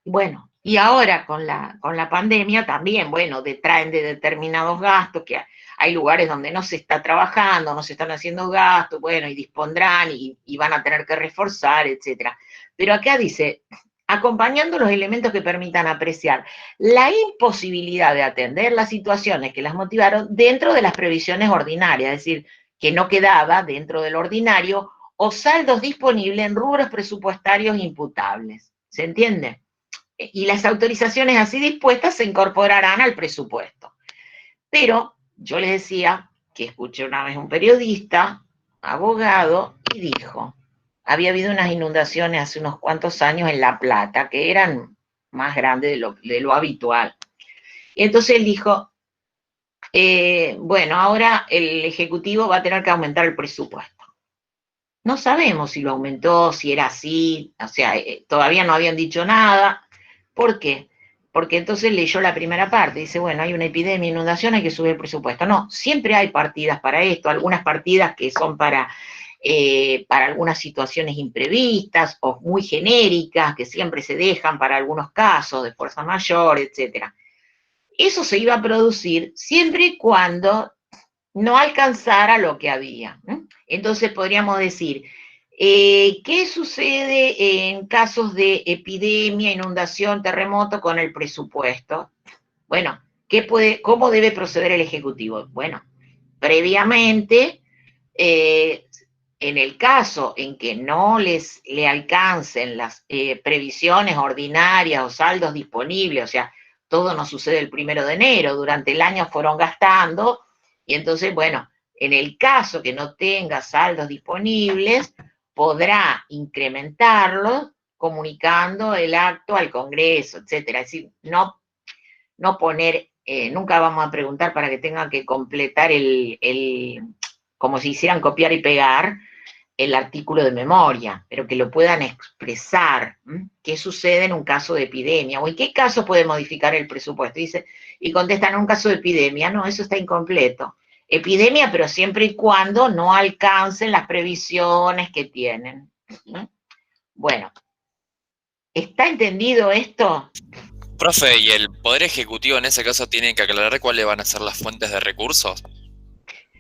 Bueno, y ahora con la pandemia también, bueno, detraen de determinados gastos, que hay lugares donde no se está trabajando, no se están haciendo gastos, bueno, y dispondrán y van a tener que reforzar, etcétera. Pero acá dice, acompañando los elementos que permitan apreciar la imposibilidad de atender las situaciones que las motivaron dentro de las previsiones ordinarias, es decir, que no quedaba dentro del ordinario o saldos disponibles en rubros presupuestarios imputables. ¿Se entiende? Y las autorizaciones así dispuestas se incorporarán al presupuesto. Pero yo les decía que escuché una vez un periodista, abogado, y dijo, había habido unas inundaciones hace unos cuantos años en La Plata, que eran más grandes de lo habitual. Y entonces él dijo, bueno, ahora el Ejecutivo va a tener que aumentar el presupuesto. No sabemos si lo aumentó, si era así, o sea, todavía no habían dicho nada. ¿Por qué? Porque entonces leyó la primera parte, dice, bueno, hay una epidemia, inundación, hay que subir el presupuesto. No, siempre hay partidas para esto, algunas partidas que son para algunas situaciones imprevistas o muy genéricas, que siempre se dejan para algunos casos de fuerza mayor, etc. Eso se iba a producir siempre y cuando no alcanzara lo que había. Entonces podríamos decir, ¿qué sucede en casos de epidemia, inundación, terremoto con el presupuesto? Bueno, ¿cómo debe proceder el Ejecutivo? Bueno, previamente, en el caso en que no le alcancen las previsiones ordinarias o saldos disponibles, o sea, todo no sucede el 1 de enero, durante el año fueron gastando, y entonces, bueno, en el caso que no tenga saldos disponibles, podrá incrementarlos comunicando el acto al Congreso, etcétera. Es decir, no poner, nunca vamos a preguntar para que tengan que completar como si hicieran copiar y pegar el artículo de memoria, pero que lo puedan expresar. ¿Qué sucede en un caso de epidemia? ¿O en qué caso puede modificar el presupuesto? Dice, y contestan, en un caso de epidemia. No, eso está incompleto. Epidemia, pero siempre y cuando no alcancen las previsiones que tienen. Bueno, ¿está entendido esto? Profe, ¿y el Poder Ejecutivo en ese caso tiene que aclarar cuáles van a ser las fuentes de recursos?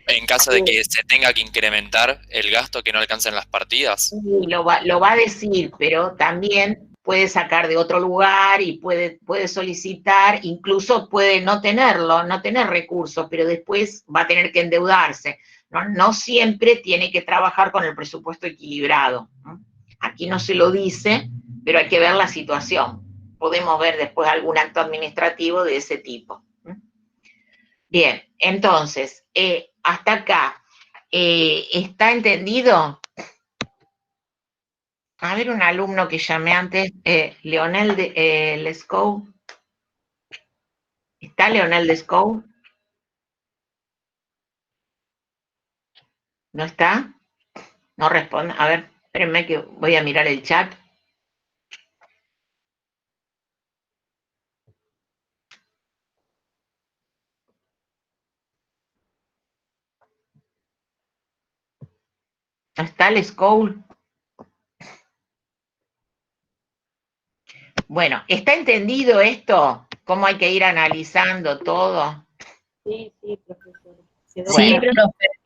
En caso de que se tenga que incrementar el gasto que no alcancen las partidas. Sí, lo va a decir, pero también puede sacar de otro lugar y puede solicitar, incluso puede no tenerlo, no tener recursos, pero después va a tener que endeudarse. No siempre tiene que trabajar con el presupuesto equilibrado. Aquí no se lo dice, pero hay que ver la situación. Podemos ver después algún acto administrativo de ese tipo. Bien, entonces, hasta acá, ¿está entendido? A ver, un alumno que llamé antes, Leonel Lescou. ¿Está Leonel Lescou? ¿No está? No responde. A ver, espérenme que voy a mirar el chat. ¿No está Lescou? Bueno, ¿está entendido esto? ¿Cómo hay que ir analizando todo? Sí, profesor. Sí,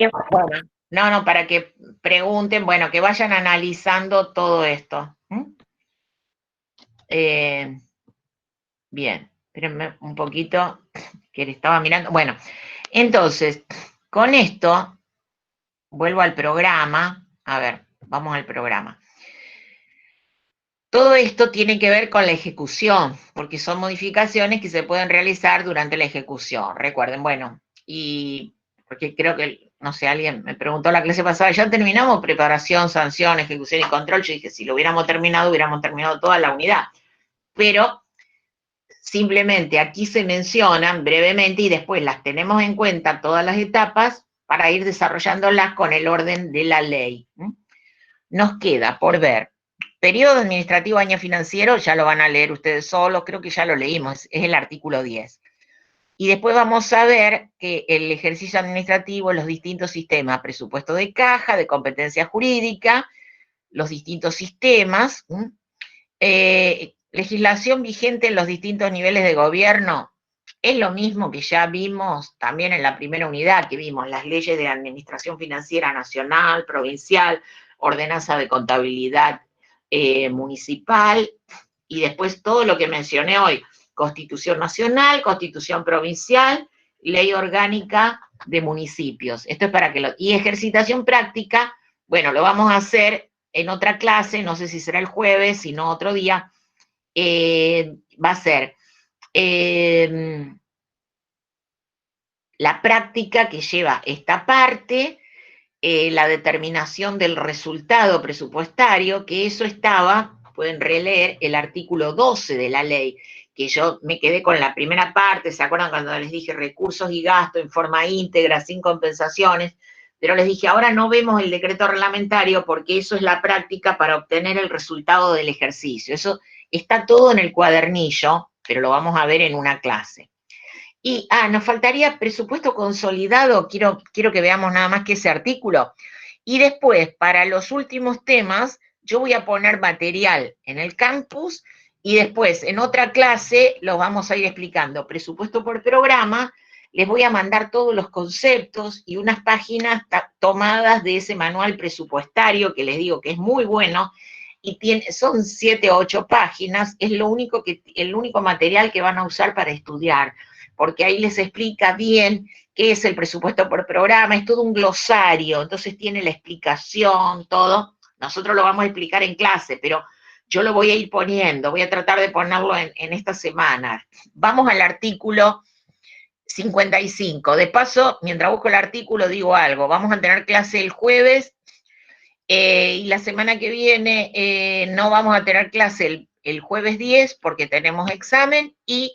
profe. Bueno, no, para que pregunten, bueno, que vayan analizando todo esto. Bien, espérenme un poquito, que le estaba mirando. Bueno, entonces, con esto, vuelvo al programa. A ver, vamos al programa. Todo esto tiene que ver con la ejecución, porque son modificaciones que se pueden realizar durante la ejecución. Recuerden, bueno, y porque creo que, no sé, alguien me preguntó la clase pasada, ¿ya terminamos preparación, sanción, ejecución y control? Yo dije, si lo hubiéramos terminado toda la unidad. Pero simplemente aquí se mencionan brevemente y después las tenemos en cuenta todas las etapas para ir desarrollándolas con el orden de la ley. Nos queda por ver periodo administrativo, año financiero, ya lo van a leer ustedes solos, creo que ya lo leímos, es el artículo 10. Y después vamos a ver que el ejercicio administrativo, los distintos sistemas, presupuesto de caja, de competencia jurídica, los distintos sistemas, legislación vigente en los distintos niveles de gobierno, es lo mismo que ya vimos también en la primera unidad, que vimos las leyes de administración financiera nacional, provincial, ordenanza de contabilidad municipal, y después todo lo que mencioné hoy, Constitución Nacional, Constitución Provincial, Ley Orgánica de Municipios. Esto es para que y ejercitación práctica, bueno, lo vamos a hacer en otra clase, no sé si será el jueves, si no otro día, va a ser la práctica que lleva esta parte, la determinación del resultado presupuestario, que eso estaba, pueden releer el artículo 12 de la ley, que yo me quedé con la primera parte, ¿se acuerdan cuando les dije recursos y gastos en forma íntegra, sin compensaciones? Pero les dije, ahora no vemos el decreto reglamentario porque eso es la práctica para obtener el resultado del ejercicio. Eso está todo en el cuadernillo, pero lo vamos a ver en una clase. Y, nos faltaría presupuesto consolidado, quiero que veamos nada más que ese artículo. Y después, para los últimos temas, yo voy a poner material en el campus y después, en otra clase, los vamos a ir explicando. Presupuesto por programa, les voy a mandar todos los conceptos y unas páginas tomadas de ese manual presupuestario, que les digo que es muy bueno, y son 7 o 8 páginas, es el único material que van a usar para estudiar, porque ahí les explica bien qué es el presupuesto por programa, es todo un glosario, entonces tiene la explicación, todo. Nosotros lo vamos a explicar en clase, pero yo lo voy a ir poniendo, voy a tratar de ponerlo en esta semana. Vamos al artículo 55. De paso, mientras busco el artículo, digo algo. Vamos a tener clase el jueves y la semana que viene no vamos a tener clase el jueves 10 porque tenemos examen y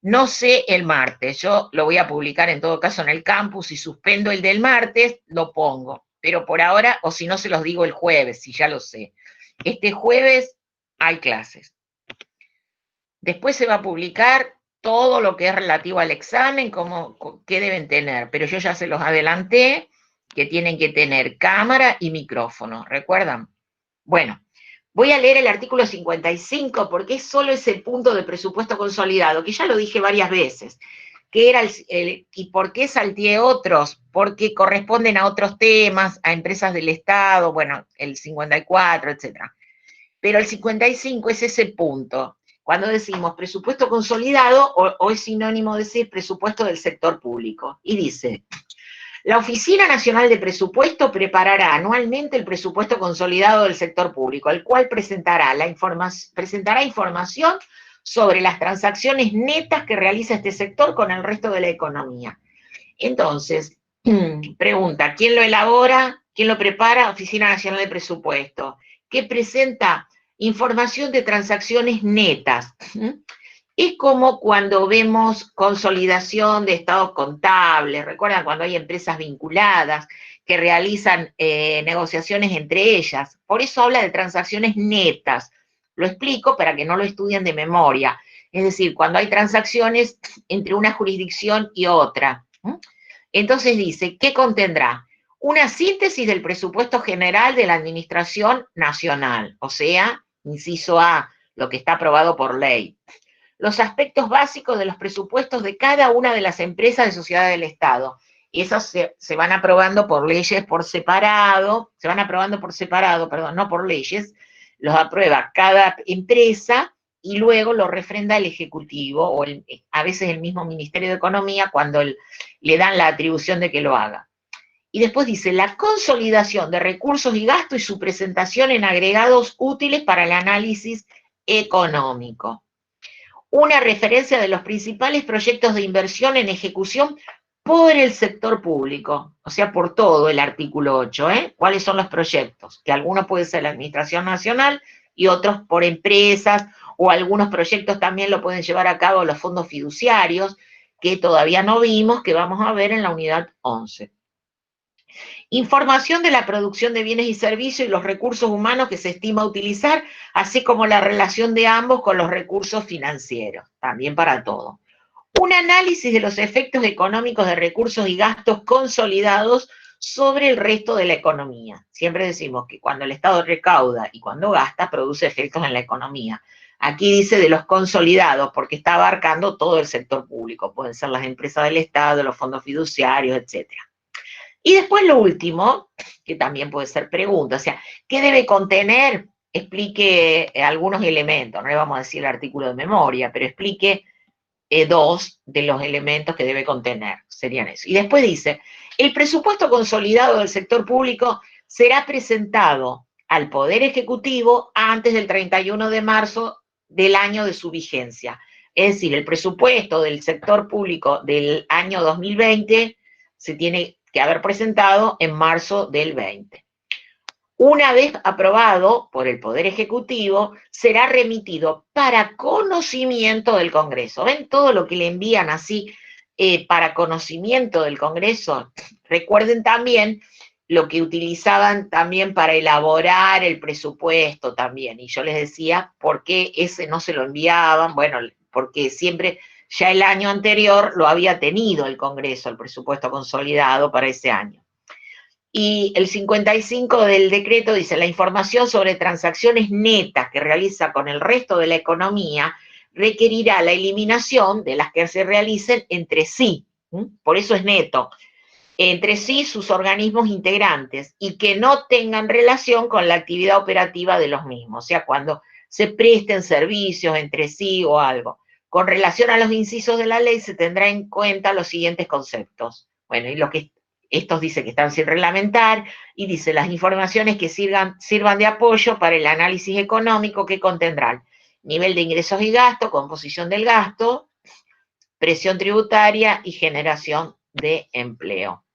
no sé el martes. Yo lo voy a publicar en todo caso en el campus. Si suspendo el del martes, lo pongo. Pero por ahora, o si no, se los digo el jueves, si ya lo sé. Este jueves hay clases. Después se va a publicar todo lo que es relativo al examen, qué deben tener. Pero yo ya se los adelanté, que tienen que tener cámara y micrófono. ¿Recuerdan? Bueno. Voy a leer el artículo 55 porque es solo ese punto de presupuesto consolidado, que ya lo dije varias veces, que era y por qué salteé otros, porque corresponden a otros temas, a empresas del Estado, bueno, el 54, etcétera. Pero el 55 es ese punto, cuando decimos presupuesto consolidado o es sinónimo de decir presupuesto del sector público. Y dice, la Oficina Nacional de Presupuesto preparará anualmente el presupuesto consolidado del sector público, el cual presentará información sobre las transacciones netas que realiza este sector con el resto de la economía. Entonces, pregunta, ¿quién lo elabora? ¿Quién lo prepara? Oficina Nacional de Presupuesto. ¿Qué presenta? Información de transacciones netas. Es como cuando vemos consolidación de estados contables. ¿Recuerdan cuando hay empresas vinculadas que realizan negociaciones entre ellas? Por eso habla de transacciones netas. Lo explico para que no lo estudien de memoria. Es decir, cuando hay transacciones entre una jurisdicción y otra. Entonces dice, ¿qué contendrá? Una síntesis del presupuesto general de la Administración Nacional. O sea, inciso A, lo que está aprobado por ley. Los aspectos básicos de los presupuestos de cada una de las empresas de sociedad del Estado. Y esos se van aprobando por leyes por separado, no por leyes, los aprueba cada empresa y luego lo refrenda el Ejecutivo o a veces el mismo Ministerio de Economía cuando le dan la atribución de que lo haga. Y después dice, la consolidación de recursos y gastos y su presentación en agregados útiles para el análisis económico. Una referencia de los principales proyectos de inversión en ejecución por el sector público, o sea, por todo el artículo 8, ¿eh? ¿Cuáles son los proyectos? Que algunos pueden ser la Administración Nacional y otros por empresas, o algunos proyectos también lo pueden llevar a cabo los fondos fiduciarios, que todavía no vimos, que vamos a ver en la unidad 11. Información de la producción de bienes y servicios y los recursos humanos que se estima utilizar, así como la relación de ambos con los recursos financieros, también para todo. Un análisis de los efectos económicos de recursos y gastos consolidados sobre el resto de la economía. Siempre decimos que cuando el Estado recauda y cuando gasta, produce efectos en la economía. Aquí dice de los consolidados, porque está abarcando todo el sector público. Pueden ser las empresas del Estado, los fondos fiduciarios, etcétera. Y después lo último, que también puede ser pregunta, o sea, ¿qué debe contener? Explique algunos elementos, no le vamos a decir el artículo de memoria, pero explique dos de los elementos que debe contener, serían eso. Y después dice, el presupuesto consolidado del sector público será presentado al Poder Ejecutivo antes del 31 de marzo del año de su vigencia. Es decir, el presupuesto del sector público del año 2020 se tiene que haber presentado en marzo del 20. Una vez aprobado por el Poder Ejecutivo, será remitido para conocimiento del Congreso. ¿Ven todo lo que le envían así para conocimiento del Congreso? Recuerden también lo que utilizaban también para elaborar el presupuesto también. Y yo les decía, ¿por qué ese no se lo enviaban? Bueno, porque siempre, ya el año anterior lo había tenido el Congreso, el presupuesto consolidado para ese año. Y el 55 del decreto dice, la información sobre transacciones netas que realiza con el resto de la economía requerirá la eliminación de las que se realicen entre sí, por eso es neto, entre sí sus organismos integrantes y que no tengan relación con la actividad operativa de los mismos, o sea, cuando se presten servicios entre sí o algo. Con relación a los incisos de la ley se tendrá en cuenta los siguientes conceptos. Bueno, y lo que estos dice que están sin reglamentar, y dice las informaciones que sirvan de apoyo para el análisis económico que contendrán nivel de ingresos y gastos, composición del gasto, presión tributaria y generación de empleo.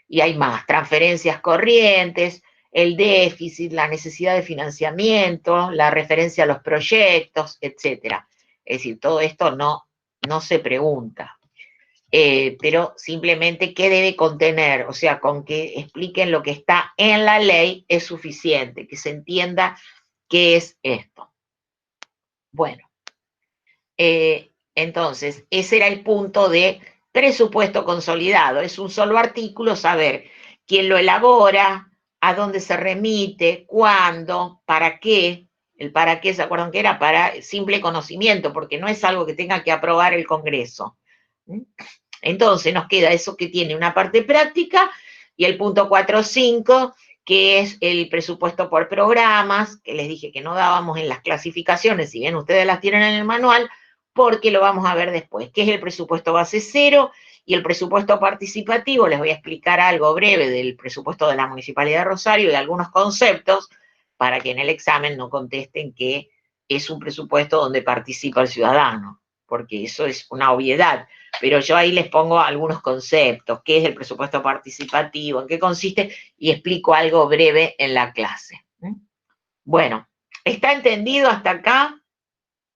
Y hay más, transferencias corrientes, el déficit, la necesidad de financiamiento, la referencia a los proyectos, etcétera. Es decir, todo esto no se pregunta. Pero simplemente qué debe contener, o sea, con que expliquen lo que está en la ley es suficiente, que se entienda qué es esto. Bueno, entonces, ese era el punto de presupuesto consolidado, es un solo artículo, saber quién lo elabora, a dónde se remite, cuándo, para qué. El para qué, ¿se acuerdan que era? Para simple conocimiento, porque no es algo que tenga que aprobar el Congreso. Entonces nos queda eso que tiene una parte práctica y el punto 4.5, que es el presupuesto por programas, que les dije que no dábamos en las clasificaciones, si bien ustedes las tienen en el manual, porque lo vamos a ver después, que es el presupuesto base cero y el presupuesto participativo. Les voy a explicar algo breve del presupuesto de la Municipalidad de Rosario y algunos conceptos para que en el examen no contesten que es un presupuesto donde participa el ciudadano, porque eso es una obviedad. Pero yo ahí les pongo algunos conceptos, qué es el presupuesto participativo, en qué consiste, y explico algo breve en la clase. Bueno, ¿está entendido hasta acá?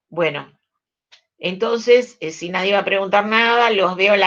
Bueno, entonces, si nadie va a preguntar nada, los veo la